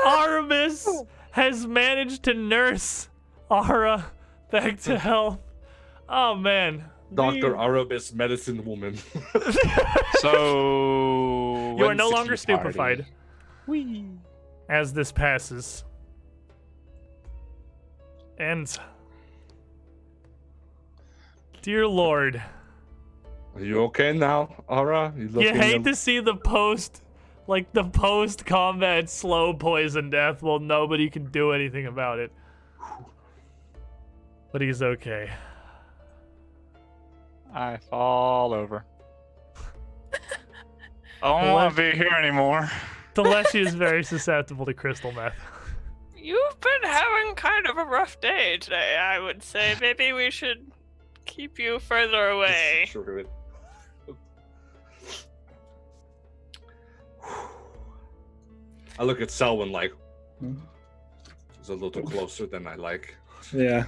Aramis has managed to nurse Ara back to health. Oh man. Dr. Arabis, medicine woman. So You are when's no the longer key party? stupefied. As this passes. And dear Lord, Are you okay now, Ara? you looking hate to see the post-combat slow poison death while nobody can do anything about it. But he's okay. I fall over. I don't want to be here anymore. Teleshi is very susceptible to crystal meth. You've been having kind of a rough day today, I would say. Maybe we should keep you further away. Short of it. I look at Selwyn like, he's a little closer than I like. Yeah.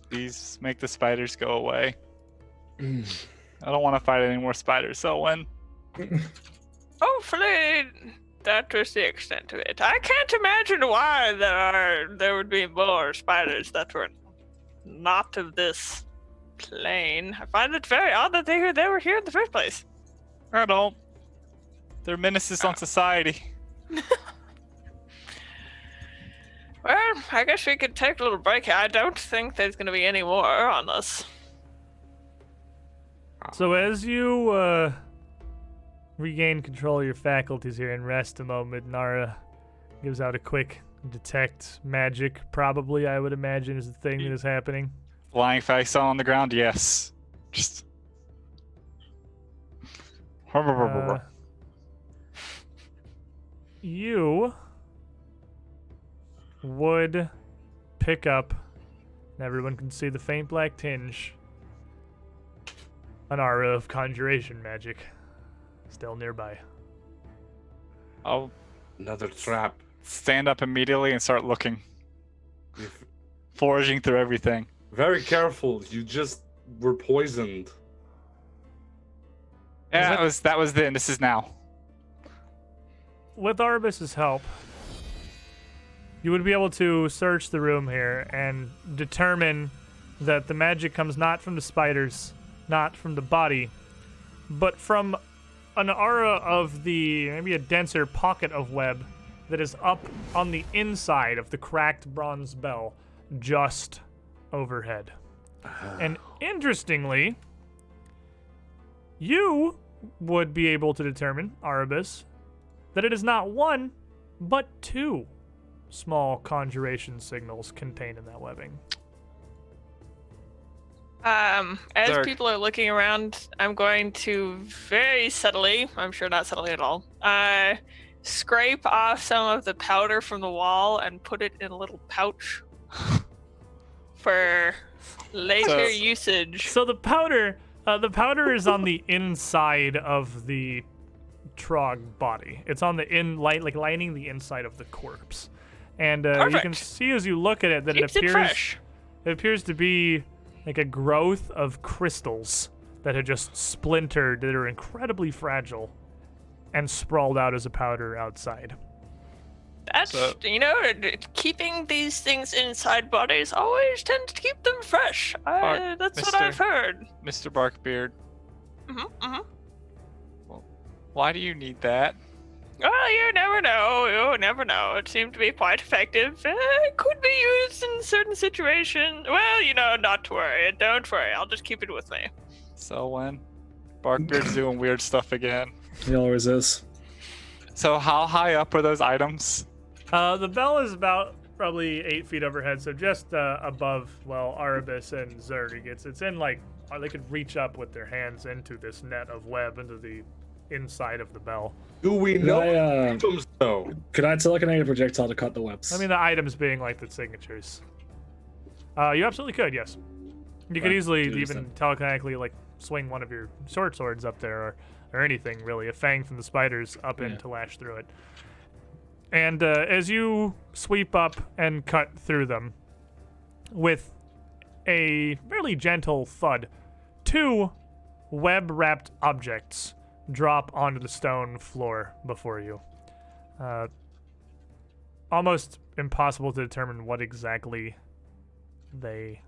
Please make the spiders go away. I don't want to fight any more spiders, so when? Hopefully, that was the extent of it. I can't imagine why there would be more spiders that were not of this plane. I find it very odd that they were here in the first place. I don't. They're menaces on society. Well, I guess we could take a little break here. I don't think there's going to be any more on us. So as you regain control of your faculties here and rest a moment, Nara gives out a quick detect magic, probably, I would imagine, is the thing that is happening. Flying face on the ground, yes. Just. You would pick up, and everyone can see the faint black tinge, an aura of conjuration magic still nearby. I'll Another trap. stand up immediately and start looking, foraging through everything. Very careful. You just were poisoned. Yeah, that was then. This is now. With Arbus's help, you would be able to search the room here and determine that the magic comes not from the spiders, not from the body, but from an aura of maybe a denser pocket of web that is up on the inside of the cracked bronze bell just overhead. And interestingly, you would be able to determine, Arabus, that it is not one, but two small conjuration signals contained in that webbing. As Dark. people are looking around, I'm going to very subtly, I'm sure not subtly at all, scrape off some of the powder from the wall and put it in a little pouch for later usage. So the powder is on the inside of the trog body. It's on the lining the inside of the corpse, and you can Perfect. see as you look at it that Keeps it fresh. it appears to be like a growth of crystals that had just splintered, that are incredibly fragile, and sprawled out as a powder outside. That's, So- keeping these things inside bodies always tends to keep them fresh. That's what I've heard. Mr. Barkbeard, Mm-hmm. why do you need that? Well, you never know. You never know. It seemed to be quite effective. It could be used in certain situations. Well, not to worry. Don't worry. I'll just keep it with me. So when Barkbeard's doing weird stuff again. He always is. So how high up are those items? The bell is about probably 8 feet overhead, so just above, Arabis and Zerg. It's in they could reach up with their hands into this net of web into the inside of the bell. Do we Could know I, items though? could I telekinetic projectile to cut the webs? I mean, the items being like the signatures. You absolutely could, yes. You could Right, easily do this even then. telekinetically swing one of your short swords up there, or anything really, a fang from the spiders up in Yeah. to lash through it. And as you sweep up and cut through them, with a fairly gentle thud, 2 web-wrapped objects drop onto the stone floor before you. Almost impossible to determine what exactly they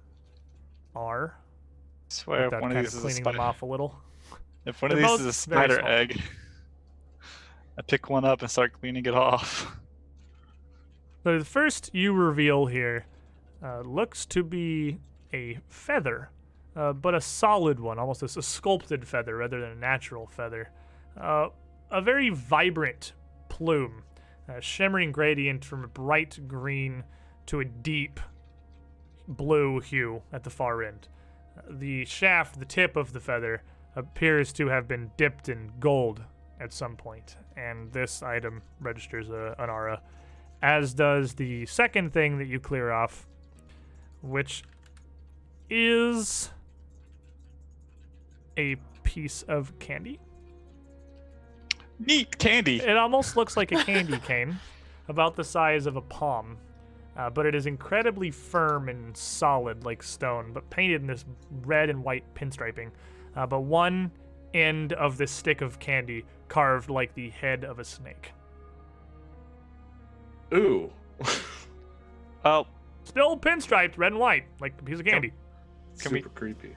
are. I swear, if Without one of kind these of is a cleaning them spider, off a little. if one of They're these is both a very spider small. egg, I pick one up and start cleaning it off. So the first you reveal here looks to be a feather, but a solid one, almost a sculpted feather rather than a natural feather. A very vibrant plume, a shimmering gradient from a bright green to a deep blue hue at the far end. The shaft, the tip of the feather, appears to have been dipped in gold at some point, and this item registers an aura, as does the second thing that you clear off, which is a piece of candy. Neat candy. It almost looks like a candy cane, about the size of a palm, but it is incredibly firm and solid like stone, but painted in this red and white pinstriping. But one end of this stick of candy carved like the head of a snake. Ooh. Oh, Still pinstriped, red and white, like a piece of candy. Can we- Super creepy.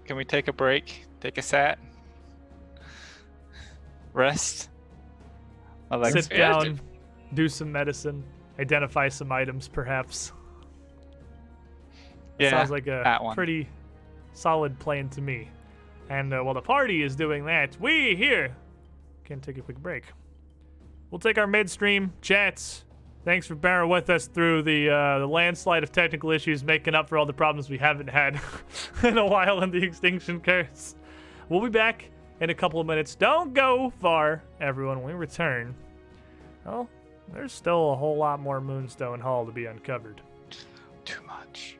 can we take a break? Take a sat? Rest? My legs Sit feel- down, do some medicine, identify some items, perhaps. Yeah, Sounds like a that one. pretty solid plan to me. And while the party is doing that, we here can take a quick break. We'll take our midstream chats. Thanks for bearing with us through the landslide of technical issues, making up for all the problems we haven't had in a while in the Extinction Curse. We'll be back in a couple of minutes. Don't go far, everyone. When we return, well, there's still a whole lot more Moonstone Hall to be uncovered. Too much.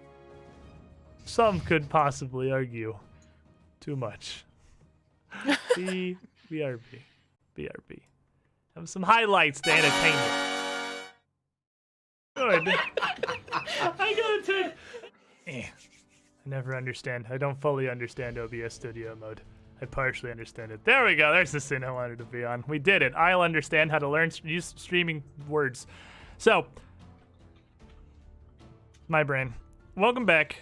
Some could possibly argue too much. BRB. Have some highlights to entertain you. Good. I gotta turn. I never understand. I don't fully understand OBS Studio Mode. I partially understand it. There we go. There's the scene I wanted to be on. We did it. I'll understand how to learn use streaming words. So, my brain. Welcome back,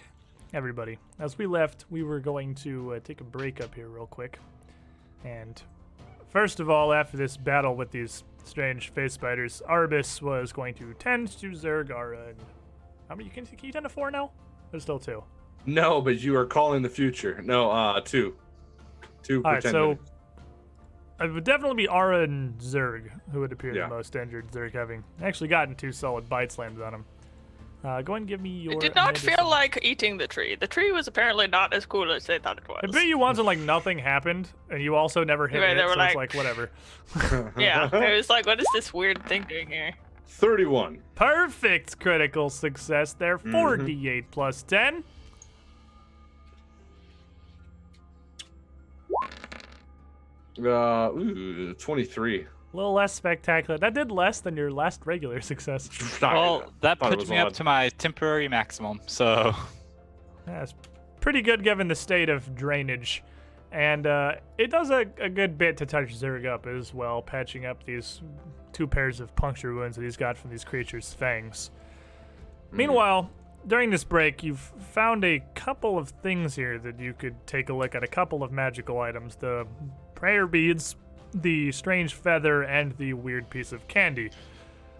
everybody. As we left, we were going to take a break up here real quick. And first of all, after this battle with these strange face spiders, Arbus was going to tend to Zergara. And how many? Can you tend to 4 now? There's still 2. No, but you are calling the future. No, 2. 2 All right, pretend so minutes. it would definitely be Ara and Zerg who would appear Yeah. the most injured. Zerg having actually gotten 2 solid bite slams on him. Go ahead and give me your. It did not medicine. feel like eating the tree. The tree was apparently not as cool as they thought it was. I bet you once when nothing happened, and you also never hit Right, it, they were so it's like- whatever. Yeah, it was like, what is this weird thing doing here? 31. Perfect critical success there. 4d8 plus 10. Ooh, 23. A little less spectacular. That did less than your last regular success. Well, that Thought it puts was me up odd. to my temporary maximum, so That's pretty good given the state of drainage And it does a good bit to touch Zerg up as well, patching up these 2 pairs of puncture wounds that he's got from these creatures' fangs. Meanwhile, during this break, you've found a couple of things here that you could take a look at, a couple of magical items. The prayer beads, the strange feather, and the weird piece of candy.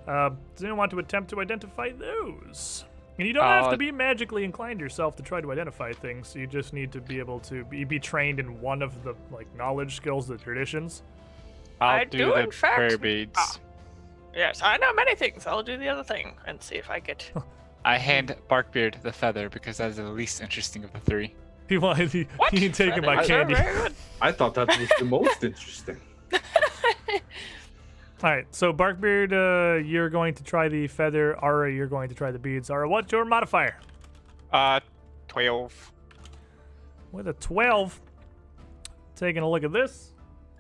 Does anyone want to attempt to identify those? And you don't have to be magically inclined yourself to try to identify things. You just need to be able to be trained in one of the knowledge skills, the traditions. I'll do the in fact- prayer beads. Yes, I know many things. I'll do the other thing and see if I get. I hand Barkbeard the feather because that's the least interesting of the 3. He wanted he taken my Feathers are candy. very good. I thought that was the most interesting. All right, so Barkbeard, you're going to try the feather. Ara, you're going to try the beads. Ara, what's your modifier? 12. With a 12. Taking a look at this.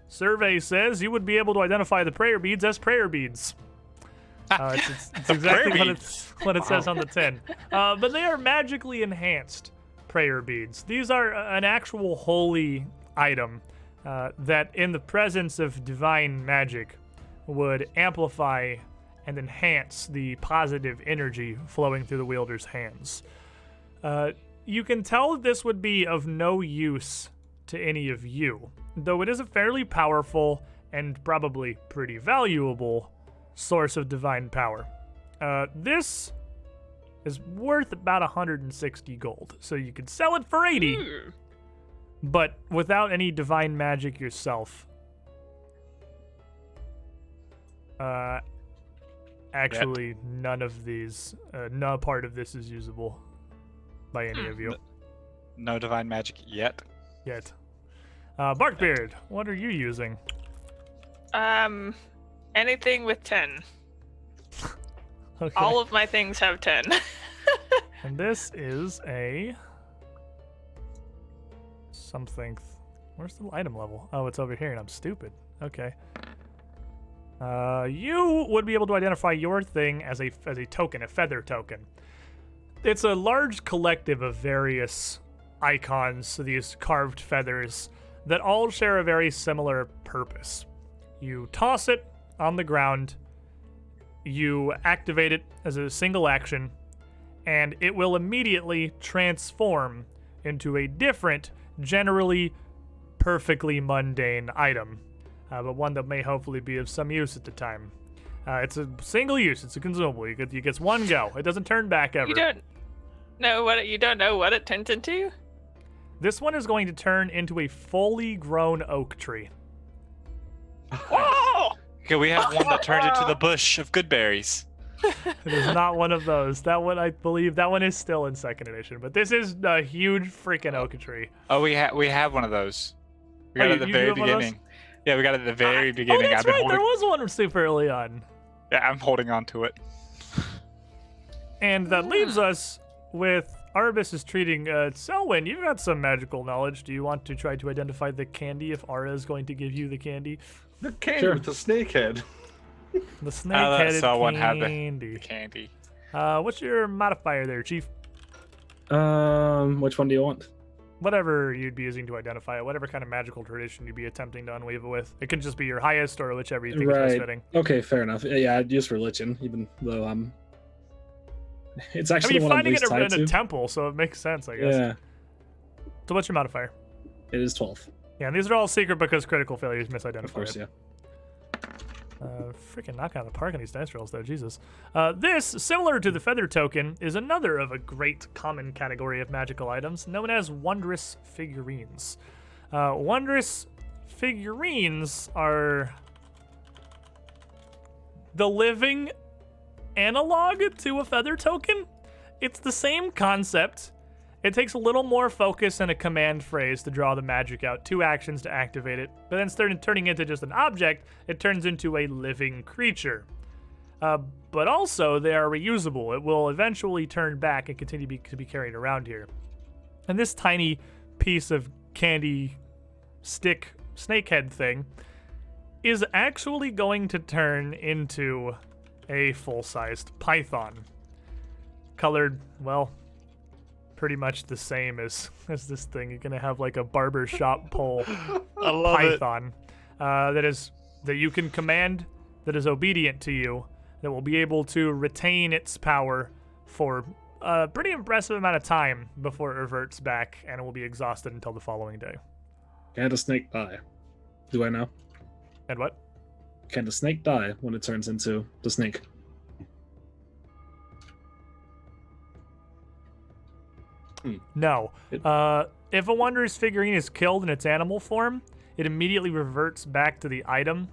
Survey says you would be able to identify the prayer beads as prayer beads. It's exactly what it says on the tin. But they are magically enhanced prayer beads. These are an actual holy item that, in the presence of divine magic, would amplify and enhance the positive energy flowing through the wielder's hands. You can tell that this would be of no use to any of you, though it is a fairly powerful and probably pretty valuable source of divine power. This is worth about 160 gold, so you could sell it for 80, but without any divine magic yourself. Actually, none of these, no part of this is usable by any of you No divine magic yet. yet. Barkbeard, what are you using? Anything with 10. Okay. All of my things have 10. And this is a something. Where's the item level? Oh, it's over here, and I'm stupid. Okay. You would be able to identify your thing as a token, a feather token. It's a large collective of various icons, so these carved feathers, that all share a very similar purpose. You toss it on the ground, you activate it as a single action, and it will immediately transform into a different, generally perfectly mundane item, but one that may hopefully be of some use at the time. It's a single use, it's a consumable. You get one go. It doesn't turn back ever. You don't know what it turns into? This one is going to turn into a fully grown oak tree. Whoa! Okay, we have one that turned into the bush of good berries. It is not one of those. That one, I believe, that one is still in second edition. But this is a huge freaking oak tree. Oh, we have one of those. We got Oh, it at the you very have one of those? beginning. Yeah, we got it at the very beginning. Oh, that's I've been right. holding, There was one super early on. yeah, I'm holding on to it. And that leaves us with Arbus is treating Selwyn. You've got some magical knowledge. Do you want to try to identify the candy if Ara is going to give you the candy? The candy Sure. with the snake head. The snake-headed Selwyn had candy. the candy. What's your modifier there, Chief? Which one do you want? Whatever you'd be using to identify it, whatever kind of magical tradition you'd be attempting to unweave it with. It can just be your highest or whichever you think is best Right. fitting. Okay, fair enough. Yeah, I'd use religion, even though it's I actually mean, the you're one I'm finding least it tied in a to. temple, so it makes sense, I guess. Yeah, So what's your modifier? it is 12. Yeah, and these are all secret because critical failures misidentified. Of course, yeah. Freaking knock out of the park on these dice rolls, though. Jesus. This, similar to the feather token, is another of a great common category of magical items known as wondrous figurines. Wondrous figurines are the living analog to a feather token. It's the same concept. It takes a little more focus and a command phrase to draw the magic out, 2 actions to activate it, but then instead of turning into just an object, it turns into a living creature. But also, they are reusable. It will eventually turn back and continue to be carried around here. And this tiny piece of candy stick snakehead thing is actually going to turn into a full-sized python. Colored, well, pretty much the same as this thing. You're gonna have like a barber shop pole I love it. python that you can command, that is obedient to you, that will be able to retain its power for a pretty impressive amount of time before it reverts back, and it will be exhausted until the following day. Can the snake die? Do I know? And what? Can the snake die when it turns into the snake? No. If a Wanderer's figurine is killed in its animal form, it immediately reverts back to the item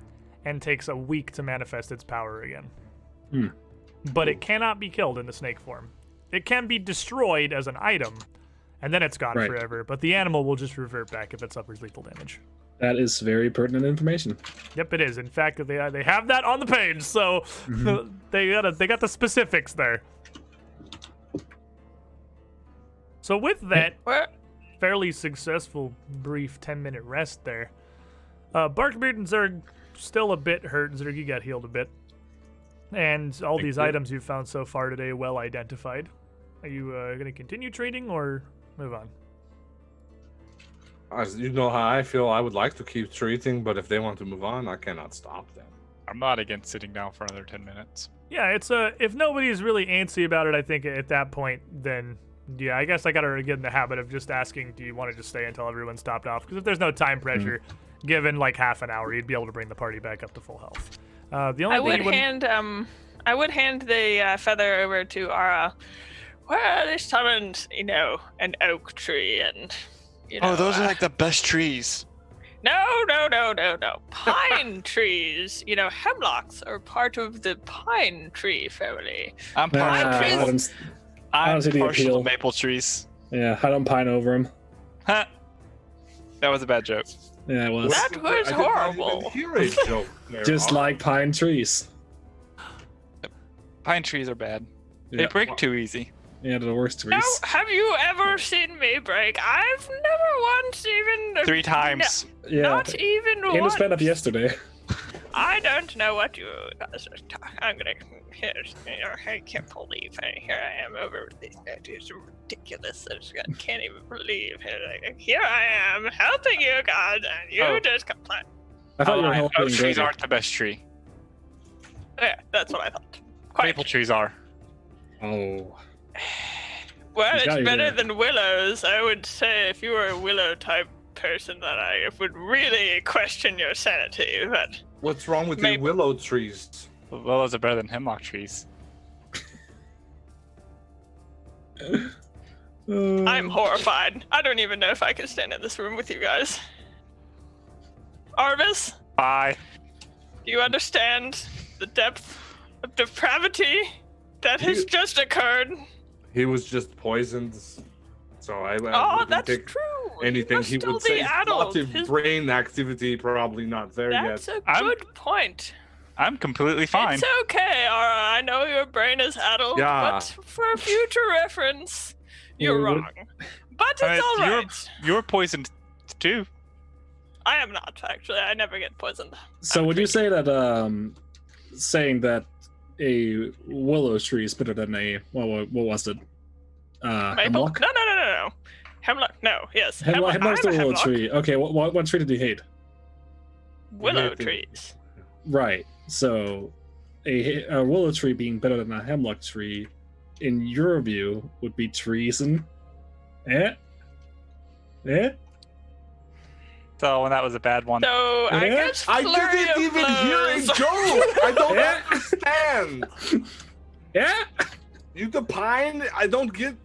and takes a week to manifest its power again. But it cannot be killed in the snake form. It can be destroyed as an item, and then it's gone Right. forever, but the animal will just revert back if it suffers lethal damage. That is very pertinent information. Yep, it is. In fact, they have that on the page, so they got the specifics there. So with that What? fairly successful brief 10-minute rest there, Barkbeard and Zerg still a bit hurt. Zerg, you got healed a bit. And all these items you've found so far today well identified. Are you going to continue trading or move on? As you know how I feel, I would like to keep treating, but if they want to move on, I cannot stop them. I'm not against sitting down for another 10 minutes. Yeah, it's if nobody's really antsy about it, I think at that point, then yeah, I guess I gotta get in the habit of just asking, do you want to just stay until everyone's topped off? Because if there's no time pressure, given like half an hour, you'd be able to bring the party back up to full health. The only I thing would you wouldn't- I would hand the feather over to Ara. Well, they summoned, an oak tree and, Oh, those are like the best trees. No. Pine trees. Hemlocks are part of the pine tree family. I'm Nah, partial. I don't- I don't see the partial appeal. to maple trees. yeah, I don't pine over him. Huh. That was a bad joke. Yeah, it was. That was I did not horrible. even hear a joke there, Just Ar. like pine trees. Pine trees are bad. They Yeah. break too easy. Yeah, they're the worst No, trees. have you ever seen me break? I've never once even. 3 times. Yeah, Not even in the once. span of yesterday. I don't know what you guys are talking. I'm gonna. I can't believe here I am over these. It's ridiculous. I can't even believe it. Here I am helping you guys, and you Oh. just complain. I thought you were helping Oak trees Gregor. aren't the best tree. Yeah, that's what I thought. Quite. Maple trees are. Oh. Well, You it's got you better there. than willows. I would say if you were a willow type person, that I would really question your sanity. But What's wrong with Maybe- your willow trees? Willows are better than hemlock trees. I'm horrified. I don't even know if I can stand in this room with you guys. Arvis, Bye. do you understand the depth of depravity that has You- just occurred? He was just poisoned, so I Oh, wouldn't that's take true. anything must he still would be say. addled. Lots of His- brain activity probably not there That's yet. a good point. I'm completely fine. It's okay, Ara. I know your brain is addled, Yeah. but for future reference, you're Well, wrong. But it's all you're, right. you're poisoned too. I am not, actually. I never get poisoned. So would you say that saying that a willow tree is better than a what was it? Maple? Hemlock? No. Hemlock, no. Yes. Hemlock's the I'm a willow hemlock. tree. Okay, what tree did you hate? Willow hate the- trees. Right. So a willow tree being better than a hemlock tree, in your view, would be treason. Eh? So that was a bad one. So I Yeah? guess I flurry didn't of even hear a blows. joke. I don't Yeah. understand. Yeah. You define? I don't get.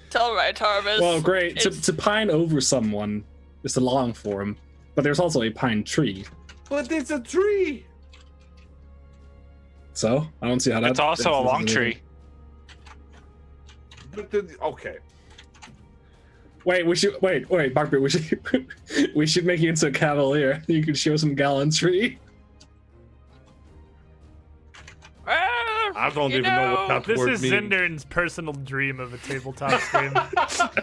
It's all right, Harvest. Well, great. It's- To pine over someone is the long form, but there's also a pine tree. But it's a tree. So I don't see how that. It's also a long tree. But okay. Wait, Barkbeard, we should make you into a cavalier. You can show some gallantry. Well, I don't you even know what that This word is means. Zindern's personal dream of a tabletop stream.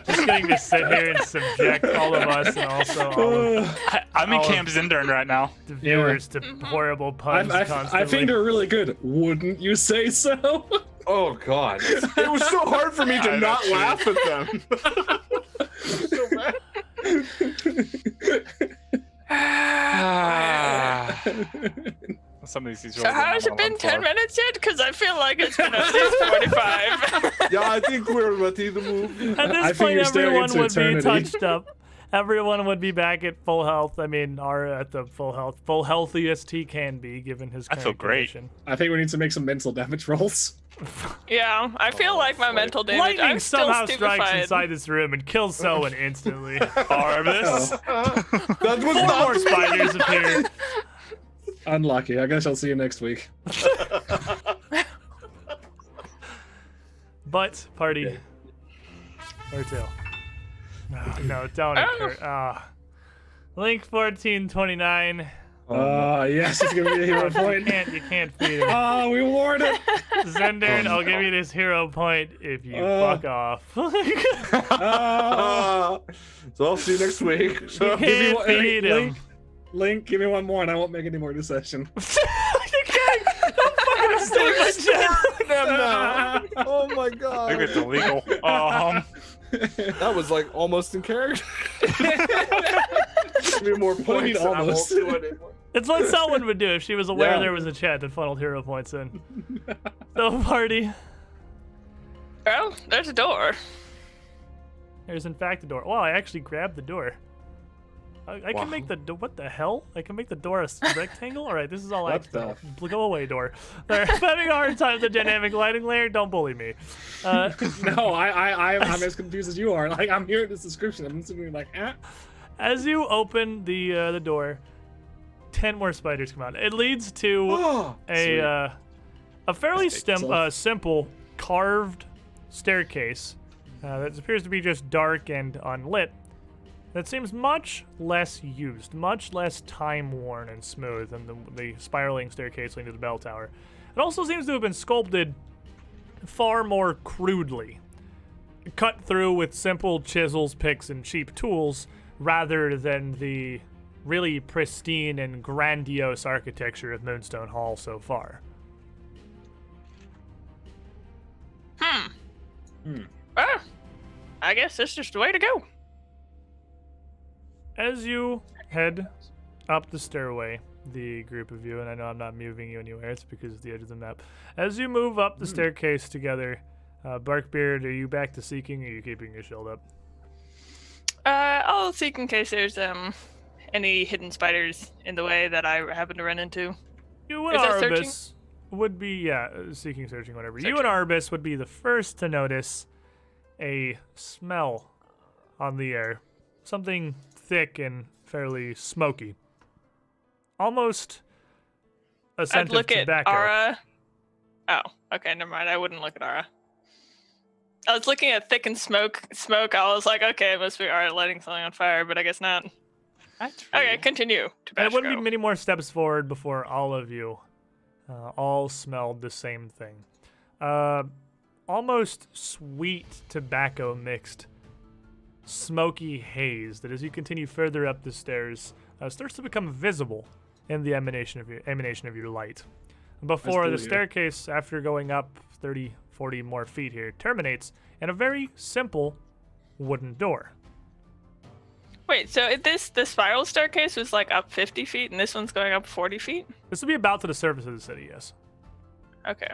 Just getting to sit here and subject all of us and also all of I'm in Oh. Camp Zindern right now. the viewers to horrible puns I constantly. think they're really good. Wouldn't you say so? Oh God! It was so hard for me to not laugh at them. So bad. Some of these So how has it been 10 minutes yet? Because I feel like it's been at least 45. Yeah, I think we're ready to move. At I this think point, you're staring everyone into would be eternity. touched up. Everyone would be back at full health. I mean, are at the full healthiest he can be, given his I current feel great. condition. I think we need to make some mental damage rolls. Yeah, I feel like my mental damage. Lightning I'm still somehow strikes stupefied. inside this room and kills Sowen instantly. Harvest. That was 4 not more spiders appear. Unlucky. I guess I'll see you next week. But party. Or two. No, don't occur. Link 1429. Yes, it's gonna be a hero point. You can't feed him. Oh, we warned it. Zendern, I'll give you this hero point if you fuck off. So I'll see you next week. So, Can't feed him. Link, give me one more, and I won't make any more this session. You can't. Don't fucking steal my shit. them now. Oh my I God! think it's illegal. That was like almost in character. Give me more What do you points. mean And I won't almost? do it anymore. It's what Selwyn would do if she was aware Yeah. there was a chat that funneled hero points in. So, party. Well, there's a door. There's in fact a door. Wow, I actually grabbed the door. I Wow. can make the door. What the hell? I can make the door a rectangle? Alright, this is all What accidental. Go away, door. They're having a hard time with the dynamic lighting layer. Don't bully me. No, I'm as confused as you are. Like, I'm hearing this description. I'm sitting like, As you open the door, 10 more spiders come out. It leads to Oh, a fairly Let's take this off. simple carved staircase that appears to be just dark and unlit. That seems much less used, much less time-worn and smooth than the spiraling staircase leading to the bell tower. It also seems to have been sculpted far more crudely, cut through with simple chisels, picks, and cheap tools, rather than the really pristine and grandiose architecture of Moonstone Hall so far. Well, I guess that's just the way to go. As you head up the stairway, the group of you, and I know I'm not moving you anywhere, it's because of the edge of the map. As you move up the staircase together, Barkbeard, are you back to seeking, or are you keeping your shield up? I'll seek in case there's any hidden spiders in the way that I happen to run into. You and Is that searching? Arbus would be, seeking, searching, whatever. You Searching. and Arbus would be the first to notice a smell on the air. Something thick and fairly smoky. Almost a scent I'd look of at tobacco. Ara. Oh, okay, never mind. I wouldn't look at Ara. I was looking at thick and smoke. I was like, okay, it must be Ara lighting something on fire, but I guess not. That's Okay, continue. And it Tabasco. wouldn't be many more steps forward before all of you all smelled the same thing. Almost sweet tobacco mixed smoky haze that as you continue further up the stairs starts to become visible in the emanation of your light. Before cool, the yeah. staircase, after going up 30, 40 more feet here, terminates in a very simple wooden door. Wait, so the spiral staircase was like up 50 feet, and this one's going up 40 feet? This will be about to the surface of the city, yes. Okay.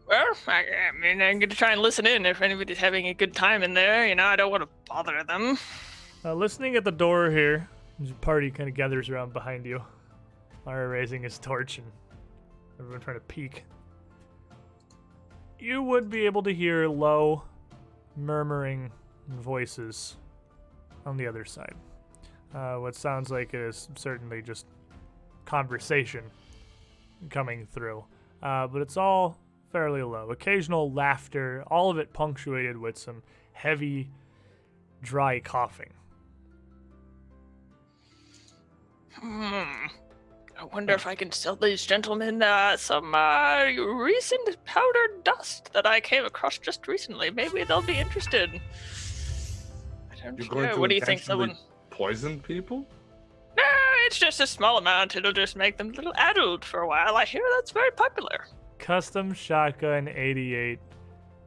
Well, I mean, I'm going to try and listen in if anybody's having a good time in there. You know, I don't want to bother them. Listening at the door here, the party kind of gathers around behind you. Lara raising his torch and everyone trying to peek. You would be able to hear low, murmuring voices on the other side. What sounds like it is certainly just conversation coming through. But it's all fairly low. Occasional laughter, all of it punctuated with some heavy, dry coughing. I wonder if I can sell these gentlemen some recent powdered dust that I came across just recently. Maybe they'll be interested. I don't You're going know. to What do you think, intentionally someone? poison people? No, it's just a small amount. It'll just make them a little addled for a while. I hear that's very popular. Custom Shotgun 88.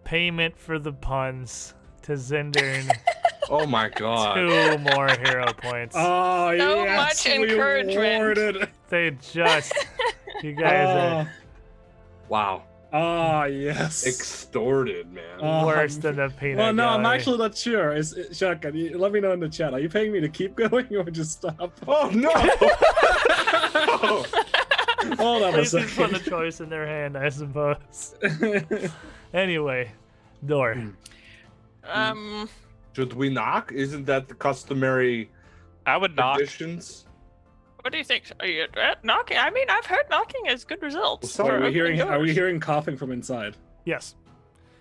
Payment for the puns to Zindern. Oh my god. 2 more hero points. Oh, So yes, much we encouragement. awarded. They just. You guys Wow. Oh, yes. Extorted, man. are worse than the peanut Well, no, I'm gallery. actually not sure. Shotgun, let me know in the chat. Are you paying me to keep going or just stop? Oh no! Hold on a Please just put the second. choice in their hand, I suppose. Anyway, door. Should we knock? Isn't that the customary I would knock. traditions? What do you think? Are you knocking? I mean, I've heard knocking has good results. Well, Are for we hearing? opening Are we doors. hearing coughing from inside? Yes.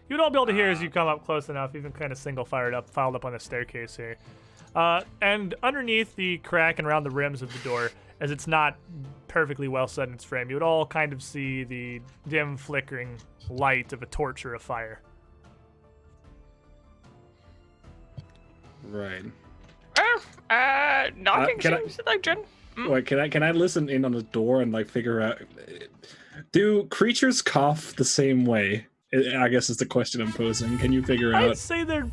You'd all be able to hear as you come up close enough, even kind of filed up on the staircase here. And underneath the crack and around the rims of the door, as it's not perfectly well set in its frame, you would all kind of see the dim flickering light of a torch or a fire. Right. Knocking can I- seems like Jen. Wait, can I listen in on the door and like figure out? Do creatures cough the same way? I guess is the question I'm posing. Can you figure I'd out? say they're.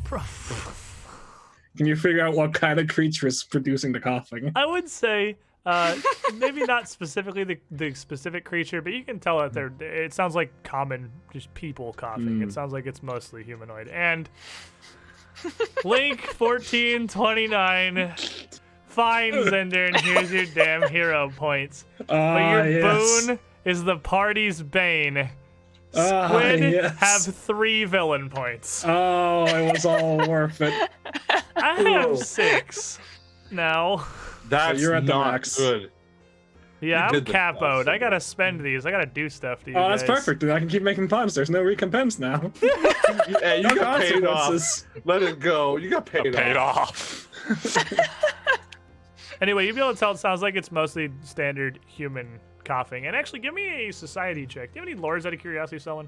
Can you figure out what kind of creature is producing the coughing? I would say. Maybe not specifically the specific creature, but you can tell that they're. It sounds like common, just people coughing. It sounds like it's mostly humanoid. And Link 1429. Fine, Zender, and here's your damn hero points. But your boon is the party's bane. Squid have 3 villain points. Oh, it was all worth it. I have 6 now. That's you're at the not max. good. Yeah, I'm did the capoed. best. I gotta spend these. I gotta do stuff to you Oh, that's guys. perfect. Then I can keep making puns. There's no recompense now. Yeah, you No got paid off. consequences. Let it go. You got paid off. Anyway, you'll be able to tell it sounds like it's mostly standard human coughing. And actually, give me a society check. Do you have any lores out of curiosity, Selwyn?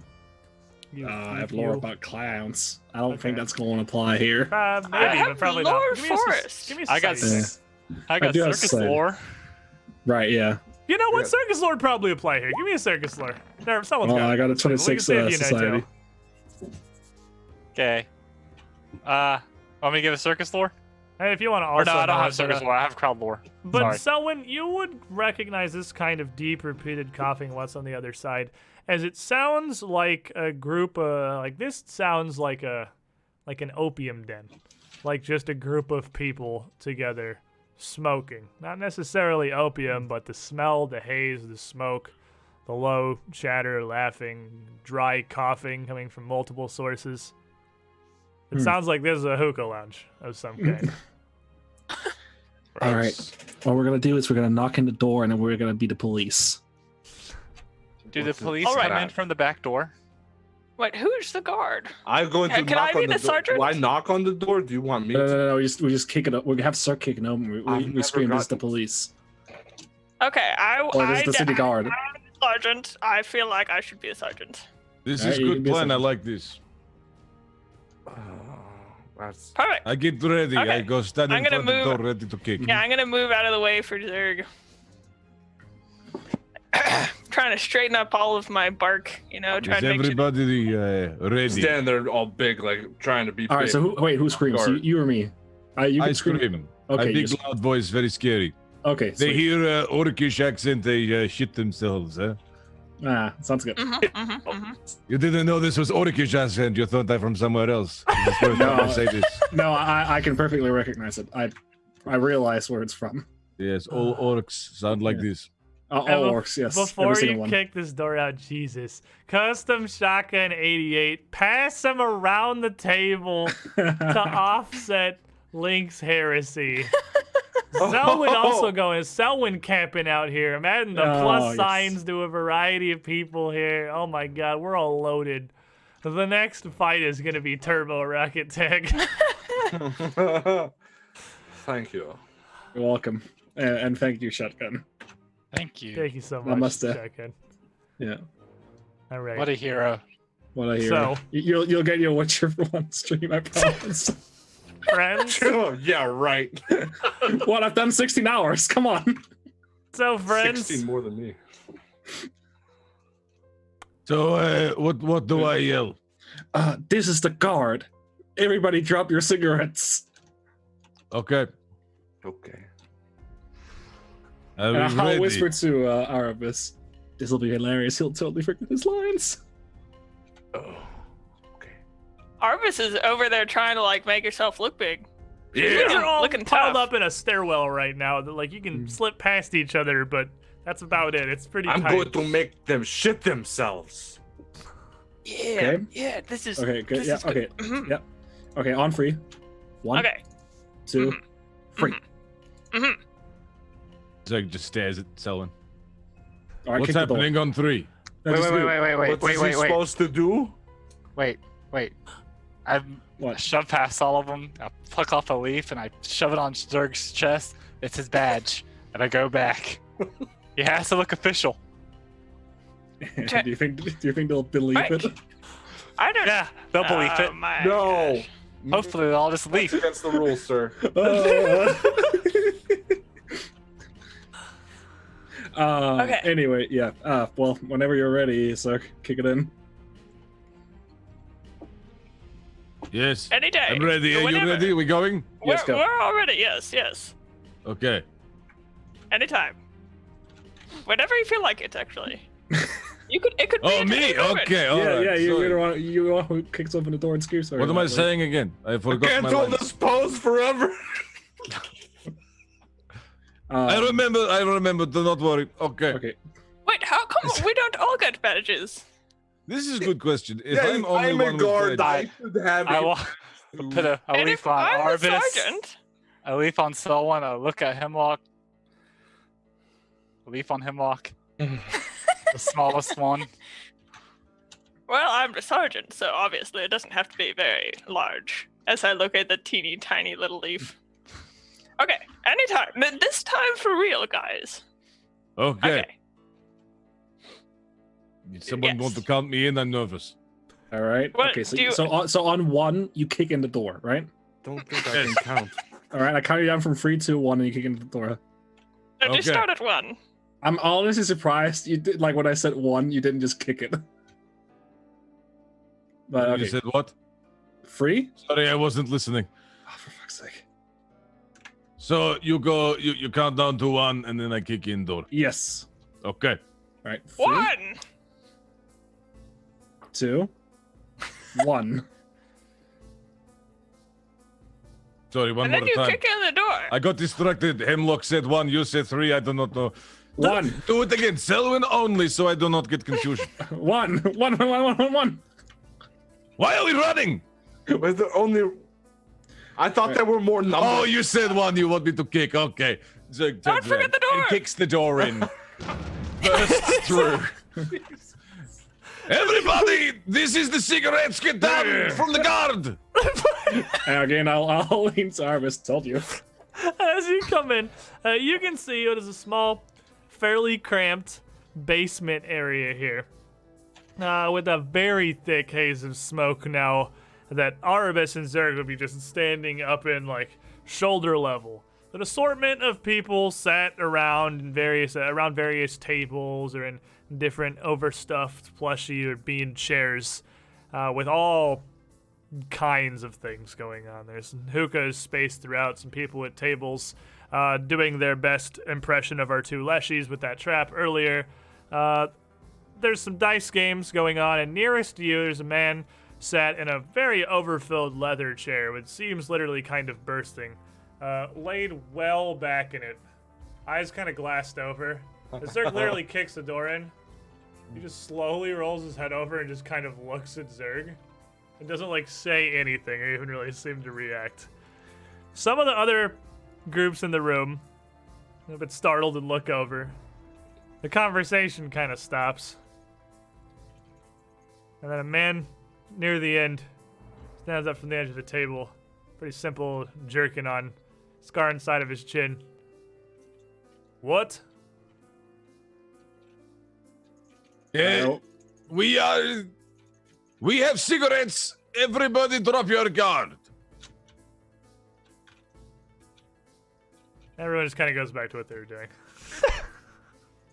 I have lore about clowns. I don't think that's going to apply here. Maybe, I but have probably lore not. Give me a forest. give me a I got society. I got do have circus society. lore. Right, yeah. You know what? Yeah. Circus lore would probably apply here. Give me a circus lore. There, someone's Well, got I it. got a We can 26 see if you know, society. too. Okay. Want me to give a circus lore? And if you want to Or also no, I don't know have it, circus but, lore. I have crowd lore. But Sorry. Selwyn, you would recognize this kind of deep, repeated coughing what's on the other side, as it sounds like a group like this sounds like an opium den, like just a group of people together smoking. Not necessarily opium, but the smell, the haze, the smoke, the low chatter, laughing, dry coughing coming from multiple sources. It sounds like this is a hookah lounge of some kind. All right. What we're going to do is we're going to knock in the door and then we're going to be the police. Do the police All right. come in from the back door? Wait, who's the guard? I'm going to Can knock I be on the the door. sergeant? Do I knock on the door? Do you want me to? No. We just kick it up. We have Sir kicking open. I've We never scream, this is the gotten- police. Okay, Or this is the city guard. I'm the sergeant. I feel like I should be a sergeant. This Alright, is you can good be a plan. I sergeant. like this. That's Perfect. I get ready. I Okay. go stand I'm in gonna front of the move- door ready to kick. Yeah, I'm gonna move out of the way for Zerg. Trying to straighten up all of my bark, you know, Is trying to make sure. everybody ready? standing there all big, like trying to be. All right, big. so who screams? Guard. You or me? You I can scream. scream. Okay, I you big s- loud voice, very scary. Okay, They sweet. hear Orcish accent, they shit themselves, huh? Sounds good. You didn't know this was Orcish accent, you thought I'm from somewhere else. This is the first time I say this. No, I can perfectly recognize it. I realize where it's from. Yes, all orcs sound like this. All And orcs, yes. Before every you single one. kick this door out, Jesus. Custom Shotgun 88. Pass him around the table to offset Link's heresy. Selwyn also going. Selwyn camping out here. Imagine the Oh, plus yes. signs to a variety of people here. Oh my god, we're all loaded. The next fight is going to be Turbo Rocket Tech. Thank you. You're welcome. And thank you, Shotgun. Thank you. Thank you so I much, must, Shotgun. Yeah. All right. What a hero. What I hear. So- You'll get your Witcher for one stream, I promise. Friends? Oh, yeah, right. What? I've done 16 hours. Come on. So, friends, 16 more than me. So, what do I yell? This is the guard. Everybody drop your cigarettes. Okay. Okay. Are we And I'll ready? whisper to Arabis. This will be hilarious. He'll totally forget his lines. Oh. Okay. Arvis is over there trying to like make herself look big. you guys are all looking piled tough. up in a stairwell right now. That like you can slip past each other, but that's about it. It's pretty I'm tight. going to make them shit themselves. Yeah, Okay. yeah. This is Okay, good. This Yeah, is good. okay. Mhm. Yep. Okay, on 3. 1, Okay. 2, 3. Zerg just stares at Selwyn. All right, What's kick the door. happening on 3? No, Wait, just wait, do wait, it. wait, wait, What's he supposed to do? wait. I What? shove past all of them. I pluck off a leaf and I shove it on Zerg's chest. It's his badge, and I go back. He has to look official. do you think they'll believe Right. it? I don't. Yeah, they'll believe it. My No. gosh. Hopefully, they'll all just That's leave. against the rules, sir. Okay. Anyway, yeah. Well, whenever you're ready, sir, kick it in. Any Yes. day. I'm ready. Are you Whenever. ready? We going? Yes, go. We're all ready. Yes, yes. Okay. Anytime. Whenever you feel like it, actually. You could. It could be. Oh, at me? any moment. Okay. All yeah, right, yeah. sorry. You're the one who kicks open the door and screams. What am I saying again? I forgot Can't my hold lines. this pose forever. I remember. Do not worry. Okay. Okay. Wait, how come we don't all get badges? This is a good question. If Yeah, I'm only I'm one a with guard. badge- I should have I it. will put a And leaf if on I'm the Arvis, sergeant, a leaf on Selwyn, a look at Hemlock, a leaf on Hemlock, the smallest one. well, I'm the sergeant, so obviously it doesn't have to be very large. As I look at the teeny tiny little leaf. Okay, anytime. This time for real, guys. Okay. Okay. Someone Yes. want to count me in? I'm nervous. All right. What Okay. do you- So on 1, you kick in the door, right? Don't think I can count. All right. I count you down from 3, 2, 1, and you kick into the door. So Okay. just start at 1. I'm honestly surprised you did. Like when I said 1, you didn't just kick it. But You okay. said what? 3? Sorry, I wasn't listening. Oh, for fuck's sake. So you go, you count down to 1, and then I kick in door. Yes. Okay. All right. 3, 1! 2, 1. Sorry, one And then more you time. kick in the door. I got distracted. Hemlock said 1, you said 3. I do not know. 1. Do it again. Selwyn only, so I do not get confusion. 1. 1. 1. 1. Why are we running? Was there only? I thought there were more numbers. Oh, you said 1. You want me to kick? Okay. Zerg Don't turns forget around the door. and kicks the door in. Bursts through. Everybody, this is the cigarettes. Get down from the guard. And again, I'll lean to Arvis. Told you. As you come in, you can see it is a small, fairly cramped basement area here, with a very thick haze of smoke now that Arabis and Zerg would be just standing up in like shoulder level. An assortment of people sat around in various tables or in different overstuffed plushy or bean chairs, with all kinds of things going on. There's hookahs spaced throughout, some people at tables doing their best impression of our two leshies with that trap earlier. There's some dice games going on, and nearest to you there's a man sat in a very overfilled leather chair, which seems literally kind of bursting, laid well back in it, eyes kind of glassed over. As Zerg literally kicks the door in, he just slowly rolls his head over and just kind of looks at Zerg. It doesn't like say anything or even really seem to react. Some of the other groups in the room are a bit startled and look over. The conversation kind of stops. And then a man near the end stands up from the edge of the table. Pretty simple jerkin on scar inside of his chin. What? Yeah, we have cigarettes. Everybody drop your guard. Everyone just kind of goes back to what they were doing.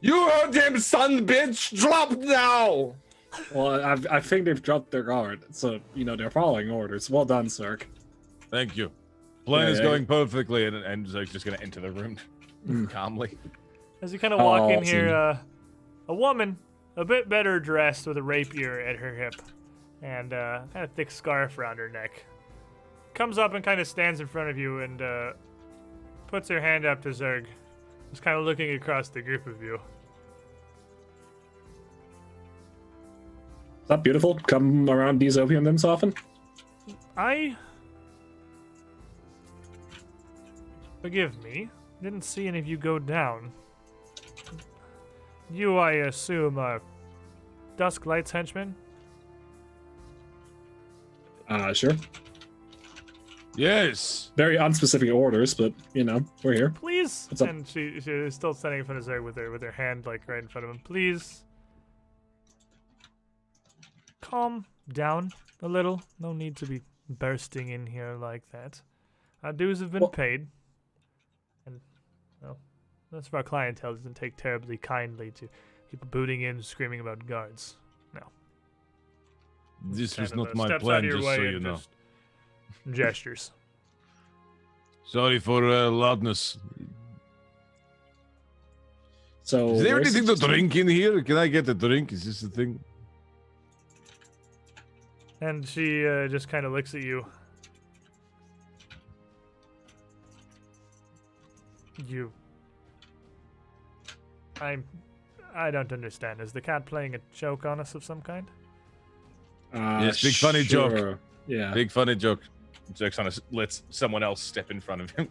You heard him, son, bitch. Drop now. Well, I think they've dropped their guard, so they're following orders. Well done, sir. Thank you. Plan is Yeah. going perfectly, and Zerg's just gonna enter the room calmly. As you kind of walk in Oh, here, a woman, a bit better dressed with a rapier at her hip and kind of thick scarf around her neck, comes up and kind of stands in front of you and puts her hand up to Zerg, just kind of looking across the group of you. Is that beautiful? Come around these opium dens often? Forgive me, didn't see any of you go down. You, I assume, are Dusk Light's henchmen? Sure. Yes. Very unspecific orders, but we're here. Please. What's up? And she is still standing in front of Zerg with her hand like right in front of him. Please. Calm down a little. No need to be bursting in here like that. Our dues have been Well- paid. And, well, most of our clientele doesn't take terribly kindly to people booting in, screaming about guards. No. This was Kind of, not my steps out plan, of your just way so and you know. just gestures. Sorry for loudness. So Is there where's anything to the- drink in here? Can I get a drink? Is this the thing? And she just kind of looks at you. I don't understand. Is the cat playing a joke on us of some kind? Yes, big funny joke. sure. Yeah. Big funny joke. Zerg kind of lets someone else step in front of him.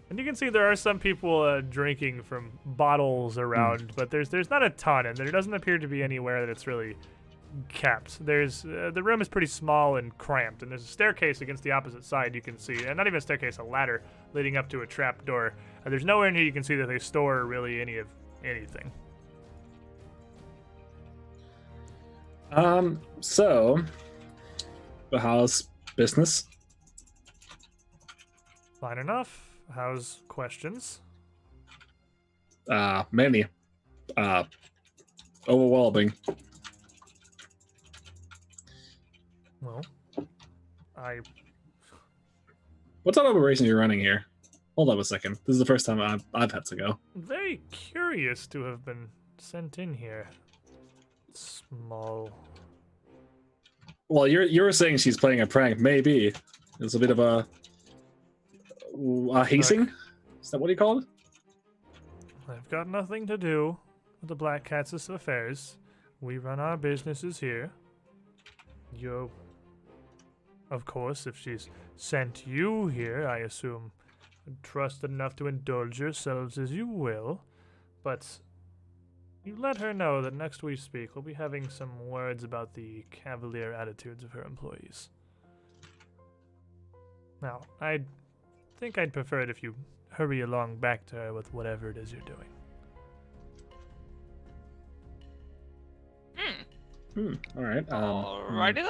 And you can see there are some people drinking from bottles around, but there's not a ton, and there doesn't appear to be anywhere that it's really kept. There's the room is pretty small and cramped, and there's a staircase against the opposite side you can see, and not even a staircase, a ladder leading up to a trap door. There's nowhere in here you can see that they store really anything. So how's business? Fine enough. How's questions? Many. Overwhelming. Well, What type of operation are you running here? Hold up a second. This is the first time I've had to go. very curious to have been sent in here. Small. Well, you're saying she's playing a prank. Maybe it's a bit of a hazing. Is that what you call it? I've got nothing to do with the Black Cat's affairs. We run our businesses here. Of course, if she's sent you here, I assume trusted enough to indulge yourselves as you will. But you let her know that next we speak, we'll be having some words about the cavalier attitudes of her employees. Now, I think I'd prefer it if you hurry along back to her with whatever it is you're doing. All right. Alrighty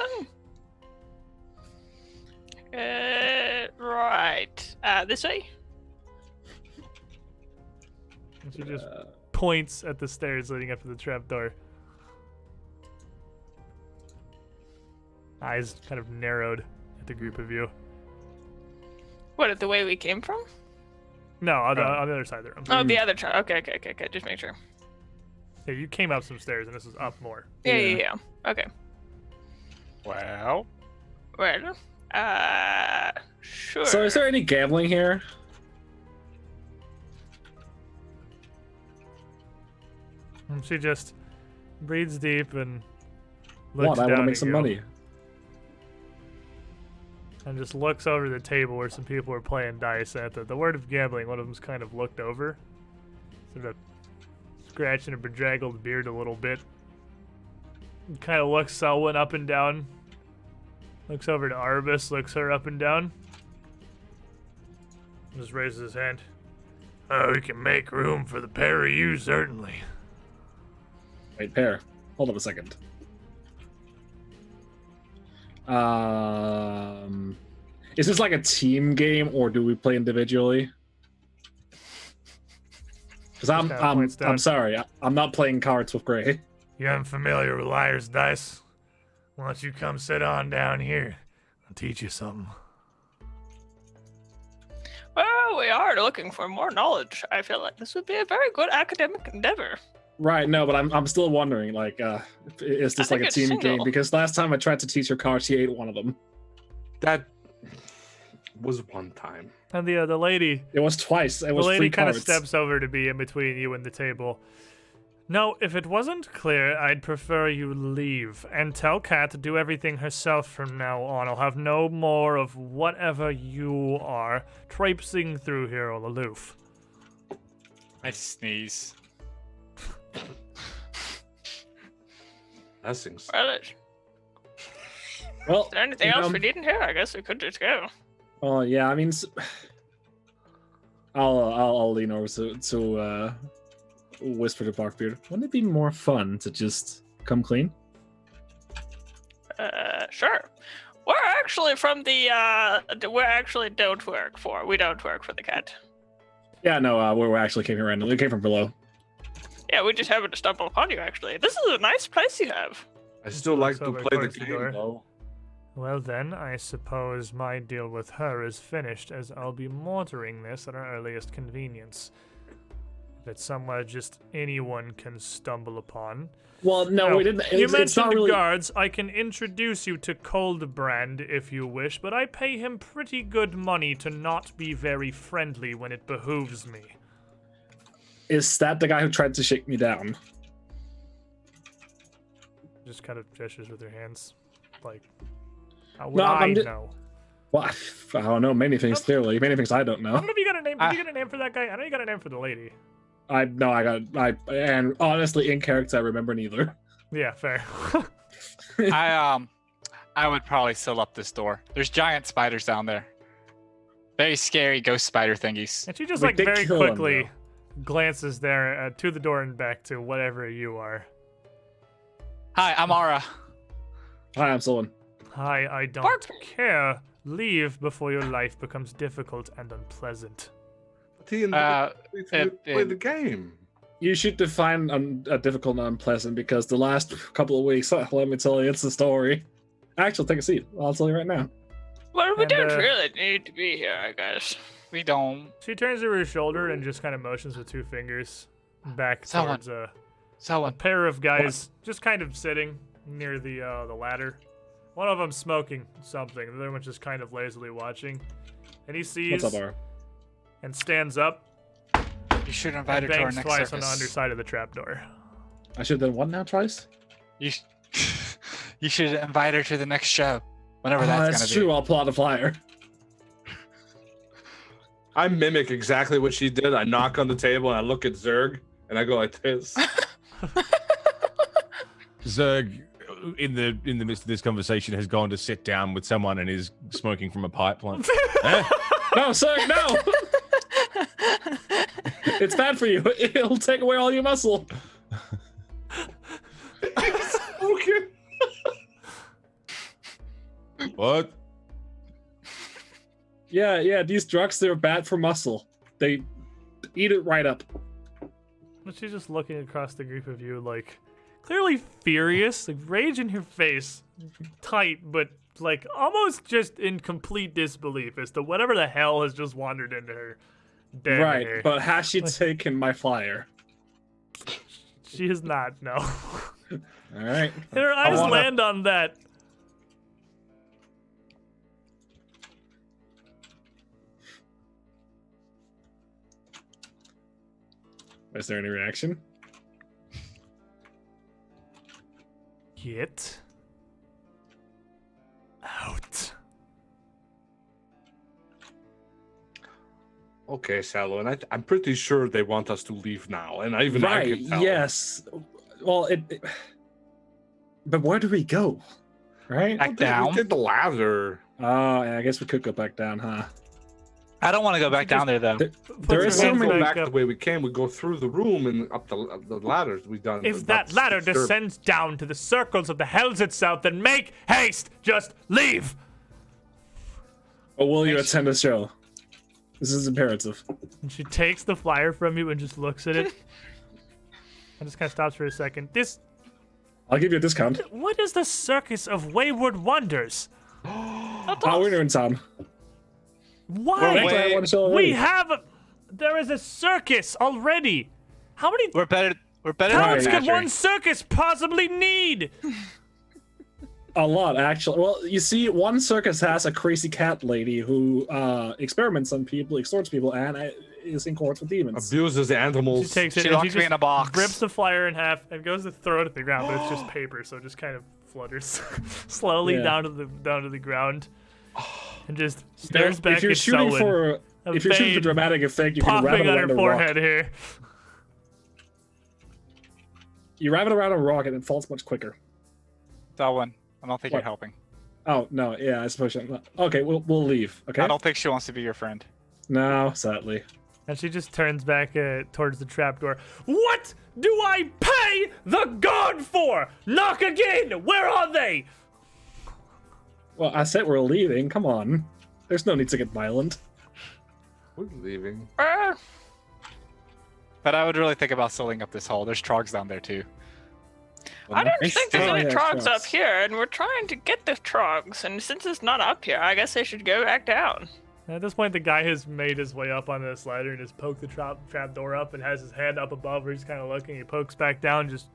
then. Right. This way? And she just points at the stairs leading up to the trapdoor. Eyes kind of narrowed at the group of you. What, the way we came from? No, on the other side of the room. Oh, the other truck. Okay. Just make sure. Yeah, you came up some stairs and this is up more. Yeah. Okay. Well, Well, sure. So, is there any gambling here? And she just breathes deep and looks What? I want down to make at some you money. and just looks over the table where some people are playing dice. At the word of gambling, one of them's kind of looked over, sort of scratching a bedraggled beard a little bit. Kind of looks Selwyn up and down. Looks over to Arbus, looks her up and down. Just raises his hand. Oh, we can make room for the pair of you, certainly. Wait, pair. Hold up a second. Is this like a team game or do we play individually? Because Just kinda points down. I'm sorry, I'm not playing cards with Gray. You're unfamiliar with liar's dice? Why don't you come sit on down here? I'll teach you something. Well, we are looking for more knowledge. I feel like this would be a very good academic endeavor. Right, no, but I'm still wondering, like, is this I like think a it's team single. game? Because last time I tried to teach her cards, she ate one of them. That was one time. And the lady, It was twice. It the was lady free kind of cards. steps over to be in between you and the table. No, if it wasn't clear, I'd prefer you leave and tell Kat to do everything herself from now on. I'll have no more of whatever you are traipsing through here all aloof. I sneeze. That seems. Well, Well, is there anything you else know, we need in here? I guess we could just go. Oh yeah, I mean, I'll lean over to whisper to Barkbeard. Wouldn't it be more fun to just come clean? Sure. We're actually from the, we actually don't work for, we don't work for the cat. Yeah, no, we actually came here randomly. We came from below. Yeah, we just happened to stumble upon you, actually. This is a nice place you have. I still like to over play the towards the door. game, though. Well then, I suppose my deal with her is finished, as I'll be mortaring this at our earliest convenience. If it's somewhere just anyone can stumble upon. Well, no, Now, we didn't. You It's mentioned not really. guards. I can introduce you to Coldbrand if you wish, but I pay him pretty good money to not be very friendly when it behooves me. Is that the guy who tried to shake me down? Just kind of gestures with her hands, like, how would No, I I'm ju- know? Well, I don't know many things. Clearly, many things I don't I know. don't know if you got a name. Did you get a name for that guy? I know you got a name for the lady. And honestly, in character, I remember neither. Yeah, fair. I would probably seal up this door. There's giant spiders down there. Very scary ghost spider thingies. And she just We like did very kill him, quickly though. glances there to the door and back to whatever you are. Hi, I'm Ara. Hi, I'm Solon. Hi, I don't Bark. care. Leave before your life becomes difficult and unpleasant. He Uh, invited me to play the game. You should define difficult and unpleasant because the last couple of weeks, let me tell you, it's the story. Actually, take a seat. I'll tell you right now. Well, we And, don't really need to be here, I guess. We don't. She turns over her shoulder and just kind of motions with two fingers back Someone. towards a Someone. pair of guys just kind of sitting near the ladder. One of them smoking something, the other one's just kind of lazily watching. And he sees What's up, Ara? and stands up You should invite and her to our bangs next twice on the circus. underside of the trapdoor. I should have done what now, twice? You, you should invite her to the next show, whenever That's that's true. gonna I'll plot a flyer. I mimic exactly what she did. I knock on the table and I look at Zerg and I go like this. Zerg, in the midst of this conversation, has gone to sit down with someone and is smoking from a pipeline. No, sir, no! It's bad for you. It'll take away all your muscle. Okay. What? Yeah, these drugs, they're bad for muscle. They eat it right up. But she's just looking across the group of you, like, clearly furious, like rage in her face, tight, but like almost just in complete disbelief as to whatever the hell has just wandered into her. Damn Right, her. but has she taken my flyer? She is not, no. All right. And her eyes wanna- land on that. Is there any reaction? Get out. Okay, Salo, and I'm pretty sure they want us to leave now, and I can Right, tell. yes. Well, but where do we go? Right? Back We down. did the ladder. Oh, yeah, I guess we could go back down, huh? I don't want to go back down there though. There Puts is her so hands We go many- back up. the way we came. We go through the room and up the ladders we done. If that ladder descends down to the circles of the hells itself, then make haste. Just leave. Or will you attend the show? This is imperative. And she takes the flyer from you and just looks at it. And just kind of stops for a second. I'll give you a discount. What is the Circus of Wayward Wonders? Oh, we're in town. Why? Wait. We have there is a circus already. How many We're better. towns Right. could Menagerie. one circus possibly need? A lot, actually. Well, you see, one circus has a crazy cat lady who experiments on people, extorts people, and is in courts with demons. Abuses She animals. takes it She and locks she me just in a box. rips the flyer in half and goes to throw it at the ground, but it's just paper, so it just kind of flutters slowly Yeah. down to the ground, and just stares back if you're at shooting Selwyn, for a if you're shooting for vein dramatic effect, you can wrap popping it on around her a forehead rock. here. You wrap it around a rock and it falls much quicker. Selwyn, I don't think What? you're helping. Oh no, yeah, I suppose. Okay, we'll leave. Okay. I don't think she wants to be your friend. No, sadly. And she just turns back towards the trapdoor. What do I pay the guard for? Knock again! Where are they? Well, I said we're leaving. Come on. There's no need to get violent. We're leaving. But I would really think about sealing up this hole. There's trogs down there too. I don't think there's Oh, any yeah, trogs up trogs. here, and we're trying to get the trogs. And since it's not up here, I guess they should go back down. At this point, the guy has made his way up on the slider and has poked the trap door up and has his hand up above where he's kind of looking. He pokes back down and just...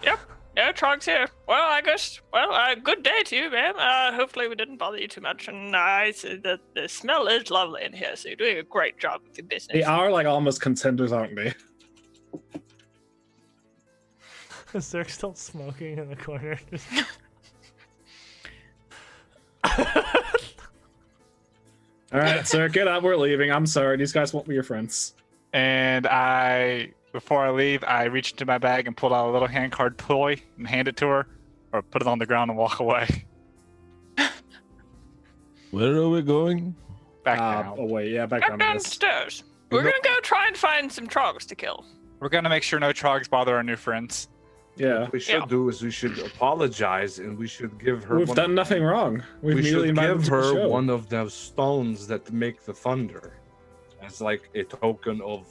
Yep. No trogs here. Well, I guess. Well, good day to you, ma'am. Hopefully we didn't bother you too much, and I see that the smell is lovely in here. So you're doing a great job with your business. They are like almost contenders, aren't they? Is Zerk still smoking in the corner? All right, sir, get up. We're leaving. I'm sorry. These guys won't be your friends. And before I leave, I reach into my bag and pull out a little hand card toy and hand it to her, or put it on the ground and walk away. Where are we going? Back down. Oh wait, yeah, back Back down to this. downstairs. We're gonna go try and find some trogs to kill. We're gonna make sure no trogs bother our new friends. Yeah, What we should do is we should apologize and we should give her. we've one, done nothing wrong. We've we merely should invited give them to the her show. one of those stones that make the thunder, as like a token of,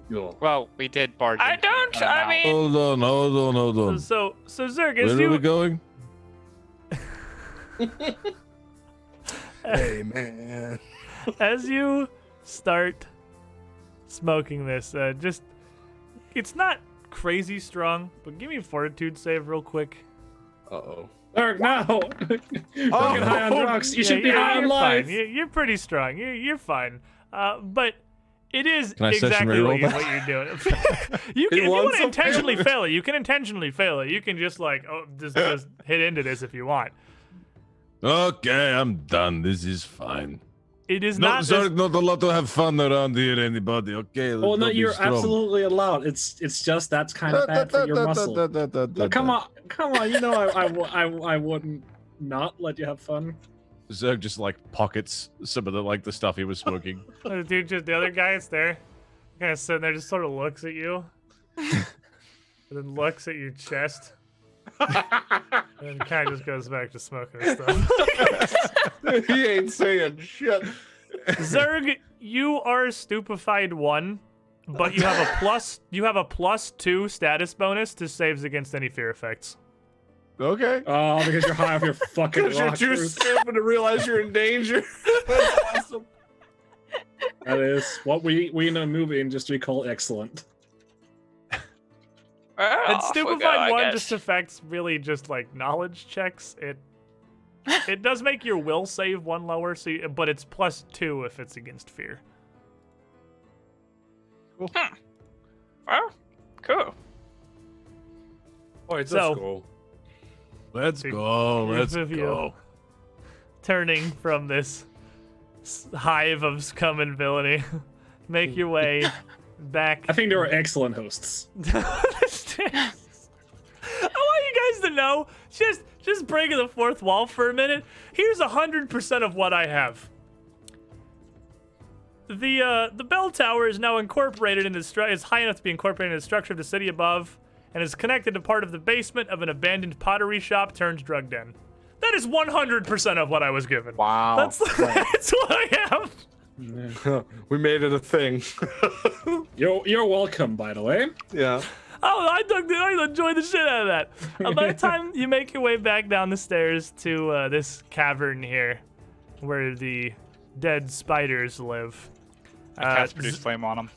you know. Well, we did bargain. I don't. for an I amount. mean, Hold on. so Zerk, Where as are we you... going? Hey man. As you start smoking this, just... It's not crazy strong, but give me a fortitude save real quick. Uh-oh. Eric, no! Don't get high on drugs. You should be high on you're life. fine. You're pretty strong. You're fine. But it is Can I session exactly reroll what, that? what you're doing. If you wants want to some intentionally fail it, you can intentionally fail it. You can just just hit into this if you want. Okay, I'm done. This is fine. It is No, not. sorry, not allowed to have fun around here, anybody. Okay. Well, no, don't be you're strong. absolutely allowed. It's just that's kind of bad for your muscle. Look, come on. You know I wouldn't not let you have fun. Zerg just like pockets some of the stuff he was smoking. Dude, just the other guy is there, kind of sitting there, just sort of looks at you, and then looks at your chest, and then kind of just goes back to smoking his stuff. He ain't saying shit. Zerg, you are stupefied 1, but you have a +2 status bonus to saves against any fear effects. Okay. Oh, because you're high off your fucking Because you're rock, too Bruce. stupid to realize you're in danger. That's awesome. That is what we in the movie industry call excellent. well, And off we go, stupefied I 1 guess. just affects really just like knowledge checks. It does make your will save 1 lower, but it's +2 if it's against fear. Well, cool. All right, So- let's go. Let's Big go. group Let's of you go. Turning from this hive of scum and villainy, make your way back. I think they were excellent hosts. I want you guys to know, just breaking the fourth wall for a minute. Here's 100% of what I have. The bell tower is now incorporated into is high enough to be incorporated into the structure of the city above, and is connected to part of the basement of an abandoned pottery shop turned drug den. That is 100% of what I was given. Wow. That's what I have. We made it a thing. You're welcome, by the way. Yeah. Oh, I enjoyed the shit out of that. By the time you make your way back down the stairs to this cavern here, where the dead spiders live, I cast Produce Flame on him.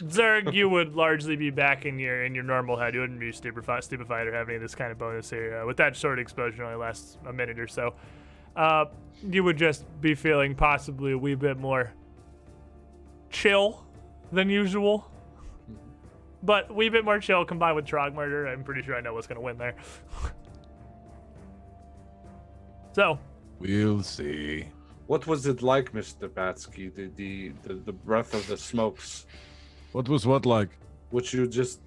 Zerg, you would largely be back in your normal head. You wouldn't be stupefied or have any of this kind of bonus here. With that short exposure, only lasts a minute or so. You would just be feeling possibly a wee bit more chill than usual. But a wee bit more chill combined with Trog murder. I'm pretty sure I know what's going to win there. So. We'll see. What was it like, Mr. Batsky? The breath of the smokes, What was what like? which you just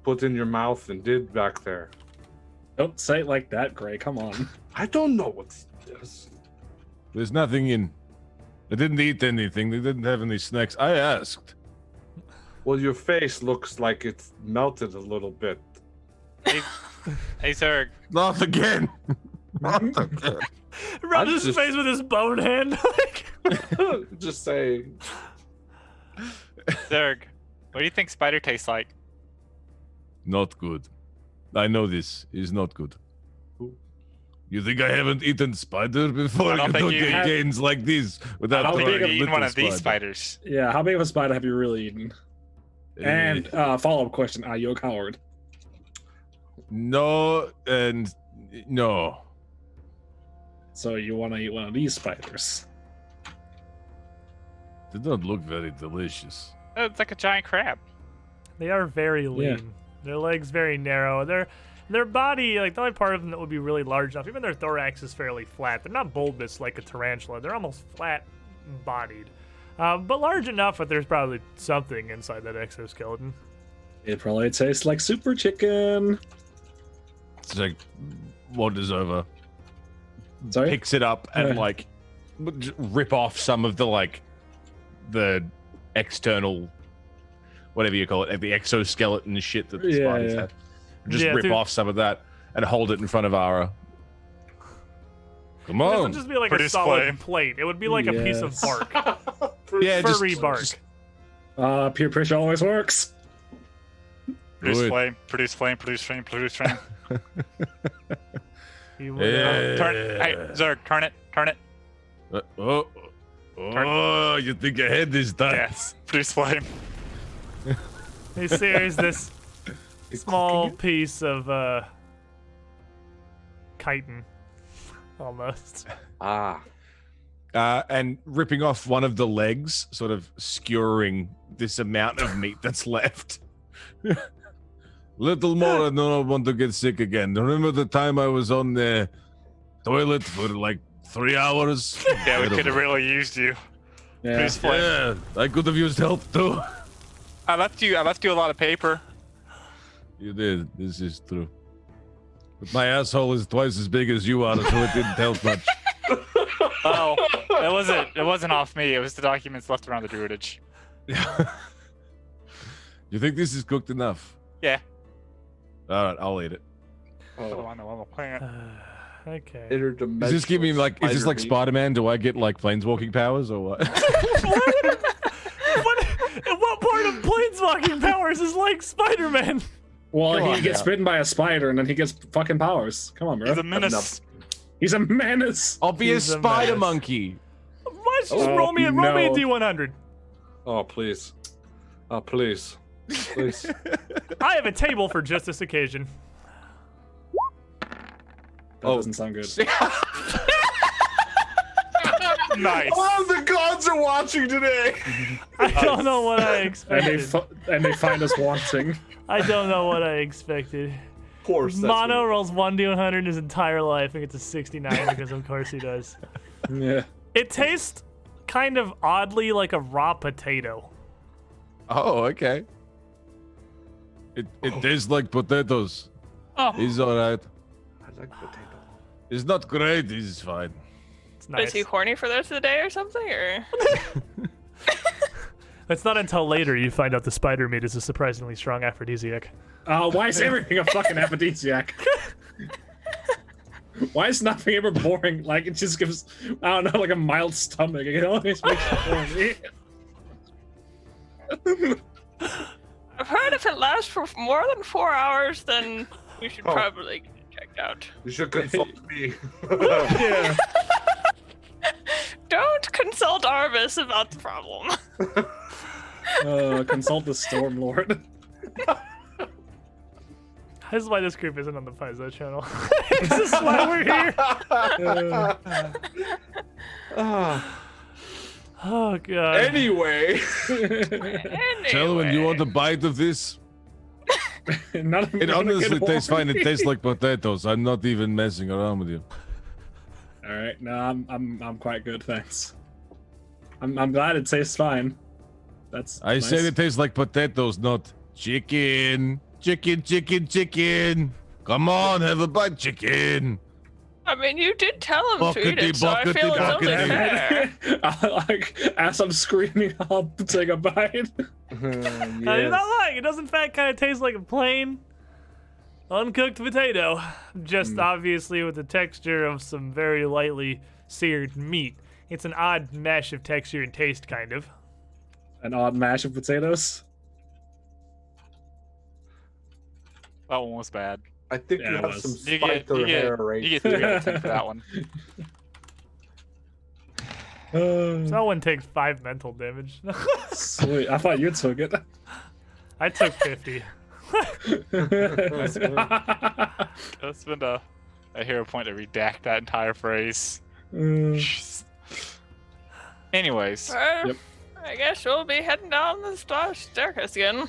put in your mouth and did back there. Don't say it like that, Gray. Come on. I don't know what's this. There's nothing in. They didn't eat anything. They didn't have any snacks. I asked. Well, your face looks like it's melted a little bit. Hey, Zerg. Not again. Not again. Rubs his just- face with his bone hand. Just saying. Zerg, what do you think spider tastes like? Not good. I know this is not good. You think I haven't eaten spider before? I don't You think don't you get have- gains like this without I don't think trying you've a eaten one little of these spider. spiders. Yeah, how big of a spider have you really eaten? And follow-up question: are you a coward? No and no. So you want to eat one of these spiders? They don't look very delicious. Oh, it's like a giant crab. They are very lean. Yeah. Their legs very narrow. Their body, like the only part of them that would be really large enough, even their thorax is fairly flat. They're not bulbous like a tarantula. They're almost flat-bodied. But large enough that there's probably something inside that exoskeleton. It probably tastes like super chicken. It's like wanders over, Sorry? picks it up, and like rip off some of the external, whatever you call it, the exoskeleton shit that the Yeah, spiders yeah. have. Just Yeah, rip dude. off some of that and hold it in front of Ara. Come It on. doesn't just be like a Produce solid flame. plate. It would be like a piece of Yes. bark. Yeah, Furry bark. Peer pressure always works. Produce Good. flame, produce flame, produce flame, produce flame. You would, Yeah. Turn it. Hey, Zerg, turn it. Oh, you think ahead this time? Yes, produce flame. He sears this small piece of chitin, almost. Ah. And ripping off one of the legs, sort of skewering this amount of meat that's left. Little more, and then I want to get sick again. Remember the time I was on the toilet for like 3 hours? Yeah, we could have really used you. Yeah. Produce flame. Yeah, I could have used help too. I left you a lot of paper. You did. This is true. But my asshole is twice as big as you are, so it didn't help much. Oh, it wasn't off me. It was the documents left around the druidage. You think this is cooked enough? Yeah. All right, I'll eat it. Oh, I know I'm a plant. Okay. Interdimensional. Is this giving me like? Is this spider like meat. Spider-Man? Do I get like planeswalking powers or what? What part of planeswalking powers is like Spider-Man? Well, Come he on gets now. bitten by a spider and then he gets fucking powers. Come on, bro. He's a menace. He's a menace. I'll be a He's a spider menace. monkey. Why don't you just Oh, roll me a no. D100? Oh, please. Oh, please. Please. I have a table for just this occasion. That doesn't sound good. Nice. Oh, the gods are watching today. I don't know what I And expected. and they find us wanting. I don't know what I expected. Poor Sesame. Mono rolls 1D100 his entire life and gets a 69 because of course he does. Yeah. It tastes kind of oddly like a raw potato. Oh, okay. It tastes like potatoes. Oh, He's all right. I like potato. It's not great. He's fine. It's nice. Is he horny for the rest of the day or something? Or It's not until later you find out the spider meat is a surprisingly strong aphrodisiac. Why is everything a fucking aphrodisiac? Why is nothing ever boring? Like, it just gives, I don't know, like a mild stomach. It always makes it boring. I've heard if it lasts for more than 4 hours, then we should probably get it checked out. You should consult me. Yeah. Don't consult Arvis about the problem. Consult the Stormlord. This is why this group isn't on the Paizo channel. This is why we're here. Oh god. Anyway. Gentlemen, you want a bite of this? It honestly tastes fine. It tastes like potatoes. I'm not even messing around with you. All right, no, I'm quite good, thanks. I'm glad it tastes fine. That's. I nice. said it tastes like potatoes, not chicken. Chicken. Come on, have a bite, chicken. I mean, you did tell him to eat it, so I Buckety, feel it's only buckety. fair. Like, as I'm screaming, I'll take a bite. He's not lying. It does in fact kind of taste like a plain, uncooked potato. Just obviously with the texture of some very lightly seared meat. It's an odd mesh of texture and taste, kind of. An odd mash of potatoes. That one was bad. I think Yeah, you it have was. some You spite or hair right you get 3 out of 10 for that one. Someone takes 5 mental damage. Sweet. I thought you took it. I took 50. That's been a hero point to redact that entire phrase. Anyways, Well, Yep. I guess we'll be heading down the staircase again.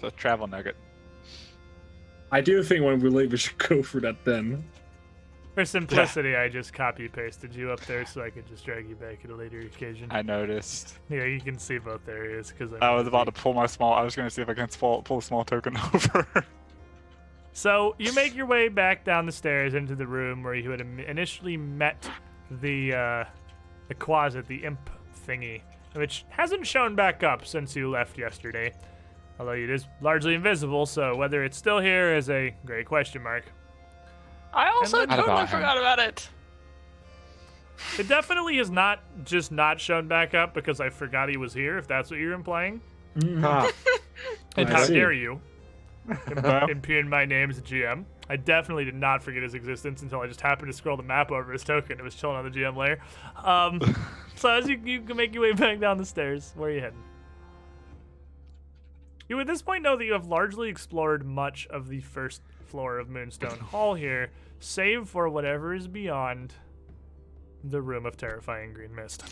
the travel nugget. I do think when we leave, we should go for that then. For simplicity, I just copy-pasted you up there so I could just drag you back at a later occasion. I noticed. Yeah, you can see both areas because I was about to pull my small. I was going to see if I can pull a small token over. So you make your way back down the stairs into the room where you had initially met the closet, the imp thingy, which hasn't shown back up since you left yesterday. Although it is largely invisible, so whether it's still here is a great question mark. I also then- totally About him. forgot about it. It definitely has not just not shown back up because I forgot he was here, if that's what you're implying. Ah, And I how see. dare you impugn my name as a GM. I definitely did not forget his existence until I just happened to scroll the map over his token. It was chilling on the GM layer. So as you can make your way back down the stairs, where are you heading? You at this point know that you have largely explored much of the first floor of Moonstone Hall here, save for whatever is beyond the Room of Terrifying Green Mist.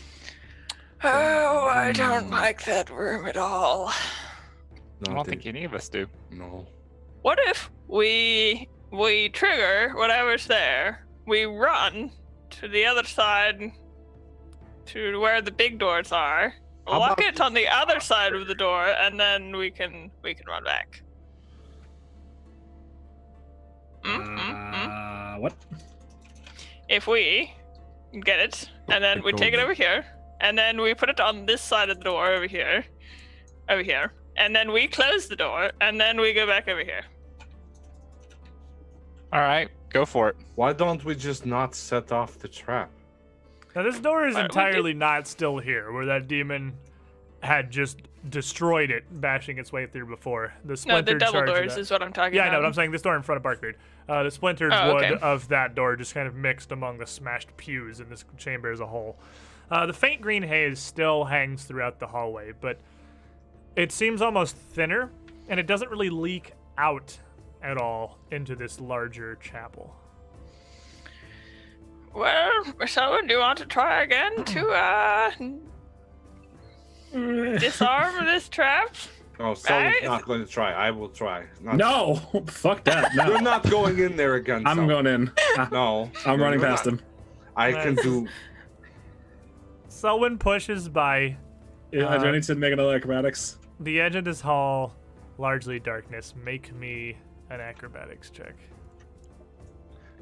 Oh, I don't like that room at all. I don't think any of us do. No. What if we trigger whatever's there, we run to the other side, to where the big doors are, How lock about- it on the other side of the door, and then we can run back. What? If we get it, and then we take it over here, and then we put it on this side of the door over here, and then we close the door, and then we go back over here. All right, go for it. Why don't we just not set off the trap? Now this door is We entirely not still here, where that demon had just destroyed it, bashing its way through before. The No, the splintered double charge of doors that- is what I'm talking Yeah, I about. know, but I'm saying this door in front of Barkbeard. The splintered Oh, wood okay. of that door just kind of mixed among the smashed pews in this chamber as a whole. The faint green haze still hangs throughout the hallway, but it seems almost thinner, and it doesn't really leak out at all into this larger chapel. Well, someone, do you want to try again to disarm this trap? Oh, someone's Right? not going to try. I will try. Not- No! Fuck that. No. You're not going in there again. I'm someone. going in. No. I'm running you're past not. him. I can Nice. do. Selwyn pushes by I do need to make another acrobatics. the edge of this hall, largely darkness. Make me an acrobatics check.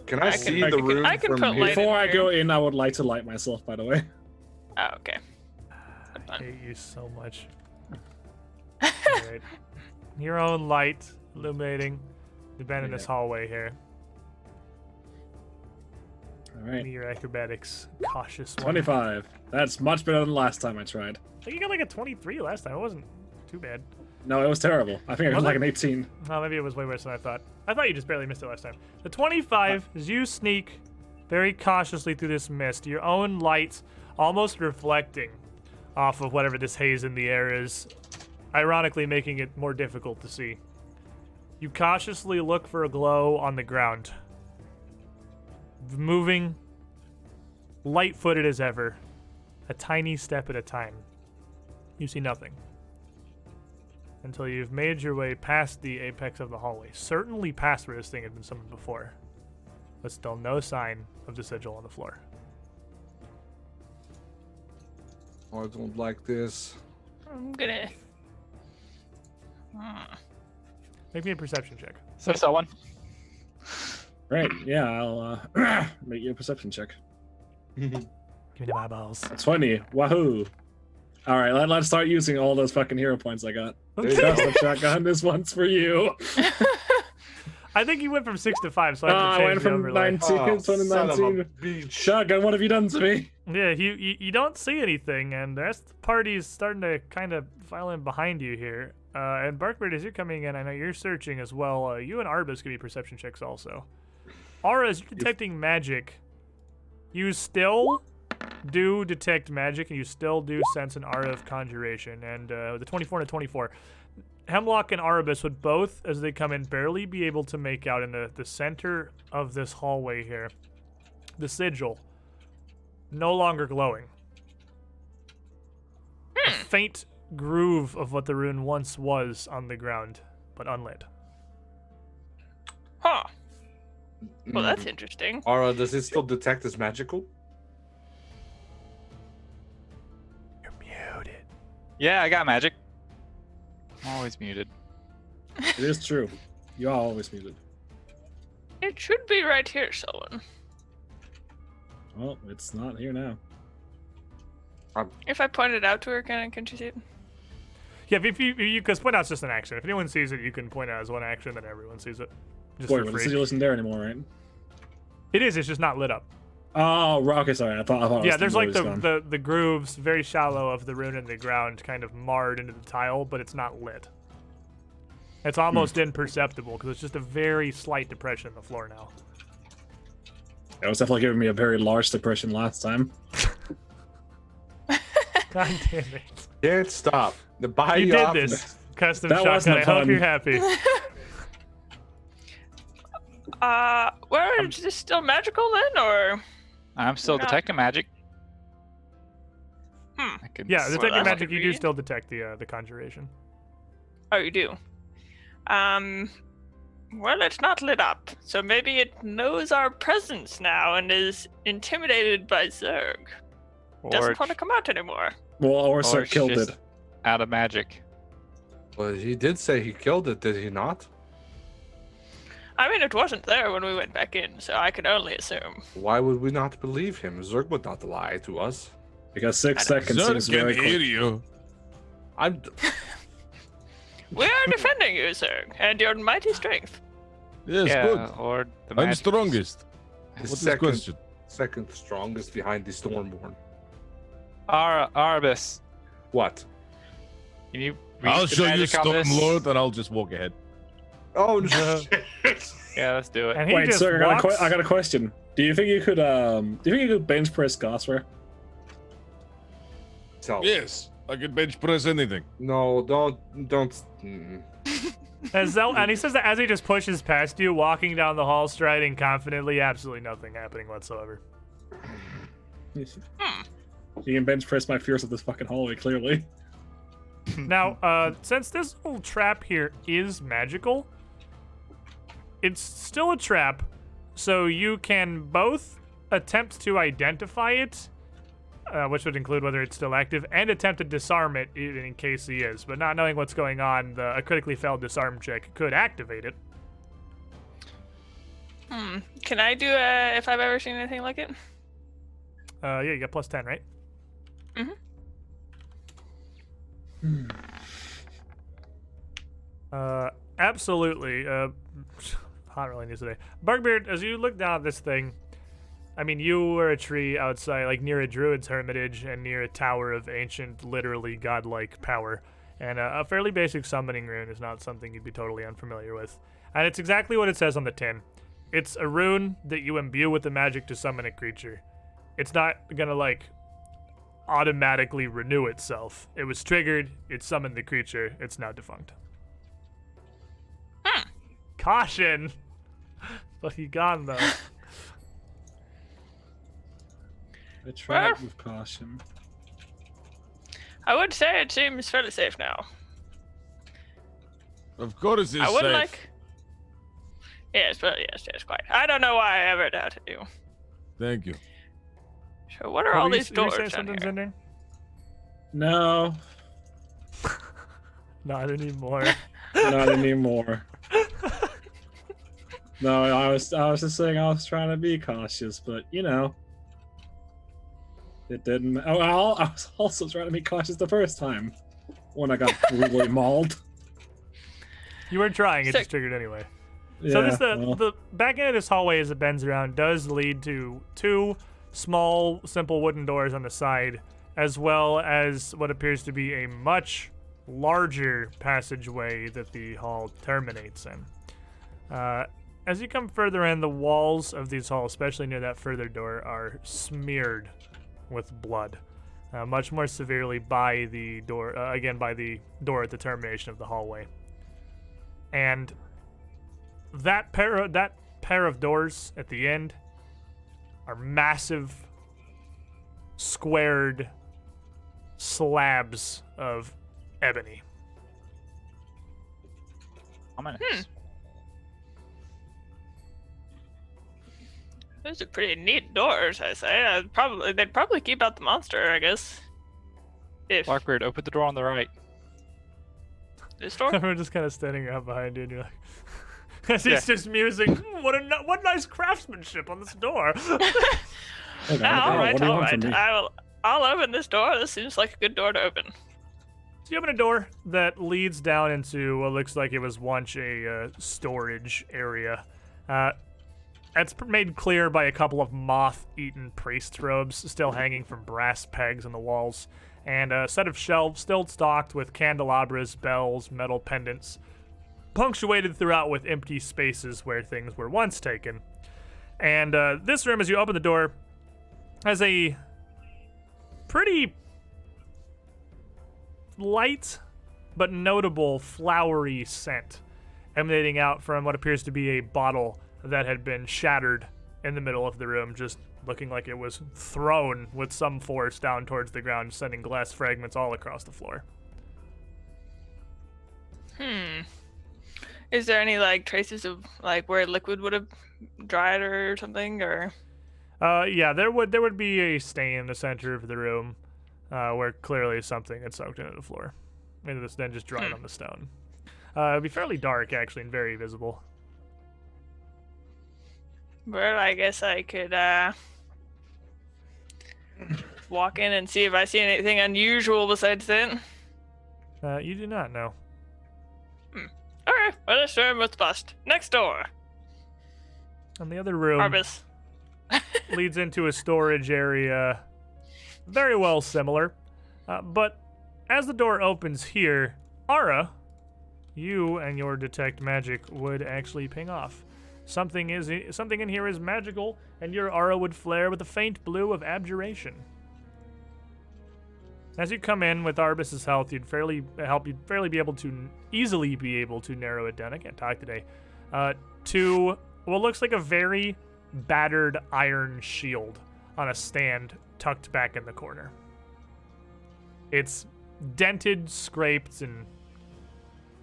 Can I, I see can- the I can- room I can from put here? light Before in I here. go in, I would like to light myself, by the way. Oh, okay. I hate you so much. Alright. Your own light illuminating the bend in this hallway here. All Give right. me your acrobatics. Cautious one. 25. That's much better than the last time I tried. I think you got like a 23 last time. It wasn't too bad. No, it was terrible. I think I got Was like it? an 18. Oh, maybe it was way worse than I thought. I thought you just barely missed it last time. The 25 is you sneak very cautiously through this mist, your own light almost reflecting off of whatever this haze in the air is, ironically making it more difficult to see. You cautiously look for a glow on the ground. Moving, light-footed as ever, a tiny step at a time. You see nothing. Until you've made your way past the apex of the hallway. Certainly past where this thing had been summoned before. But still no sign of the sigil on the floor. I don't like this. I'm gonna. Make me a perception check. So someone. Right. Yeah, I'll make you a perception check. Give me the eyeballs. 20. Wahoo. All right, let's start using all those fucking hero points I got. There you go. Custom shotgun. This one's for you. I think you went from 6 to 5, so I Oh, have to I change went the from overlay. 19 to Son of a 19. beach. Shotgun, what have you done to me? Yeah, you don't see anything, and the rest of the party is starting to kind of file in behind you here. And Barkbird, as you're coming in, I know you're searching as well. You and Arbus can be perception checks also. Aura, as you're detecting magic, you still do detect magic, and you still do sense an aura of conjuration. And the 24 and a 24. Hemlock and Arbus would both, as they come in, barely be able to make out in the center of this hallway here. The sigil, no longer glowing. A faint groove of what the rune once was on the ground, but unlit. Huh. Well, that's interesting. Aura, does it still detect as magical? You're muted. Yeah, I got magic. I'm always muted. It is true. You are always muted. It should be right here, someone. Well, it's not here now. If I point it out to her, can she see it? Yeah, if you because point out's just an action. If anyone sees it, you can point out as one action, then everyone sees it. Just Wait, for the free. sigil isn't there anymore, right? It is. It's just not lit up. Oh, okay, sorry. I thought it Yeah, was there's like gone. the grooves, very shallow, of the rune in the ground, kind of marred into the tile, but it's not lit. It's almost imperceptible because it's just a very slight depression in the floor now. It was definitely giving me a very large depression last time. God damn it! Can't stop. The buy You you did off- this custom That shotgun. wasn't I hope fun. you're happy. Well, is this still magical then, or? I'm still Not- detecting magic. Hmm. I can Yeah, s- detecting that's magic, you do convenient. still detect the conjuration. Oh, you do. Well, it's not lit up, so maybe it knows our presence now and is intimidated by Zerg. or Doesn't want to come out anymore. Well, or Sir it's killed just it. out of magic. Well, he did say he killed it, did he not? I mean, it wasn't there when we went back in, so I can only assume. Why would we not believe him? Zerg would not lie to us. Because 6 I don't- seconds seems very quick. you. I'm. We are defending you, Zerg, and your mighty strength. Yes, yeah, good. or the I'm magic. strongest. The What's the question? second strongest behind the Stormborn. Arbus, What? can you I'll read the show you magic on this? Stormlord, and I'll just walk ahead. Oh no! Yeah, let's do it. And he Wait, just sir, walks. I got a question. Do you think you could bench press Goswer? Tell- Yes, I can bench press anything. No, don't. And he says that as he just pushes past you, walking down the hall, striding confidently, absolutely nothing happening whatsoever. You can bench press my fears of this fucking hallway, clearly. Now, since this little trap here is magical, it's still a trap, so you can both attempt to identify it, which would include whether it's still active, and attempt to disarm it even in case he is. But not knowing what's going on, a critically failed disarm check could activate it. Can I do if I've ever seen anything like it? Yeah, you got plus 10, right? Absolutely. Hot really news today. Bugbeard, as you look down at this thing, I mean, you were a tree outside, like near a druid's hermitage and near a tower of ancient, literally godlike power. And a fairly basic summoning rune is not something you'd be totally unfamiliar with. And it's exactly what it says on the tin. It's a rune that you imbue with the magic to summon a creature. It's not gonna, like, automatically renew itself. It was triggered, it summoned the creature, it's now defunct. Caution! But he gone, though. I tried with caution. I would say it seems fairly safe now. Of course it's I would safe. like. Yes, but yes, quite. I don't know why I ever doubted you. Thank you. So what are all these doors Say down something, here? Zinder? No, Not anymore. not anymore. No, I was just saying I was trying to be cautious, but you know, it didn't. Oh, I was also trying to be cautious the first time when I got brutally mauled. You weren't trying, it So- just triggered anyway. Yeah, So this well, the back end of this hallway as it bends around does lead to two small, simple wooden doors on the side, as well as what appears to be a much larger passageway that the hall terminates in. As you come further in, the walls of these halls, especially near that further door, are smeared with blood, much more severely by the door, by the door at the termination of the hallway. And that pair of doors at the end are massive, squared slabs of ebony. Ominous. Those are pretty neat doors, I say. They'd probably keep out the monster, I guess. If Blackbeard, open the door on the right. this door. Everyone just kind of standing around behind you, and you're like, as he's just musing, what nice craftsmanship on this door. okay, all right, what do you all want from right. me? I'll open this door. This seems like a good door to open. So you open a door that leads down into what looks like it was once a storage area. That's made clear by a couple of moth-eaten priest robes still hanging from brass pegs on the walls, and a set of shelves still stocked with candelabras, bells, metal pendants, punctuated throughout with empty spaces where things were once taken. And this room, as you open the door, has a pretty light but notable flowery scent emanating out from what appears to be a bottle that had been shattered in the middle of the room, just looking like it was thrown with some force down towards the ground, sending glass fragments all across the floor. Is there any like traces of like where liquid would have dried or something, or? Yeah, there would be a stain in the center of the room, where clearly something had soaked into the floor, and this then just dried on the stone. It'd be fairly dark actually, and very visible. Well, I guess I could walk in and see if I see anything unusual besides that. You do not know. Okay, well, this room was bust. Next door. And the other room Arbus. leads into a storage area, very well similar. But as the door opens here, Ara, you and your detect magic would actually ping off. Something in here is magical, and your aura would flare with a faint blue of abjuration. As you come in with Arbus's health, you'd fairly be able to easily be able to narrow it down. I can't talk today. To what looks like a very battered iron shield on a stand tucked back in the corner. It's dented, scraped, and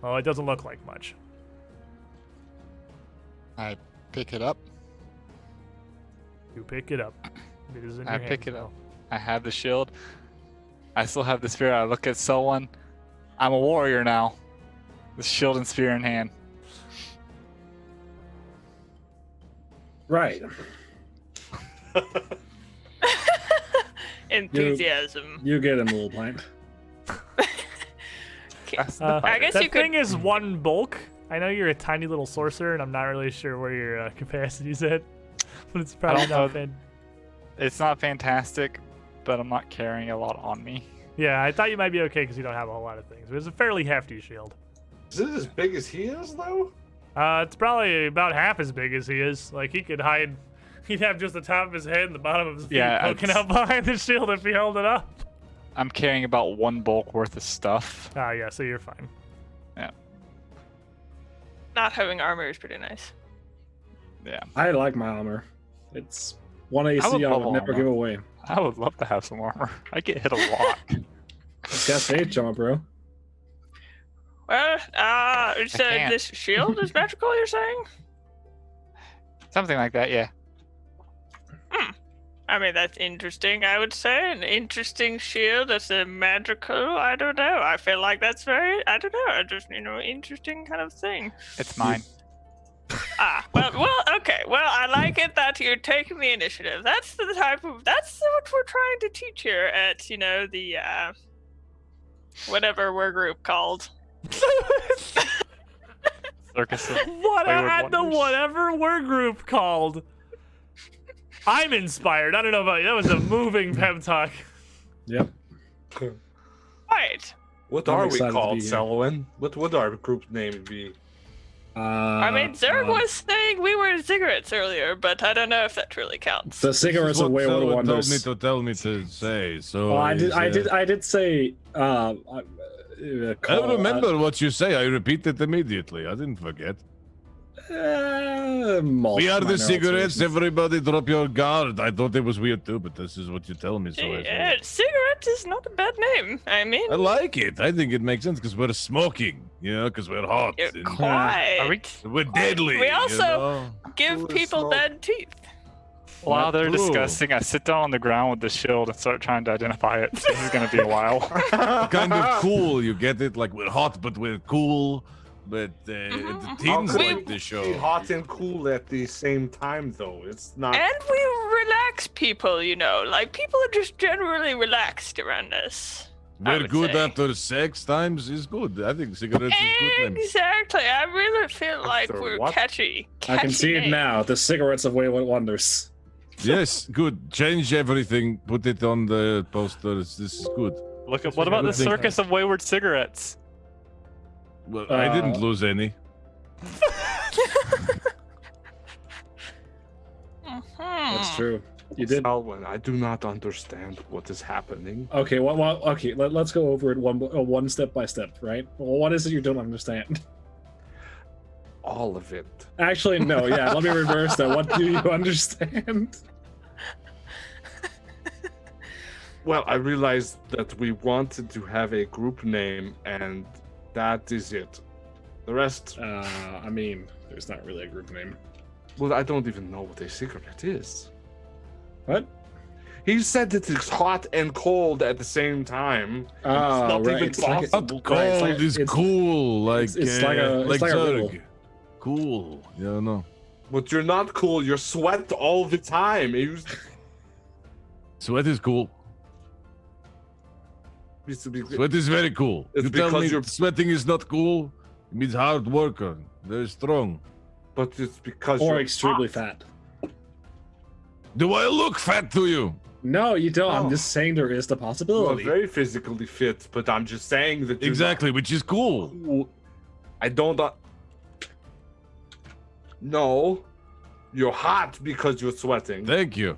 it doesn't look like much. I pick it up. You pick it up. It is in I your pick hand it now. up. I have the shield. I still have the spear. I look at someone. I'm a warrior now. The shield and spear in hand. Right. Enthusiasm. You get him, little pint. That's I guess that you could. thing is one bulk. I know you're a tiny little sorcerer, and I'm not really sure where your capacity's at, but it's probably don't know. not bad. It's not fantastic, but I'm not carrying a lot on me. Yeah, I thought you might be okay because you don't have a whole lot of things. But it's a fairly hefty shield. Is it as big as he is, though? It's probably about half as big as he is. Like, he could hide. He'd have just the top of his head and the bottom of his feet poking out behind the shield if he held it up. I'm carrying about 1 bulk worth of stuff. Ah, yeah, so you're fine. Yeah. Not having armor is pretty nice. Yeah. I like my armor. It's 1 AC would I love would never armor. give away. I would love to have some armor. I get hit a lot. It's got stage armor, bro. Well, so can't. this shield is magical, you're saying? Something like that, yeah. I mean, that's interesting, I would say. An interesting shield that's a magical, I don't know. I feel like that's very, I don't know, just, interesting kind of thing. It's mine. Well, okay. Well, I like it that you're taking the initiative. That's that's what we're trying to teach here at, the, whatever we're group called. Circus of What Wayward at the Wonders. whatever we're group called? I'm inspired. I don't know about you. That was a moving pep talk. Yep. Right. What I'm are we excited to called, be here. Selwyn? What would our group name be? I mean, Zerg was saying we were cigarettes earlier, but I don't know if that really counts. the cigarettes of Wayward Wonders. Tell me to say. So Well, I did say. I remember what you say. I repeat it immediately. I didn't forget. We are the cigarettes. Everybody drop your guard. I thought it was weird too, but this is what you tell me. So Cigarette is not a bad name. I mean, I like it. I think it makes sense because we're smoking, because we're hot. you're and quite. we're deadly. We also Who give is people smoke? bad teeth. While they're Ooh. discussing, I sit down on the ground with the shield and start trying to identify it. This is going to be a while. Kind of cool. You get it? Like we're hot, but we're cool. But the How teens could like it the be show. hot and cool at the same time, though. It's not. And we relax people, like people are just generally relaxed around us. I We're would good say. after sex times is good. I think cigarettes is good. Name. Exactly. I really feel like After we're what? catchy. I can see it name. now. The cigarettes of Wayward Wonders. Yes, good. Change everything. Put it on the posters. This is good. Look at what about the Good thing. Circus of Wayward Cigarettes? Well, I didn't Uh, lose any. That's Mhm. true. You did. Selwyn, I do not understand what is happening. Okay. Okay. Let's go over it one step by step. Right. Well, what is it you don't understand? All of it. Actually, no. Yeah. Let me reverse that. What do you understand? Well, I realized that we wanted to have a group name, and that is it. The rest, I mean, there's not really a group name. well, I don't even know what a cigarette is. What? He said that it's hot and cold at the same time. Oh, not right. even It's like possible. Cold Right, it's like- is it's- cool. Like it's like a- it's like like a Zerg. riddle. Cool. Yeah, no. But you're not cool. You're sweat all the time. Sweat is cool. Sweat is very cool. It's You tell because me you're- sweating is not cool. It means hard worker. Very strong. But it's because or you're extremely hot. fat. Do I look fat to you? No, you don't. I'm Oh. just saying there is the You are possibility. very physically fit, but I'm just saying that you're Exactly, which is cool. not cool. I don't. No, you're hot because you're sweating. Thank you.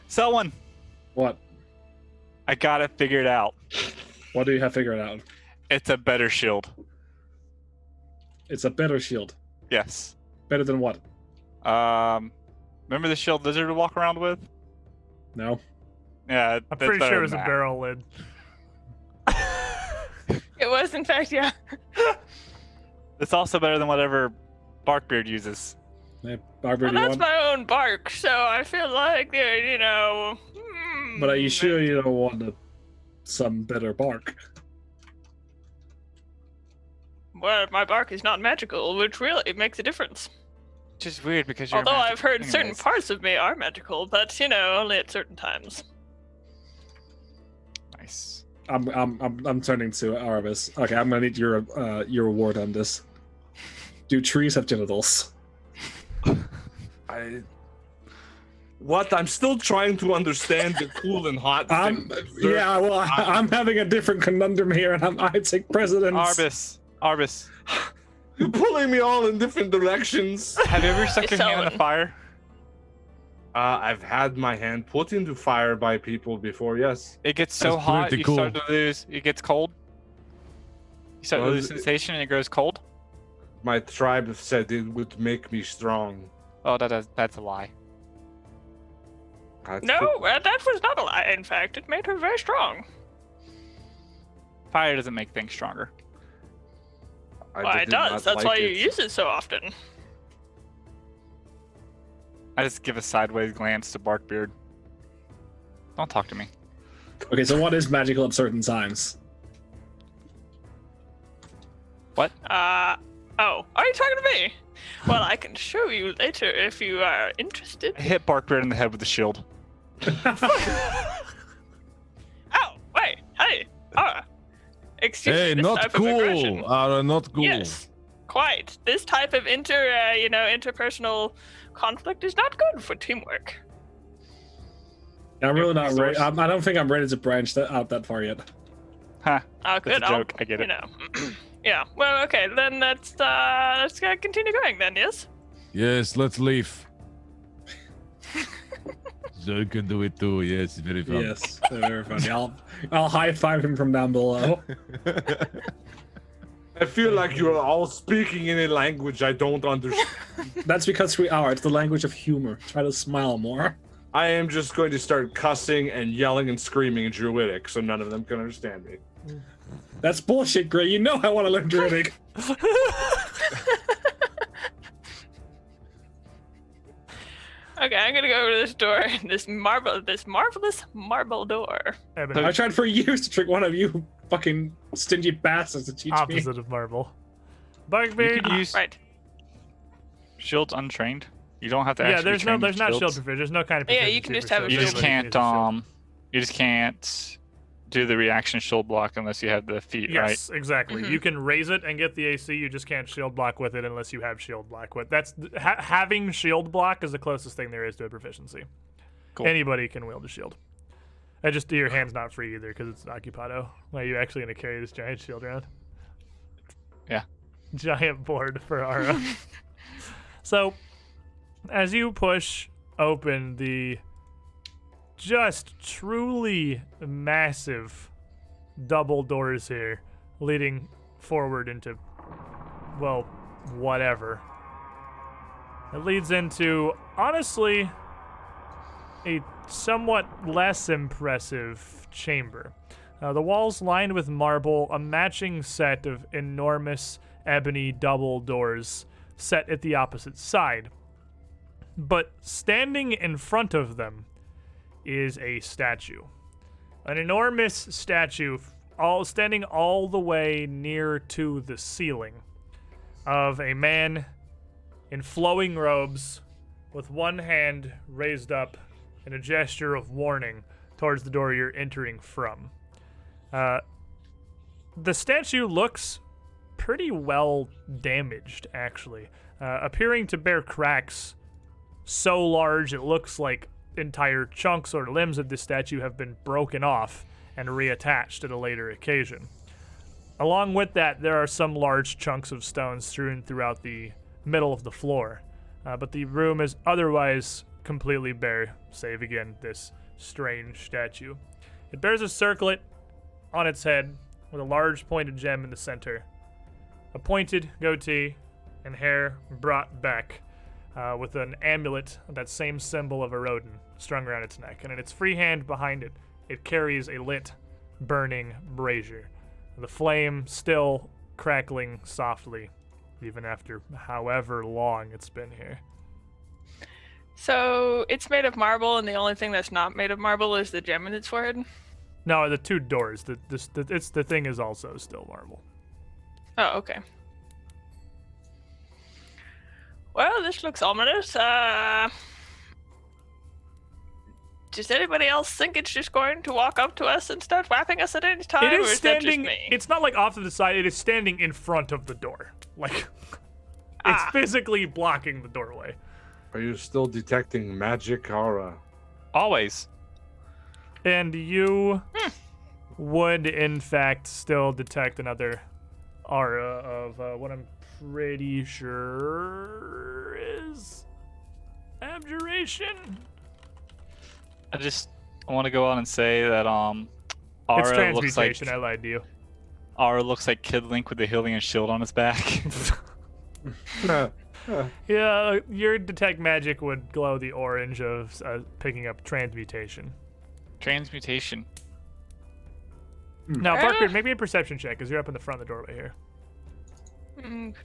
Selwyn, What? I got it figured out. What do you have figured out? It's a better shield. It's a better shield. Yes. Better than what? Remember the shield Lizard would walk around with? No. Yeah, I'm that's pretty better sure it was than a that. barrel lid. It was, in fact, yeah. It's also better than whatever Barkbeard uses. Hey, Barbara, Well, do you that's want? my own bark, so I feel like, But are you sure you don't want some better bark? Well, my bark is not magical, which really makes a difference. Which is weird because you're. Although I've magical heard certain anyways. parts of me are magical, but only at certain times. Nice. I'm turning to Aravis. Okay, I'm gonna need your reward on this. Do trees have genitals? What? I'm still trying to understand the cool and hot thing. Yeah, well, I'm having a different conundrum here, and I take precedence. Arbus. You're pulling me all in different directions. Have you ever stuck your hand in the Sullen. fire? I've had my hand put into fire by people before, yes. It gets so That's hot, pretty you cool. start to lose. It gets cold. You start to Well, lose sensation, and it grows cold. My tribe said it would make me strong. Oh, that's a lie. No, that was not a lie. In fact, it made her very strong. Fire doesn't make things stronger. Well, it did not does. That's like why you it. use it so often. I just give a sideways glance to Barkbeard. Don't talk to me. Okay, so what is magical at certain times? What? Oh, are you talking to me? Well, I can show you later if you are interested. I hit Barkbeard in the head with the shield. Oh, wait, hey, excuse Hey, me, this not type of aggression. cool. Not cool. Yes, quite. This type of interpersonal conflict is not good for teamwork. I'm really not ready. Resource. I don't think I'm ready to branch out that far yet. Huh. Oh, good. That's a joke. I get it. You know, yeah. Well, okay. Then let's continue going. Then, yes. Yes, let's leave. Zoe can do it too. Yes, very fun. Yes, very funny. I'll high five him from down below. I feel like you're all speaking in a language I don't understand. That's because we are. It's the language of humor. Try to smile more. I am just going to start cussing and yelling and screaming in Druidic so none of them can understand me. That's bullshit, Gray. You know I want to learn Druidic. Okay, I'm gonna go over to this door. This marvelous marble door. Ebony, I tried for years to trick one of you fucking stingy bastards to teach me. opposite of marble. You Barkbeard. could use Right. shields untrained. You don't have to Yeah, actually there's train not shield shields. proficiency. There's no kind of Yeah, proficiency you can just for have a shield. You just Everybody can't you just can't do the reaction shield block unless you have the feat, Yes, exactly. Mhm. You can raise it and get the AC. You just can't shield block with it unless you have shield block with. That's having shield block is the closest thing there is to a proficiency. Cool. Anybody can wield a shield. And just your hand's not free either because it's an occupado. Are you actually gonna carry this giant shield around? Yeah. Giant board for Ara. So, as you push open the just truly massive double doors here, leading forward into, well, whatever. It leads into, honestly, a somewhat less impressive chamber. The walls lined with marble, a matching set of enormous ebony double doors set at the opposite side. But standing in front of them is a statue. An enormous statue, standing all the way near to the ceiling, of a man in flowing robes with one hand raised up in a gesture of warning towards the door you're entering from. The statue looks pretty well damaged, actually, appearing to bear cracks so large it looks like entire chunks or limbs of the statue have been broken off and reattached at a later occasion. Along with that, there are some large chunks of stone strewn throughout the middle of the floor, but the room is otherwise completely bare, save again this strange statue. It bears a circlet on its head with a large pointed gem in the center, a pointed goatee, and hair brought back with an amulet, that same symbol of a rodent, strung around its neck. And in its free hand behind it, it carries a lit, burning brazier. The flame still crackling softly, even after however long it's been here. So it's made of marble, and the only thing that's not made of marble is the gem in its forehead. No, the two doors. The thing is also still marble. Oh, okay. Well, this looks ominous. Does anybody else think it's just going to walk up to us and start whapping us at any time? It or is is that just standing. me? It's not like off to the side. It is standing in front of the door. Like it's physically blocking the doorway. Are you still detecting magic aura? Always. And you would, in fact, still detect another aura of what I'm pretty sure is abjuration. I want to go on and say that It's Aura looks like transmutation. I lied to you. Aura looks like Kid Link with the Hylian shield on his back. Yeah, your detect magic would glow the orange of picking up transmutation. Transmutation. Now, Parker, make me a perception check because you're up in the front of the doorway here.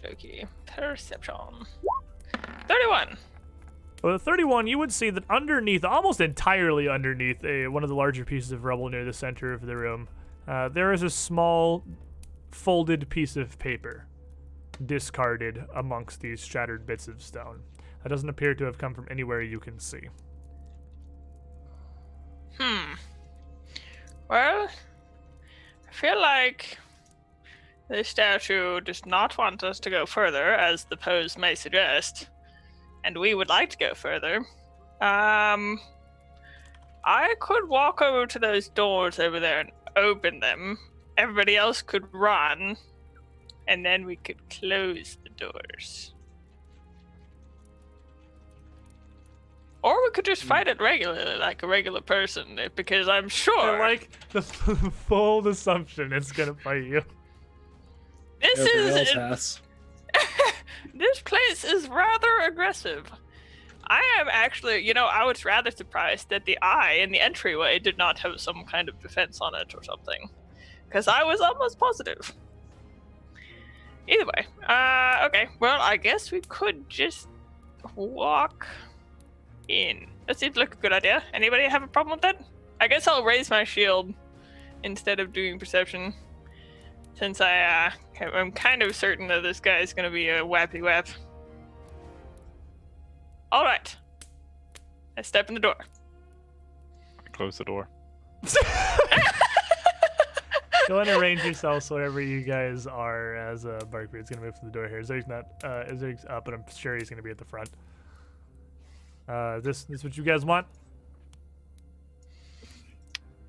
Okay. Perception. 31. Well, the 31, you would see that underneath, almost entirely underneath one of the larger pieces of rubble near the center of the room, there is a small folded piece of paper discarded amongst these shattered bits of stone. That doesn't appear to have come from anywhere you can see. Well, I feel like the statue does not want us to go further, as the pose may suggest, and we would like to go further. I could walk over to those doors over there and open them. Everybody else could run, and then we could close the doors. Or we could just fight it regularly, like a regular person, because I'm sure I like the full assumption it's gonna fight you. this Everybody is else has. this place is rather aggressive. I am actually, I was rather surprised that the eye in the entryway did not have some kind of defense on it or something, because I was almost positive. Either way, okay, well, I guess we could just walk in. That seems like a good idea. Anybody have a problem with that? I guess I'll raise my shield instead of doing perception, since I'm kind of certain that this guy is going to be a wappy wap. All right. I step in the door. Close the door. Go ahead and arrange yourselves wherever you guys are as Barkbeard's going to move to the door here. Zerg's not, Zerg's up, but I'm sure he's going to be at the front. This what you guys want?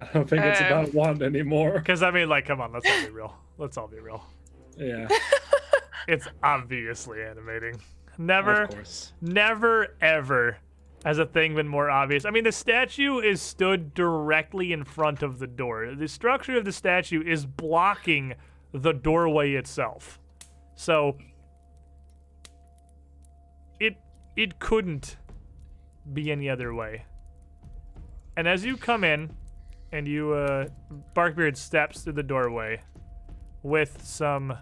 I don't think it's about one anymore. Because, I mean, like, come on, let's all be real. Let's all be real. Yeah, It's obviously animating. Never, of course. never, ever has a thing been more obvious. I mean, the statue is stood directly in front of the door. The structure of the statue is blocking the doorway itself. So, it couldn't be any other way. And as you come in, and you, Barkbeard steps through the doorway with some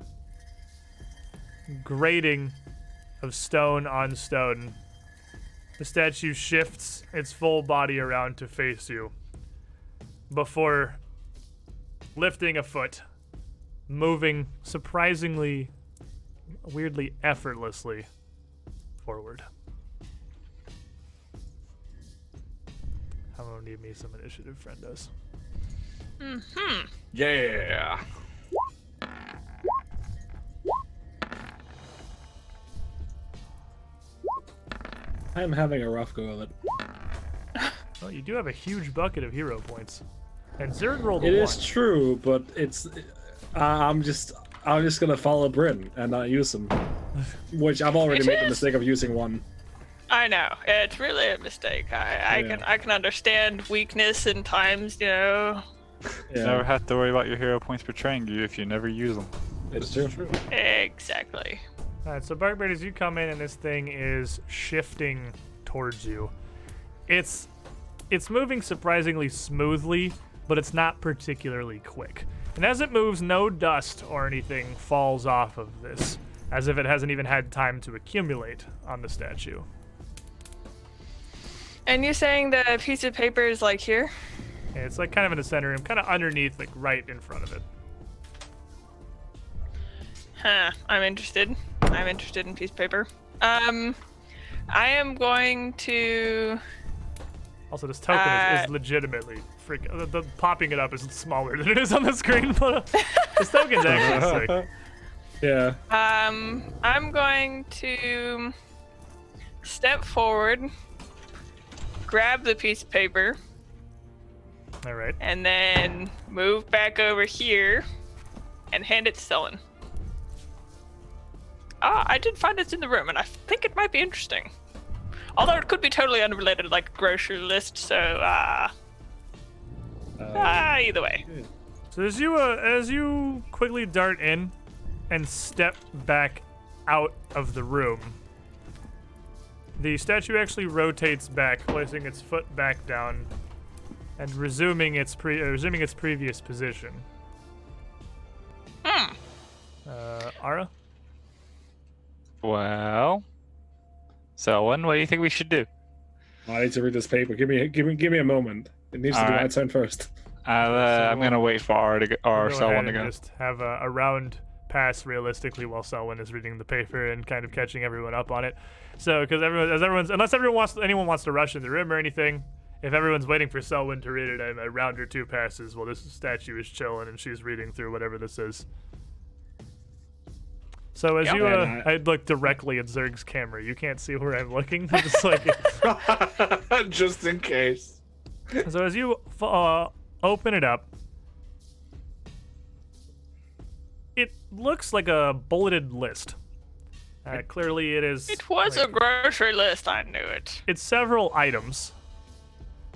grating of stone on stone. The statue shifts its full body around to face you before lifting a foot, moving surprisingly, weirdly effortlessly forward. I'm gonna need me some initiative, friendos. Yeah. I'm having a rough go of it. Well, you do have a huge bucket of hero points, and Zerg rolled a It 1. is true, but it's. I'm just gonna follow Bryn and not use them, which I've already It made the is. mistake of using one. I know. It's really a mistake. I can understand weakness in times, Yeah, You never have to worry about your hero points betraying you if you never use them. it's true. Exactly. Alright, so Barkbeard, as you come in and this thing is shifting towards you, it's moving surprisingly smoothly, but it's not particularly quick. And as it moves, no dust or anything falls off of this, as if it hasn't even had time to accumulate on the statue. And you're saying the piece of paper is like here? And it's like kind of in the center room, kind of underneath, like right in front of it. Huh. I'm interested. I'm interested in piece of paper. I am going to. Also, this token is legitimately freaking. The popping it up is smaller than it is on the screen, but this token's actually sick. Yeah. I'm going to step forward, grab the piece of paper, All right. and then move back over here and hand it to Selwyn. I did find it in the room, and I think it might be interesting. Although it could be totally unrelated, like a grocery list, so, either way. So as you quickly dart in and step back out of the room, the statue actually rotates back, placing its foot back down and resuming its previous position. Ara? Well, Selwyn, what do you think we should do? I need to read this paper. Give me a moment. It needs to do my turn first. I'm gonna wait for Ara to go, or Go Selwyn ahead to and go. just have a round pass realistically while Selwyn is reading the paper and kind of catching everyone up on it. So, because unless anyone wants to rush in the room or anything, if everyone's waiting for Selwyn to read it, a round or two passes while this statue is chilling and she's reading through whatever this is. So as I look directly at Zerg's camera. You can't see where I'm looking. Just like Just in case. so as you open it up, it looks like a bulleted list. Clearly, it is. It was a grocery list, I knew it. It's several items.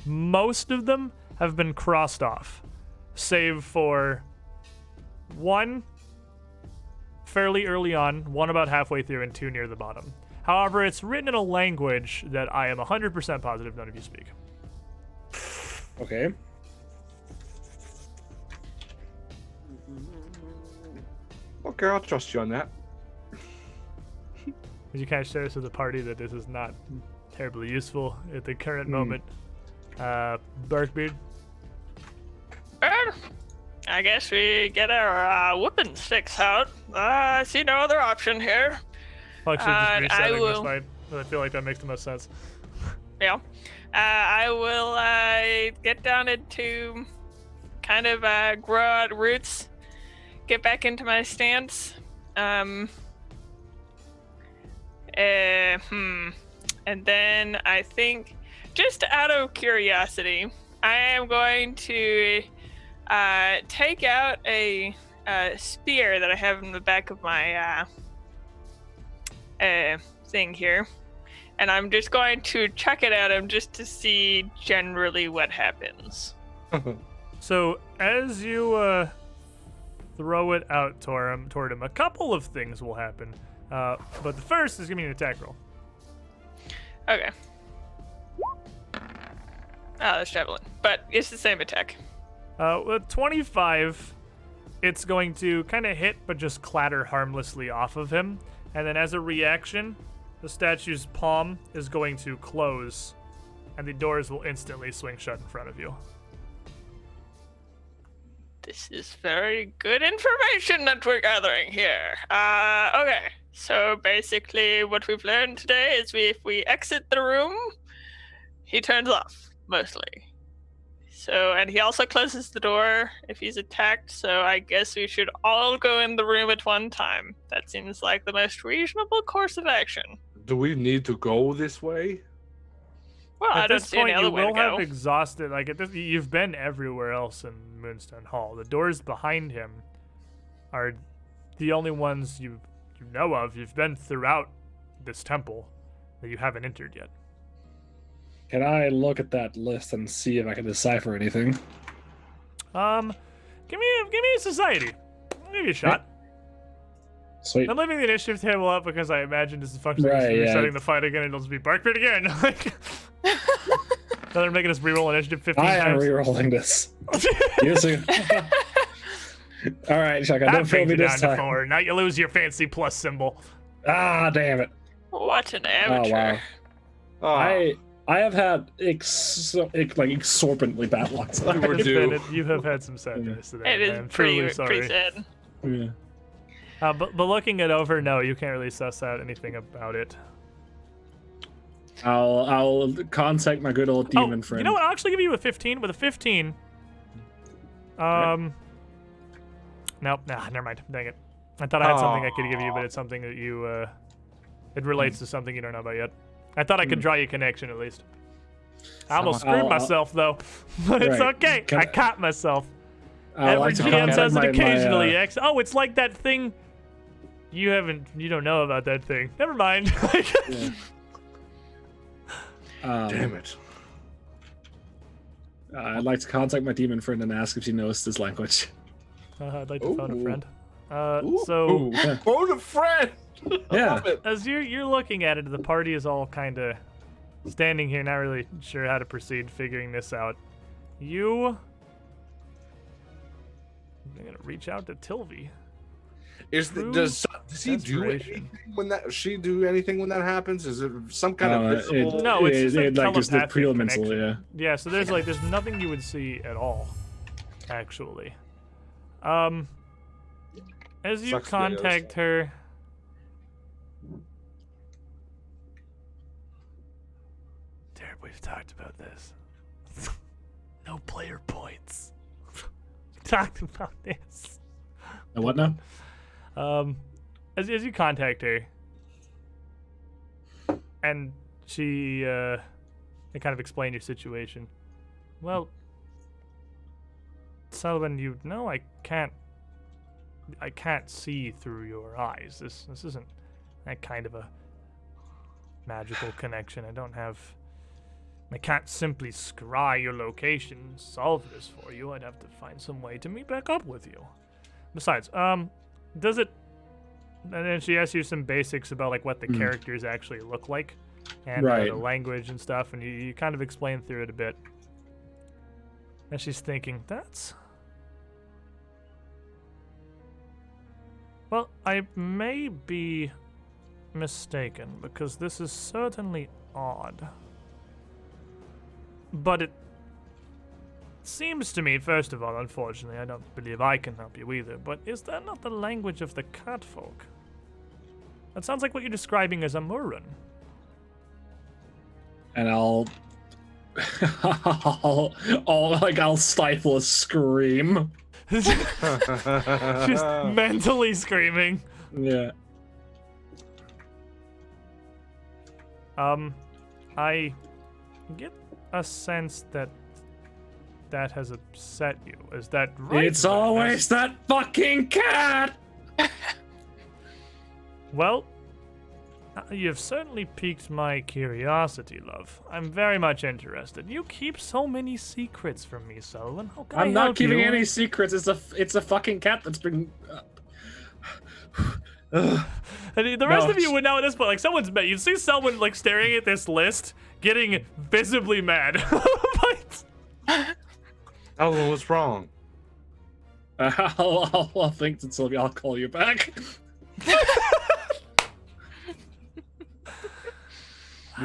Most of them have been crossed off, save for one fairly early on, one about halfway through, and two near the bottom. However, it's written in a language that I am 100% positive none of you speak. Okay. Okay, I'll trust you on that. As you kind of share this with the party that this is not terribly useful at the current moment. Barkbeard? Well, I guess we get our whooping sticks out. I see no other option here. I'll actually just resetting this will- fight. I feel like that makes the most sense. Yeah. I will get down into kind of grow out roots, get back into my stance. And then I think, just out of curiosity, I am going to take out a spear that I have in the back of my thing here, and I'm just going to chuck it at him just to see generally what happens. So as you throw it out toward him, a couple of things will happen. But the first is giving me an attack roll. Okay. Oh, that's javelin, but it's the same attack. With 25, it's going to kind of hit, but just clatter harmlessly off of him. And then as a reaction, the statue's palm is going to close, and the doors will instantly swing shut in front of you. This is very good information that we're gathering here. Okay. So basically what we've learned today is if we exit the room, he turns off, mostly. So, and he also closes the door if he's attacked, so I guess we should all go in the room at one time. That seems like the most reasonable course of action. Do we need to go this way? Well, I At don't this see any point, other you way to will have go. exhausted. You've been everywhere else in Moonstone Hall. The doors behind him are the only ones you know of. You've been throughout this temple that you haven't entered yet. Can I look at that list and see if I can decipher anything? Give me a society. I'll give you a shot. Sweet. I'm leaving the initiative table up because I imagine this is functioning Right, yeah. resetting the fight again, and it'll just be Barkbeard again. Now they're making us reroll initiative 15 I am times. re-rolling this. Using... All right, Chuck, I That don't feel brings me you down this to time. 4. Now you lose your fancy plus symbol. Ah, damn it. What an Oh, amateur. wow. Oh, I have had exorbitantly bad luck tonight. We're due. You have had some sadness today. It I am is pretty, truly sorry. pretty sad. Yeah. But looking it over, no, you can't really suss out anything about it. I'll contact my good old demon friend. You know what? I'll actually give you a 15. With a 15, nope, never mind. Dang it. I thought I had something I could give you, but it's something that you, it relates to something you don't know about yet. I thought I could draw you a connection at least. I almost Someone- screwed myself though, but it's Right. okay. Can I I- caught myself. I'd Every like to GM contact does it my- occasionally. my, Oh, it's like that thing. You don't know about that thing. Never mind. Damn it. I'd like to contact my demon friend and ask if she knows this language. I'd like to phone a Ooh. friend. Ooh. So Yeah. Phone a friend. Yeah. Love it. as you're looking at it, the party is all kind of standing here, not really sure how to proceed, figuring this out. I'm gonna reach out to Tilby. Does he do Desperation. anything when that she do anything when that happens? Is it some kind of visible? No, it's just a like just the telepathic pure mental, connection. yeah. Yeah, so there's nothing you would see at all, actually. As you Sucks to be the other contact her, Derek, we've talked about this. No player points. We talked about this. And what now? As you contact her, and she they kind of explain your situation. Well, Sullivan, you know I can't see through your eyes. This isn't that kind of a magical connection. I can't simply scry your location and solve this for you. I'd have to find some way to meet back up with you. Besides, does it... And then she asks you some basics about like what the characters actually look like and Right. the language and stuff, and you kind of explain through it a bit. And she's thinking, well, I may be mistaken, because this is certainly odd. But it seems to me, first of all, unfortunately, I don't believe I can help you either, but is that not the language of the cat folk? That sounds like what you're describing as a Murran. And I'll I'll stifle a scream. Just mentally screaming. Yeah. I get a sense that has upset you. Is that right? It's always that fucking cat! Well, you've certainly piqued my curiosity, love. I'm very much interested. You keep so many secrets from me, Sullivan. How can I I'm not help keeping you? any secrets. It's a fucking cat that's been. And the rest No. of you would know at this point, like someone's mad. You see someone like staring at this list, getting visibly mad. But Oh, what's wrong? I'll think to Sylvia. I'll call you back.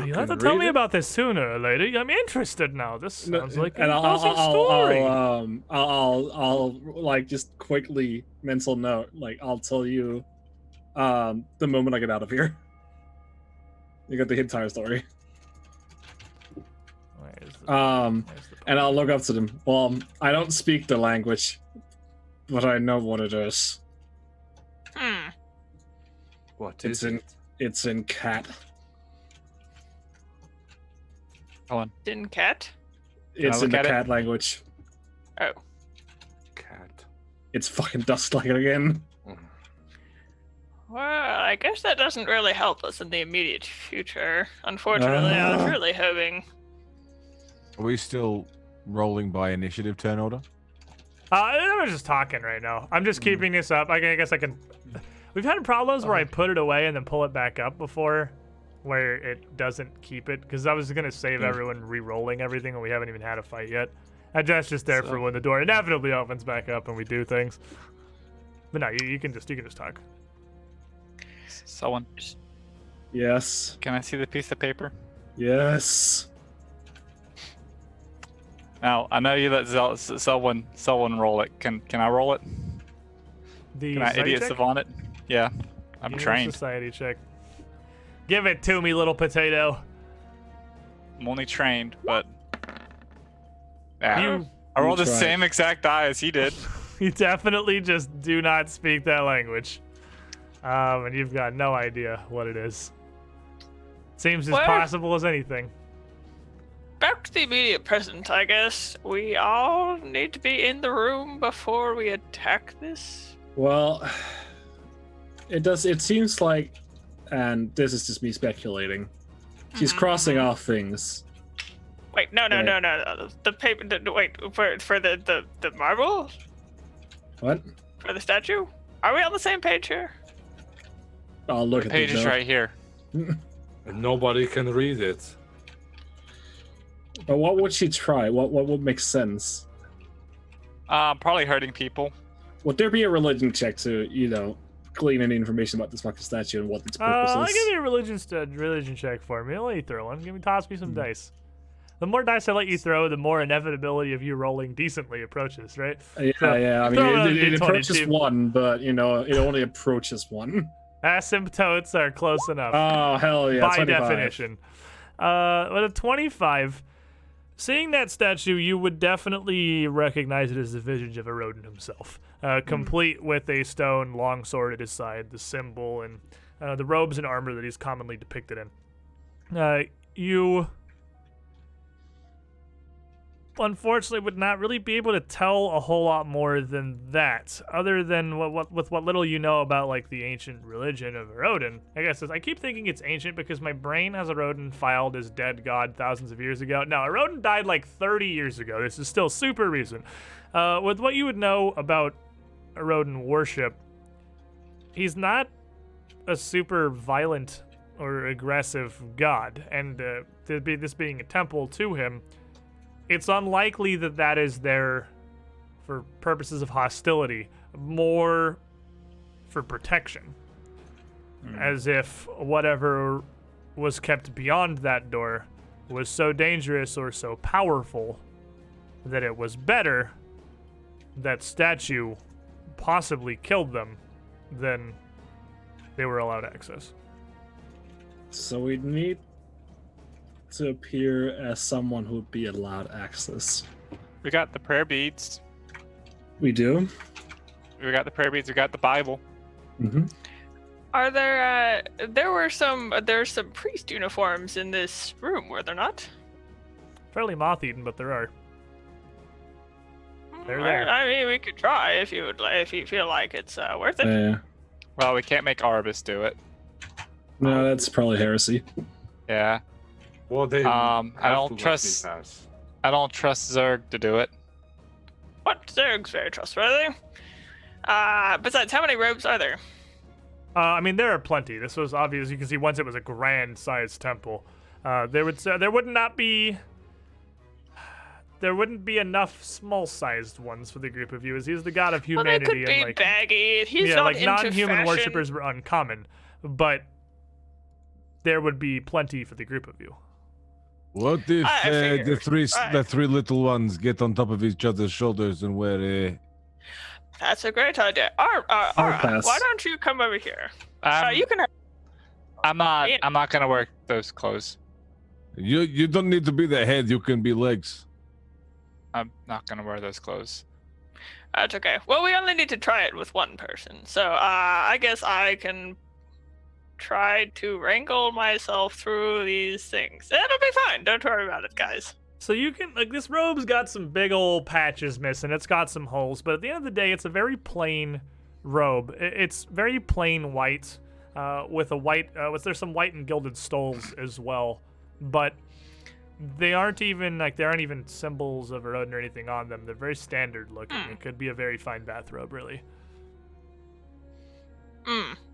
you have to can tell read me it? about this sooner or later. I'm interested now. This sounds like an And awesome story. I'll like just quickly mental note. Like I'll tell you, the moment I get out of here. You got the entire story. Where's the And I'll look up to them. Well, I don't speak the language, but I know what it is. What It's in cat. Din cat? It's in look the at it? cat language. Oh. cat? It's fucking dust like it again. Well, I guess that doesn't really help us in the immediate future. Unfortunately, I was really hoping. Are we still rolling by initiative turn order? I was just talking right now. I'm just keeping this up. I guess I can. We've had problems where I put it away and then pull it back up before, where it doesn't keep it. Because I was gonna save everyone re-rolling everything, and we haven't even had a fight yet. And that's just there for when the door inevitably opens back up and we do things. But no, you can just talk. Someone, Yes. can I see the piece of paper? Yes. Now, I know you let someone roll it. Can I roll it? The Can I society idiot check? savant it? Yeah, I'm Give me a trained. Society check. Give it to me, little potato. I'm only trained, but yeah. You I rolled the tried. same exact die as he did. You definitely just do not speak that language. And you've got no idea what it is. Seems as Well- possible as anything. Back to the immediate present, I guess. We all need to be in the room before we attack this. Well, it seems like, and this is just me speculating, she's crossing off things. Wait, no. The paper. Wait, for the marble? What? For the statue? Are we on the same page here? I'll look The at page the is note. right here. And nobody can read it. But what would she try? What would make sense? Probably hurting people. Would there be a religion check to, glean any information about this fucking statue and what its purpose I'll is? give you a religion check for me. I'll let you throw one. Toss me some dice. The more dice I let you throw, the more inevitability of you rolling decently approaches, right? Yeah, So, yeah. I throw mean, out it a approaches D22. one, but it only approaches one. Asymptotes are close enough. Oh hell yeah! by 25. definition. With a 25, seeing that statue, you would definitely recognize it as the visage of Erodin himself, complete with a stone longsword at his side, the symbol, and the robes and armor that he's commonly depicted in. You unfortunately would not really be able to tell a whole lot more than that, other than what little you know about like the ancient religion of Erodin. I guess I keep thinking it's ancient because my brain has Erodin filed as dead god thousands of years ago. No, Erodin died like 30 years ago. This is still super recent. With what you would know about Erodin worship, he's not a super violent or aggressive god, and this being a temple to him, it's unlikely that is there for purposes of hostility, more for protection. As if whatever was kept beyond that door was so dangerous or so powerful that it was better that statue possibly killed them than they were allowed access. So we need to appear as someone who would be allowed access. We got the prayer beads. We do. We got the prayer beads. We got the Bible. Mm-hmm. Are there? There's some priest uniforms in this room, were there not? Fairly moth-eaten, but there are. They're there. I mean, we could try if you would, if you feel like it's worth it. Yeah. Well, we can't make Arbus do it. No, that's probably heresy. Yeah. Well, they I have don't to let trust- me pass. I don't trust Zerg to do it. What? Zerg's very trustworthy. Besides, how many robes are there? I mean, there are plenty. This was obvious. You can see once it was a grand-sized temple. There wouldn't be enough small-sized ones for the group of you, as he's the god of Well, they humanity. could be and baggy. He's yeah, not like into non-human fashion. worshippers were uncommon, but there would be plenty for the group of you. What if I figured. the three little ones get on top of each other's shoulders and wear That's a great idea. Ara, pass. why don't you come over here? You can. I'm not. Ian. I'm not gonna wear those clothes. You don't need to be the head, you can be legs. I'm not gonna wear those clothes. That's okay. Well, we only need to try it with one person, so I guess I can try to wrangle myself through these things. It'll be fine. Don't worry about it, guys. So you can, like, this robe's got some big old patches missing. It's got some holes, but at the end of the day, it's a very plain robe. It's very plain white, with a white, there's some white and gilded stoles as well, but they aren't even symbols of Erodin or anything on them. They're very standard looking. It could be a very fine bathrobe, really.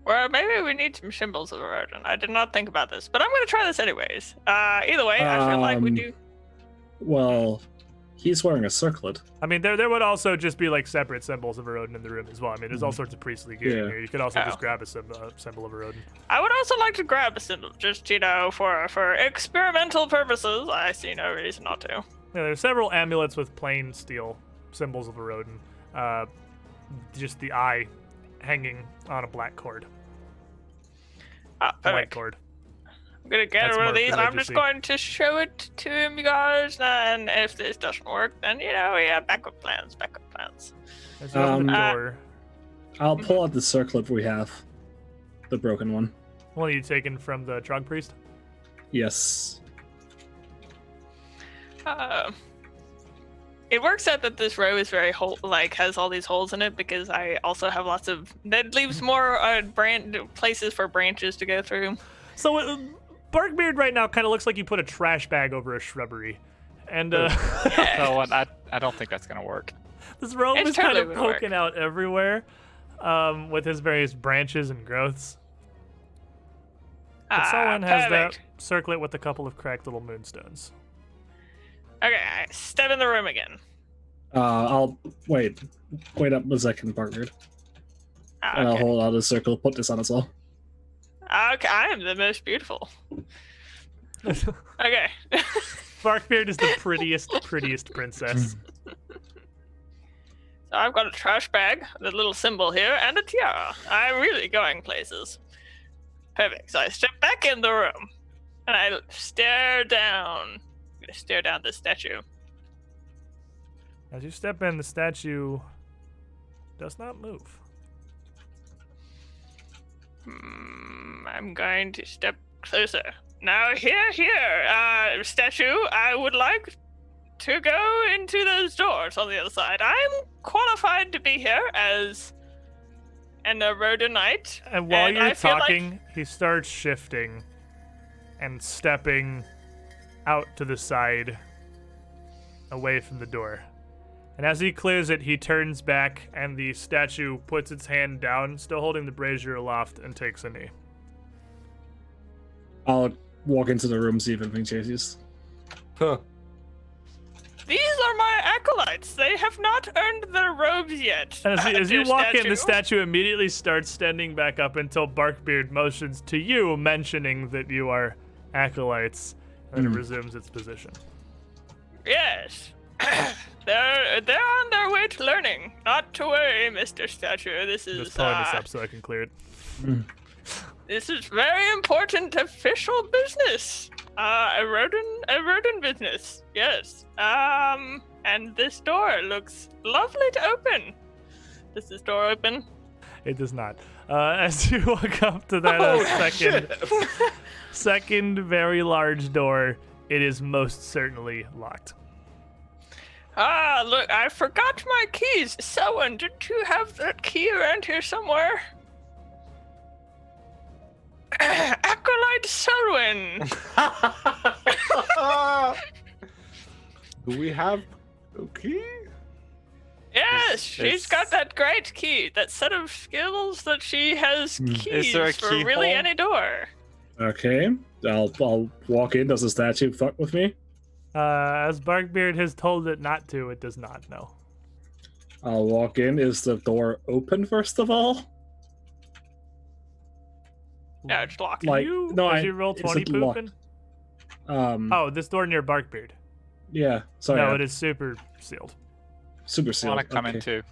Well, maybe we need some symbols of Erodin. I did not think about this, but I'm going to try this anyways. Either way, I feel like we do. Well, he's wearing a circlet. I mean, there would also just be like separate symbols of Erodin in the room as well. I mean, there's all sorts of priestly gear in Yeah. here. You could also Oh. just grab a symbol of Erodin. I would also like to grab a symbol, just for experimental purposes. I see no reason not to. Yeah, there's several amulets with plain steel symbols of Erodin. Just the eye hanging on a black cord. Ah, A white perfect. cord. I'm gonna get That's one more of these, and I'm just religiously. going to show it to him, you guys. And if this doesn't work, then we have backup plans. As you open the Um, door, I'll pull out the circlet we have. The broken one. one you taken from the Trog priest? Yes. It works out that this row is very has all these holes in it because I also have lots of that leaves more places for branches to go through. So Barkbeard right now kind of looks like you put a trash bag over a shrubbery, and No, I don't think that's gonna work. this rope It's is kind totally of would work. poking out everywhere, with his various branches and growths. But someone has that. Perfect. Circle it with a couple of cracked little moonstones. Okay, I step in the room again. I'll wait up a second, Barkbeard. And I'll Okay. hold out a circle, put this on as well. Okay, I am the most beautiful. Okay. Barkbeard is the prettiest princess. So I've got a trash bag, the little symbol here, and a tiara. I'm really going places. Perfect. So I step back in the room, and I stare down. I'm gonna stare down this statue. As you step in, the statue does not move. I'm going to step closer. Now, here, statue, I would like to go into those doors on the other side. I'm qualified to be here as an Erodonite. And while And you're I feel like- talking, he starts shifting and stepping out to the side, away from the door. And as he clears it, he turns back, and the statue puts its hand down, still holding the brazier aloft, and takes a knee. I'll walk into the room, see if anything changes. Huh. These are my acolytes. They have not earned their robes yet. And as you Dear walk in, the statue immediately starts standing back up until Barkbeard motions to you, mentioning that you are acolytes, and then it resumes its position. Yes. They're on their way to learning. Not to worry, Mr. Statue. This I'm is just pulling this up so I can clear it. this is very important official business. Erodon business. Yes. And this door looks lovely to open. Does this door open? It does not. As you walk up to that Oh, second very large door, it is most certainly locked. Look, I forgot my keys. Someone, did you have that key around here somewhere? Acolyte Selwyn. Do we have a key? Yes, she's got that great key. That set of skills that she has keys Is there a for really keyhole? any door. Okay, I'll walk in. Does the statue fuck with me? As Barkbeard has told it not to, it does not, no. I'll walk in. Is the door open first of all? No, it's locked. Like, you, no, did you roll is 20 it locked? pooping? Oh, This door near Barkbeard. yeah. Sorry, No, it is super sealed. super I sealed. want to come in Okay. too.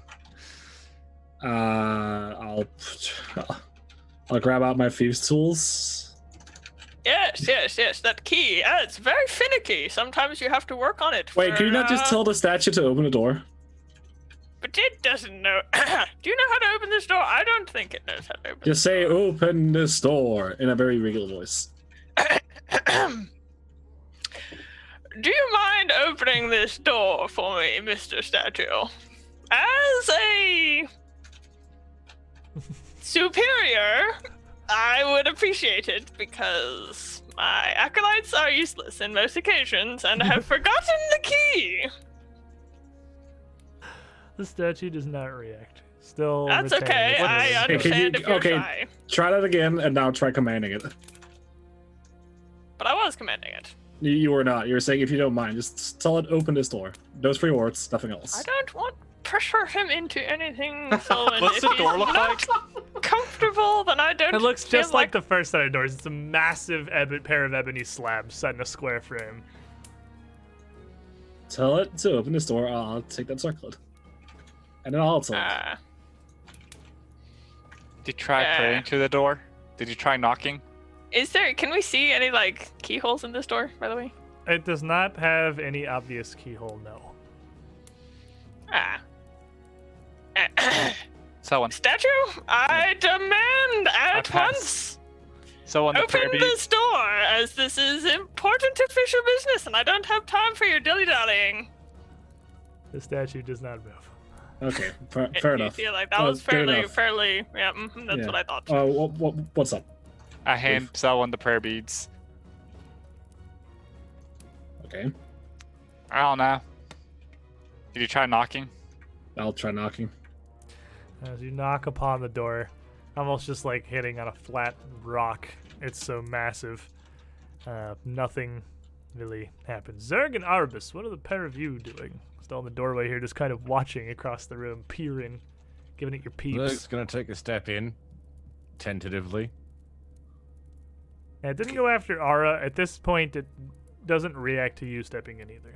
I'll grab out my thieves' tools. Yes, that key. It's very finicky. Sometimes you have to work on it. Wait, for, can you not just tell the statue to open the door? But it doesn't know. Do you know how to open this door? I don't think it knows how to open Just say "open this door" in a very regular voice. Do you mind opening this door for me, Mr. Statue? As a superior, I would appreciate it because my acolytes are useless in most occasions and have forgotten the key. The statue does not react. Still That's retaining okay. its I ability. understand if you're okay. shy. Try that again, and now try commanding it. But I was commanding it. You were not. You were saying, if you don't mind, just tell it open this door. Those 3 words, nothing else. I don't want pressure him into anything, Sullivan. What's If the he's door look not comfortable, then I don't It looks feel just like the first set of doors. It's a massive pair of ebony slabs set in a square frame. Tell it to open this door. I'll take that circlet. And then I'll tell it. Did you try Yeah. praying to the door? Did you try knocking? Can we see any, keyholes in this door, by the way? It does not have any obvious keyhole, no. Someone, Statue, I demand at pass. once someone the prayer open bead. this door as this is important official business, and I don't have time for your dilly-dallying. The statue does not move. Okay, fair enough. You feel like that Oh, was good enough. fairly, yeah, that's Yeah. what I thought. What's up? I hand Selwyn the prayer beads. Okay, I don't know. Did you try knocking? I'll try knocking. As you knock upon the door, almost just like hitting on a flat rock. It's so massive. Nothing really happens. Zerg and Arbus, what are the pair of you doing? Still in the doorway here, just kind of watching across the room, peering, giving it your peeps. Zerg's gonna take a step in, tentatively. And it didn't go after Ara. At this point, it doesn't react to you stepping in either.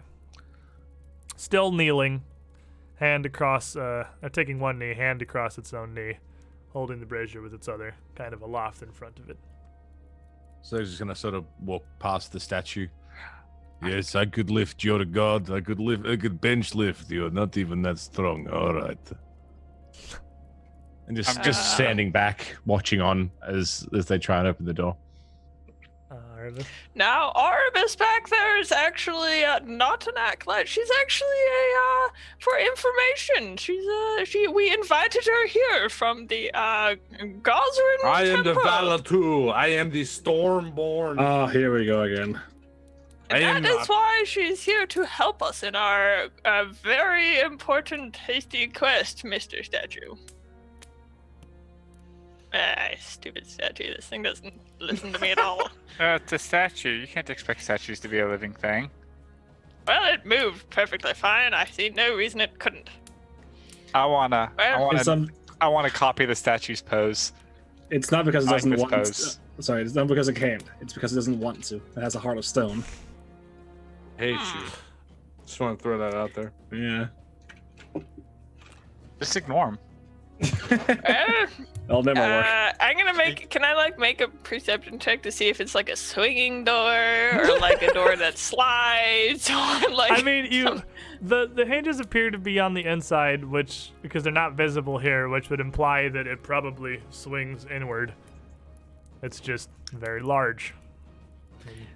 Still kneeling, hand across, taking one knee, hand across its own knee, holding the brazier with its other, kind of aloft in front of it. Zerg's just gonna sort of walk past the statue. Yes, I could lift your god. I could bench lift you. Not even that strong. All right. And just standing back, watching on as they try and open the door. Arbus? Now, Arbus back there is actually not an acolyte. She's actually for information. We invited her here from the Gosrin I am the Temple. Valatu. I am the Stormborn. Oh, here we go again. I am That is not- why she's here to help us in our very important hasty quest, Mr. Statue. Stupid statue. This thing doesn't listen to me at all. It's a statue. You can't expect statues to be a living thing. Well, it moved perfectly fine. I see no reason it couldn't. I wanna copy the statue's pose. It's not because it I like doesn't this want pose. sorry, it's not because it can't. It's because it doesn't want to. It has a heart of stone. hate you. Just want to throw that out there. Yeah. Just ignore him. That'll never work. I'm gonna make. Can I make a perception check to see if it's like a swinging door or like a door that slides or like? I mean, the hinges appear to be on the inside, which because they're not visible here, which would imply that it probably swings inward. It's just very large.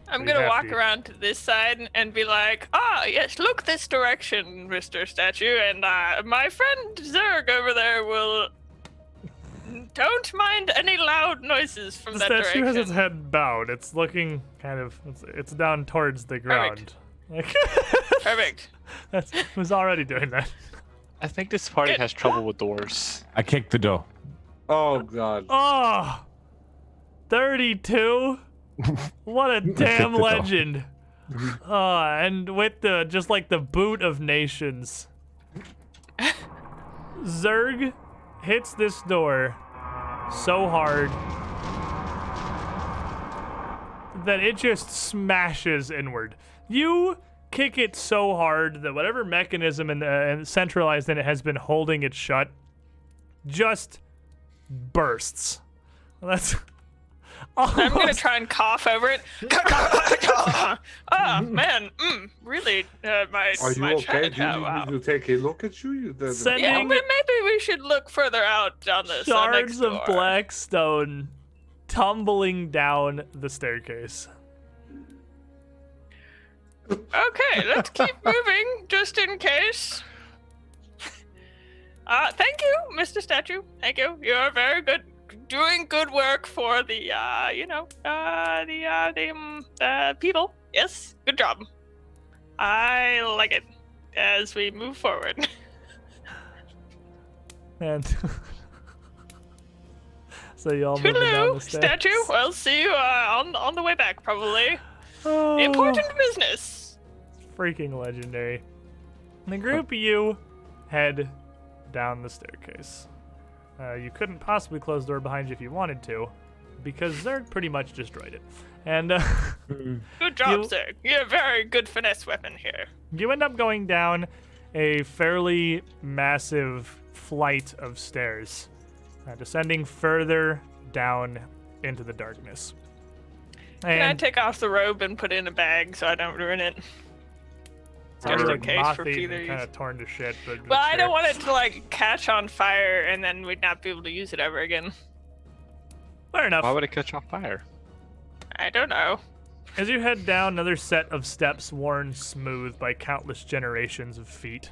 I'm pretty gonna walk hefty. around to this side and be like, yes, look this direction, Mr. Statue, and my friend Zerg over there will. Don't mind any loud noises from The that statue direction. has its head bowed. It's looking kind of. It's down towards the ground. Like Perfect. it was already doing that. I think this party Good. has trouble with doors. I kicked the door. Oh god. Oh, 32. What a damn the door. legend. And with just like the boot of nations, Zerg hits this door so hard that it just smashes inward. You kick it so hard that whatever mechanism and centralized in it has been holding it shut just bursts. That's I'm gonna try and cough over it. Man, really, my Are you my okay? chat- Do you need wow. me to take a look at you? Send- Yeah, Ending- maybe we should look further out down this shards next of door. black stone tumbling down the staircase. Okay, let's keep moving just in case. Thank you, Mr. Statue. Thank you. You're very good, doing good work for the people. Yes, good job. I like it as we move forward. And so you all moving down Toodaloo, the stairs. Statue. We'll see you on the way back, probably. Oh, Important business. freaking legendary. And the group of you head down the staircase. You couldn't possibly close the door behind you if you wanted to, because Zerg pretty much destroyed it. And Good job, You- sir. You're a very good finesse weapon here. you end up going down a fairly massive flight of stairs, descending further down into the darkness. Can I And take off the robe and put it in a bag so I don't ruin it? it's already, just like in case for mothy future and kind use. of torn to shit. But Well, I sure. don't want it to catch on fire and then we'd not be able to use it ever again. Fair enough. Why would it catch on fire? I don't know. As you head down another set of steps worn smooth by countless generations of feet,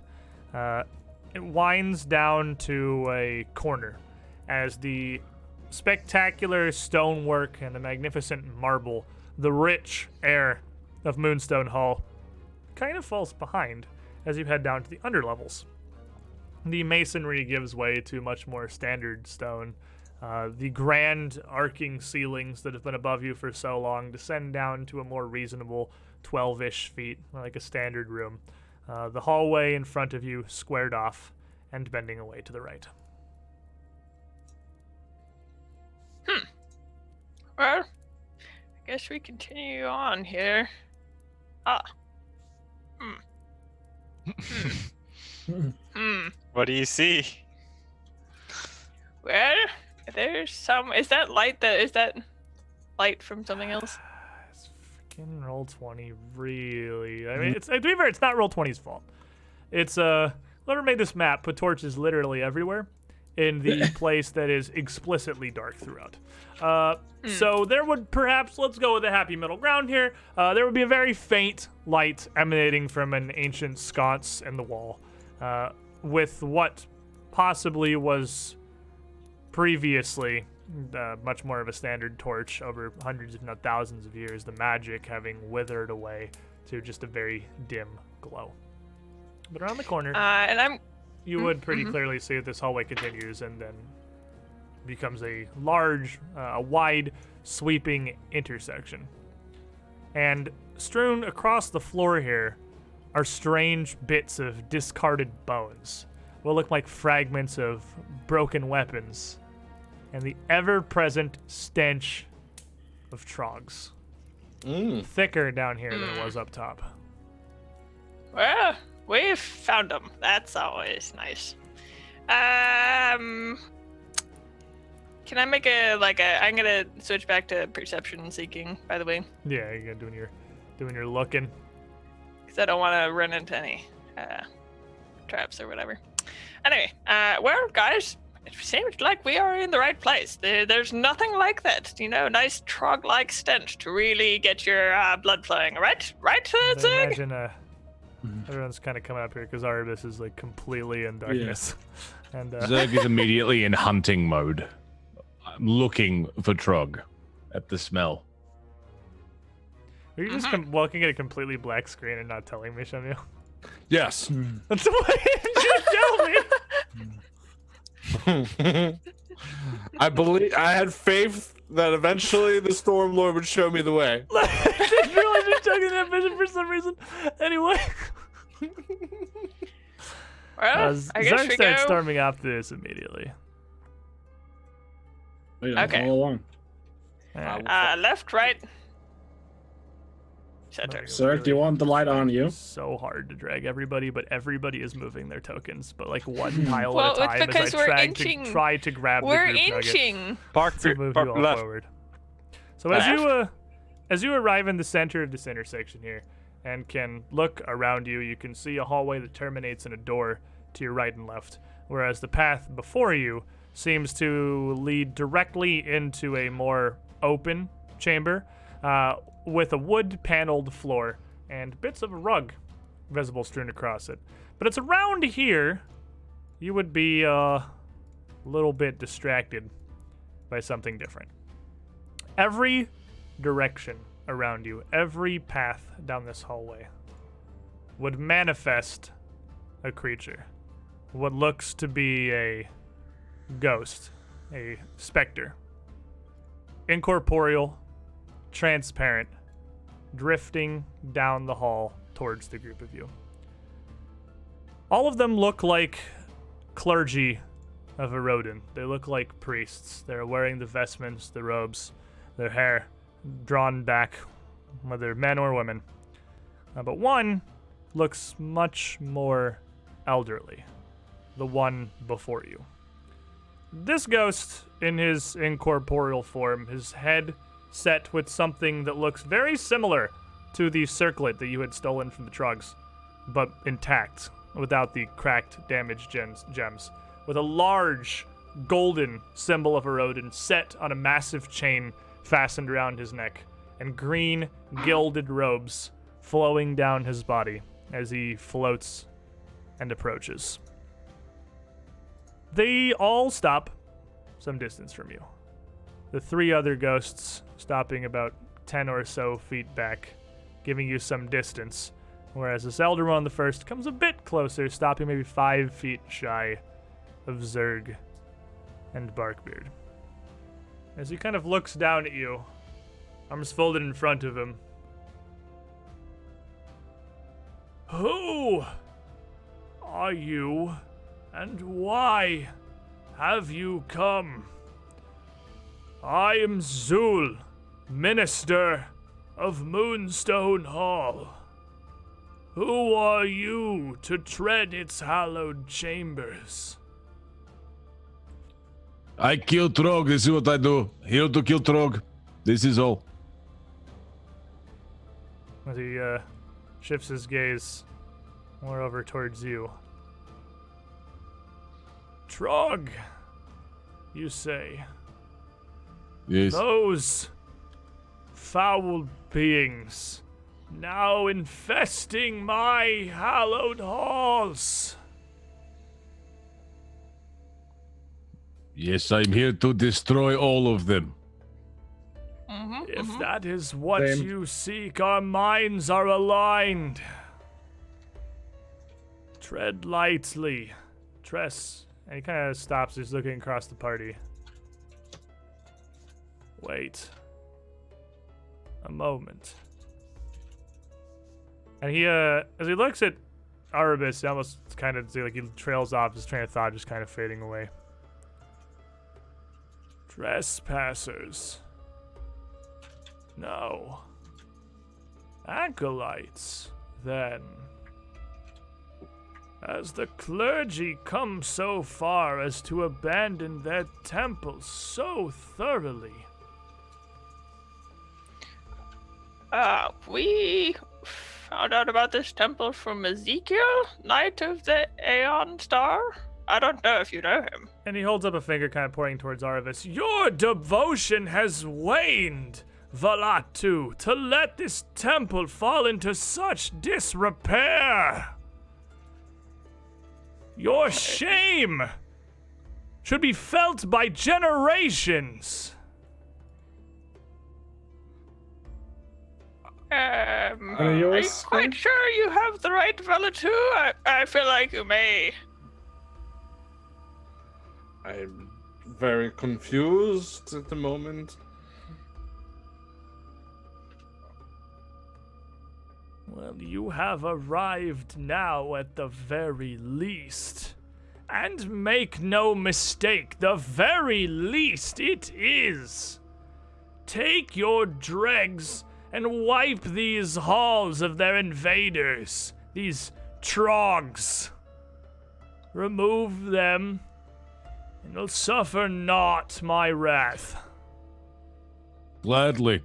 it winds down to a corner as the spectacular stonework and the magnificent marble, the rich air of Moonstone Hall, kind of falls behind as you head down to the underlevels. The masonry gives way to much more standard stone. The grand arcing ceilings that have been above you for so long descend down to a more reasonable 12-ish feet, like a standard room. The hallway in front of you squared off and bending away to the right. Well, I guess we continue on here. What do you see? Well, there's some. Is that light from something else? It's freaking roll 20, really. I mean, to be fair, it's not roll 20's fault. It's whoever made this map put torches literally everywhere in the place that is explicitly dark throughout. So there would perhaps, let's go with a happy middle ground here. There would be a very faint light emanating from an ancient sconce in the wall, with what possibly was previously much more of a standard torch over hundreds, if not thousands of years, the magic having withered away to just a very dim glow. But around the corner, you would pretty clearly see that this hallway continues and then becomes a large, wide, sweeping intersection. And strewn across the floor here are strange bits of discarded bones, what look like fragments of broken weapons, and the ever-present stench of troggs. Thicker down here than it was up top. Well, we've found them. That's always nice. Can I make I'm gonna switch back to perception seeking, by the way. Yeah, you're doing your looking. Because I don't want to run into any traps or whatever. Anyway, well, guys, it seems like we are in the right place. There's nothing like that, nice trog-like stench to really get your blood flowing, right? Right, Zig? Imagine everyone's kind of coming up here because Arbus is like completely in darkness. Yeah. And Zerg is immediately in hunting mode. I'm looking for Trog at the smell. Are you just looking at a completely black screen and not telling me, Shamil? Yes. That's why you tell me. I had faith that eventually the Stormlord would show me the way. I didn't realize you're checking that vision for some reason. Anyway. Well, I guess Zerg we starts go. storming after this immediately. Okay. All along. Left, right. Center. Sir, do you want the light on you? So hard to drag everybody, but everybody is moving their tokens, but like one tile Well, at a it's time because as I we're try to grab We're the group inching. Park to move you all left. forward. So as you arrive in the center of this intersection here and can look around you, you can see a hallway that terminates in a door to your right and left, whereas the path before you seems to lead directly into a more open chamber with a wood-paneled floor and bits of a rug visible strewn across it. But it's around here you would be a little bit distracted by something different. Every direction around you, every path down this hallway would manifest a creature. What looks to be a ghost, a specter. Incorporeal, transparent, drifting down the hall towards the group of you. All of them look like clergy of Erodin. They look like priests. They're wearing the vestments, the robes, their hair drawn back, whether men or women. But one looks much more elderly, the one before you. This ghost, in his incorporeal form, his head set with something that looks very similar to the circlet that you had stolen from the Troggs, but intact, without the cracked, damaged gems, with a large golden symbol of Erodin set on a massive chain fastened around his neck, and green gilded robes flowing down his body as he floats and approaches. They all stop some distance from you. The 3 other ghosts stopping about 10 or so feet back, giving you some distance, whereas this elder one, the first, comes a bit closer, stopping maybe 5 feet shy of Zerg and Barkbeard. As he kind of looks down at you, arms folded in front of him. Who are you, and why have you come? I am Zul, Minister of Moonstone Hall. Who are you to tread its hallowed chambers? I kill Trog. This is what I do. Here to kill Trog. This is all. As he shifts his gaze more over towards you. Trog, you say? Yes. Those foul beings now infesting my hallowed halls. Yes, I'm here to destroy all of them. If that is what Same. you seek, our minds are aligned. Tread lightly, Tress. And he kind of stops. He's looking across the party. Wait a moment. And he, as he looks at Arabis, he almost kind of like he trails off. His train of thought just kind of fading away. Trespassers. No. Acolytes, then. As the clergy come so far as to abandon their temples so thoroughly. We found out about this temple from Ezekiel, Knight of the Aeon Star. I don't know if you know him. And he holds up a finger kind of pointing towards Arvis. Your devotion has waned, Valatu, to let this temple fall into such disrepair. Your shame should be felt by generations. Are you you yours, quite Sven? sure you have the right Valatu? I feel like you may. I'm very confused at the moment. Well, you have arrived now at the very least. And make no mistake, the very least it is. Take your dregs and wipe these halls of their invaders, these troggs. Remove them, and you'll suffer not my wrath. Gladly.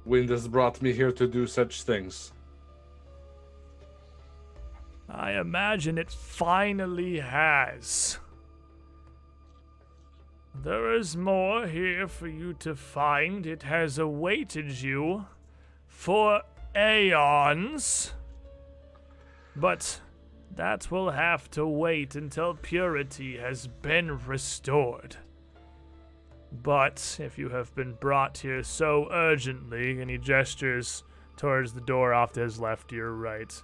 Wind has brought me here to do such things. I imagine it finally has. There is more here for you to find. It has awaited you for aeons. But that will have to wait until purity has been restored. But if you have been brought here so urgently, and he gestures towards the door off to his left, to your right,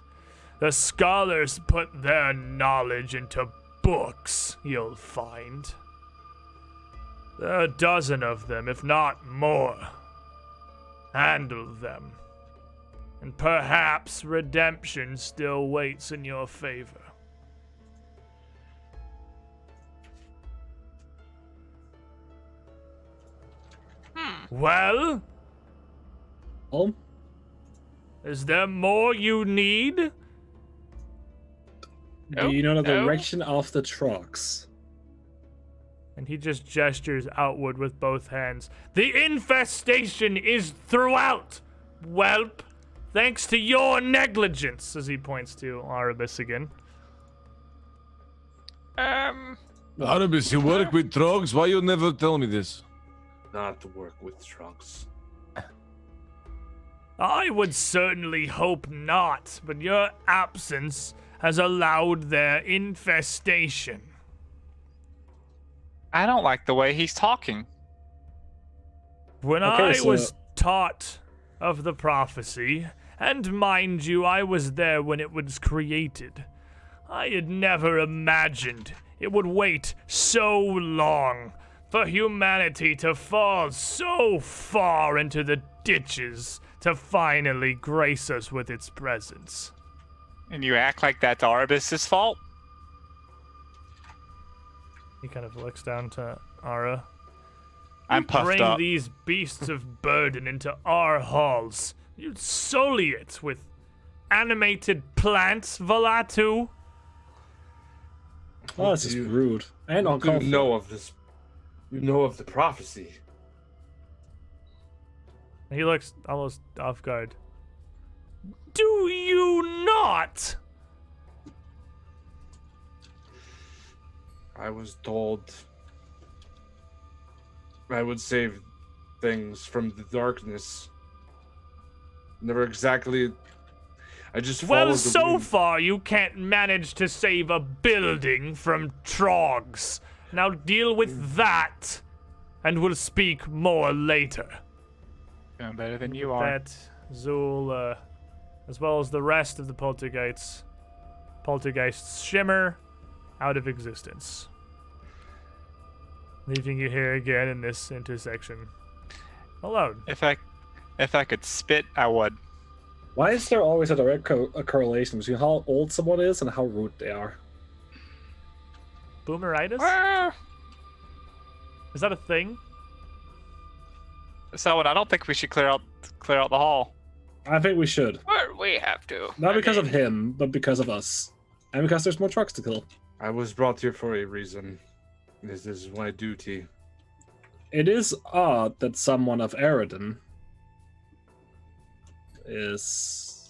the scholars put their knowledge into books, you'll find. There are a dozen of them, if not more. Handle them. And perhaps redemption still waits in your favor. Well, is there more you need? Do you know the no. direction of the trucks? And he just gestures outward with both hands. The infestation is throughout, whelp, thanks to your negligence, as he points to Arabis again. Arabis, you work with Trogs? Why you never tell me this? not work with troggs. I would certainly hope not, but your absence has allowed their infestation. I don't like the way he's talking. When Okay, I so- was taught of the prophecy, and mind you, I was there when it was created, I had never imagined it would wait so long for humanity to fall so far into the ditches to finally grace us with its presence. And you act like that's Arbus's fault? He kind of looks down to Ara. I'm puffed Bring up. these beasts of burden into our halls. You sully it with animated plants, Valatu. Oh, this is rude. And You uncalled for. know of this. You know of the prophecy. He looks almost off guard. Do you not? I was told I would save things from the darkness. Never exactly. I just followed Well, the so wind. far you can't manage to save a building from troggs. Now deal with that, and we'll speak more later. Doing better than you With are. that, Zool, as well as the rest of the poltergeists shimmer out of existence, leaving you here again in this intersection alone. If I could spit, I would. Why is there always a direct correlation between how old someone is and how rude they are? Boomeritis? Ah! Is that a thing? So I don't think we should clear out the hall. I think we should. Well, we have to. Not I because of mean, him, but because of us. And because there's more trucks to kill. I was brought here for a reason. This is my duty. It is odd that someone of Eridan is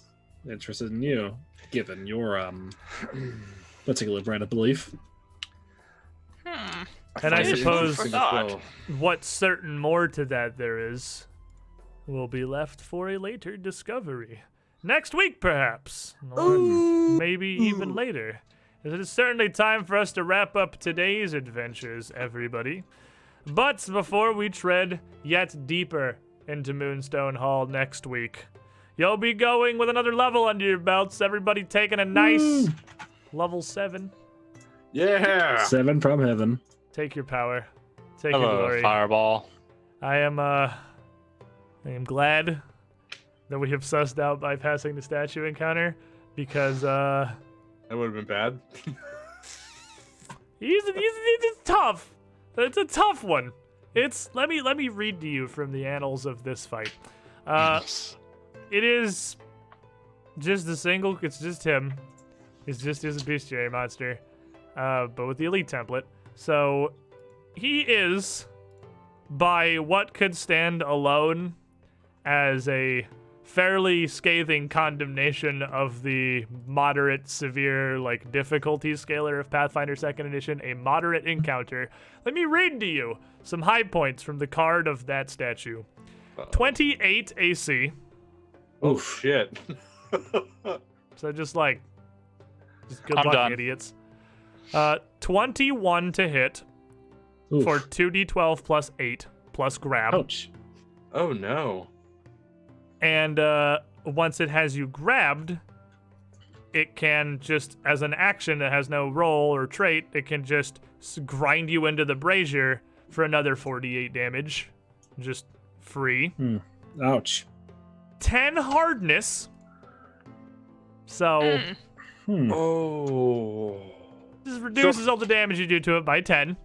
interested in you, given your particular brand of belief. And I find it suppose- food for thought. What certain more to that there is will be left for a later discovery. Next week, perhaps. Or maybe even later. It is certainly time for us to wrap up today's adventures, everybody. But before we tread yet deeper into Moonstone Hall next week, you'll be going with another level under your belts. Everybody taking a nice level 7. Yeah. 7 from heaven. Take your power. Take your Hello, glory. fireball. I am glad that we have sussed out bypassing the statue encounter because That would have been bad. he's tough. It's a tough one. Let me read to you from the annals of this fight. It is just a single. It's just him. It's just his bestiary monster, but with the elite template. So he is, by what could stand alone as a fairly scathing condemnation of the moderate severe difficulty scaler of Pathfinder Second Edition, a moderate encounter. Let me read to you some high points from the card of that statue. 28 AC. Oh shit. So just good I'm luck, done. idiots. 21 to hit Oof. for 2d12 plus 8 plus grab. Ouch. Oh no. And once it has you grabbed, it can just, as an action that has no roll or trait, it can just grind you into the brazier for another 48 damage. Just free. Ouch. 10 hardness. So Oh. this reduces all the damage you do to it by 10.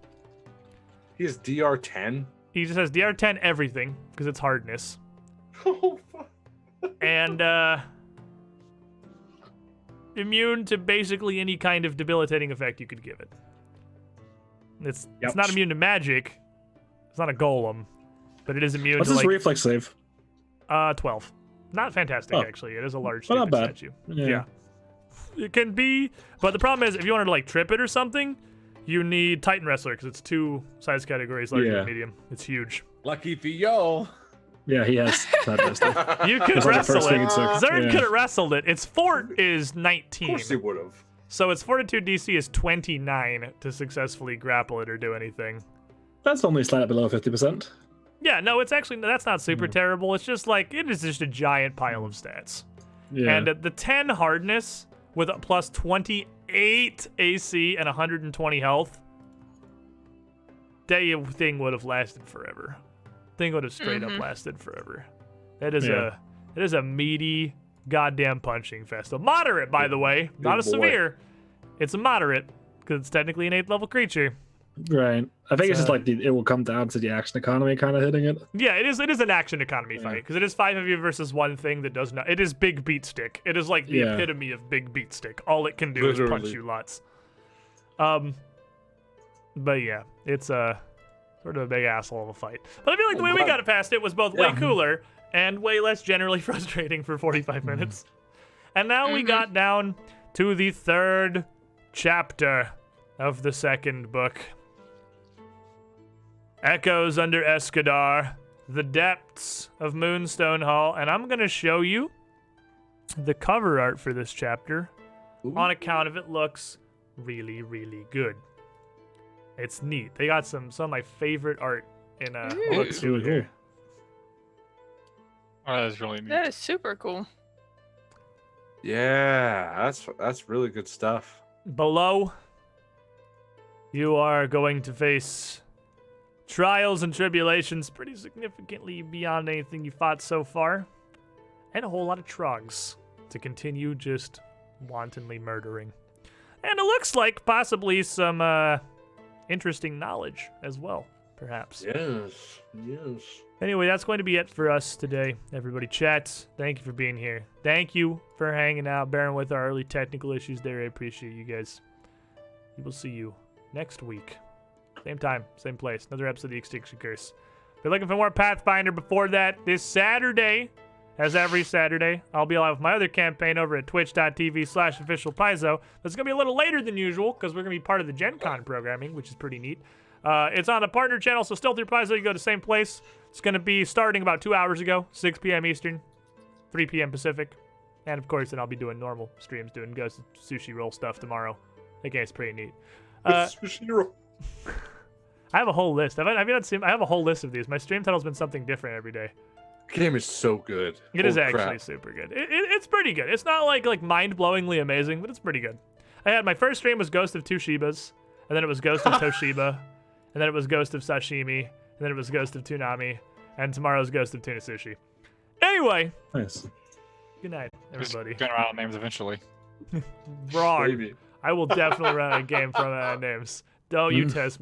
He has DR10. He just has DR10 everything because it's hardness. Oh fuck. And immune to basically any kind of debilitating effect you could give it. It's Yep. not immune to magic. It's not a golem, but it is immune What's to his reflex save? 12. Not fantastic, Oh. actually. It is a large Well, not stupid bad. statue. Yeah. It can be, but the problem is if you wanted to trip it or something, you need Titan Wrestler because it's 2 size categories larger Yeah. than medium. It's huge. Lucky for y'all. Yeah, he has that listed. You could That's like the wrestle first thing it. it took. Zerd Yeah. could have wrestled it. Its fort is Of 19. course he would have. So its fortitude DC is 29 to successfully grapple it or do anything. That's only slightly below 50%. Yeah, no, it's actually, that's not super terrible. It's just like, it is just a giant pile of stats. Yeah. And the 10 hardness with a plus 28 AC and 120 health, that thing would have lasted forever. Thing would have straight up lasted forever. That is Yeah. it is a meaty goddamn punching fest. A moderate, by the way, not a boy. severe. It's a moderate because it's technically an 8th level creature. Right. I think it's just So- like it will come down to the action economy kind of hitting it. Yeah, it is an action economy fight because it is 5 of you versus one thing that does not. It is big beat stick. It is like the Yeah. epitome of big beat stick. All it can do is punch Literally. you lots. But yeah, it's sort of a big asshole of a fight. But I feel like the way we God. got past it was both way Yeah. cooler and way less generally frustrating for 45 minutes. And now we got down to the 3rd chapter of the 2nd book. Echoes under Escadar, the depths of Moonstone Hall, and I'm going to show you the cover art for this chapter on account of it looks really, really good. It's neat. They got some of my favorite art in Let's see it here. Oh, that is really neat. That is super cool. Yeah, that's really good stuff. Below, you are going to face trials and tribulations pretty significantly beyond anything you fought so far, and a whole lot of troggs to continue just wantonly murdering. And it looks like possibly some interesting knowledge as well, perhaps. Yes. Anyway, that's going to be it for us today, everybody. Chats, thank you for being here. Thank you for hanging out, bearing with our early technical issues there. I appreciate you guys. We will see you next week. Same time, same place. Another episode of the Extinction Curse. If you're looking for more Pathfinder before that, this Saturday, as every Saturday, I'll be live with my other campaign over at twitch.tv/official Paizo. It's going to be a little later than usual because we're going to be part of the Gen Con programming, which is pretty neat. It's on a partner channel, so still through Paizo, you go to the same place. It's going to be starting about 2 hours ago, 6 p.m. Eastern, 3 p.m. Pacific. And of course, then I'll be doing normal streams, doing Ghost of Sushi Roll stuff tomorrow. That game's pretty neat. Sushi roll. I have a whole list. I have a whole list of these. My stream title's been something different every day. Game is so good. It is Holy actually crap. super good. It's pretty good. It's not like mind-blowingly amazing, but it's pretty good. I had my first stream was Ghost of Tushibas, and then it was Ghost of Toshiba, and then it was Ghost of Sashimi, and then it was Ghost of Toonami, and tomorrow's Ghost of Tuna Sushi. Anyway, Nice. good night, Just everybody. gonna run out of names eventually. Wrong. Baby. I will definitely run a game from names. Don't you test me.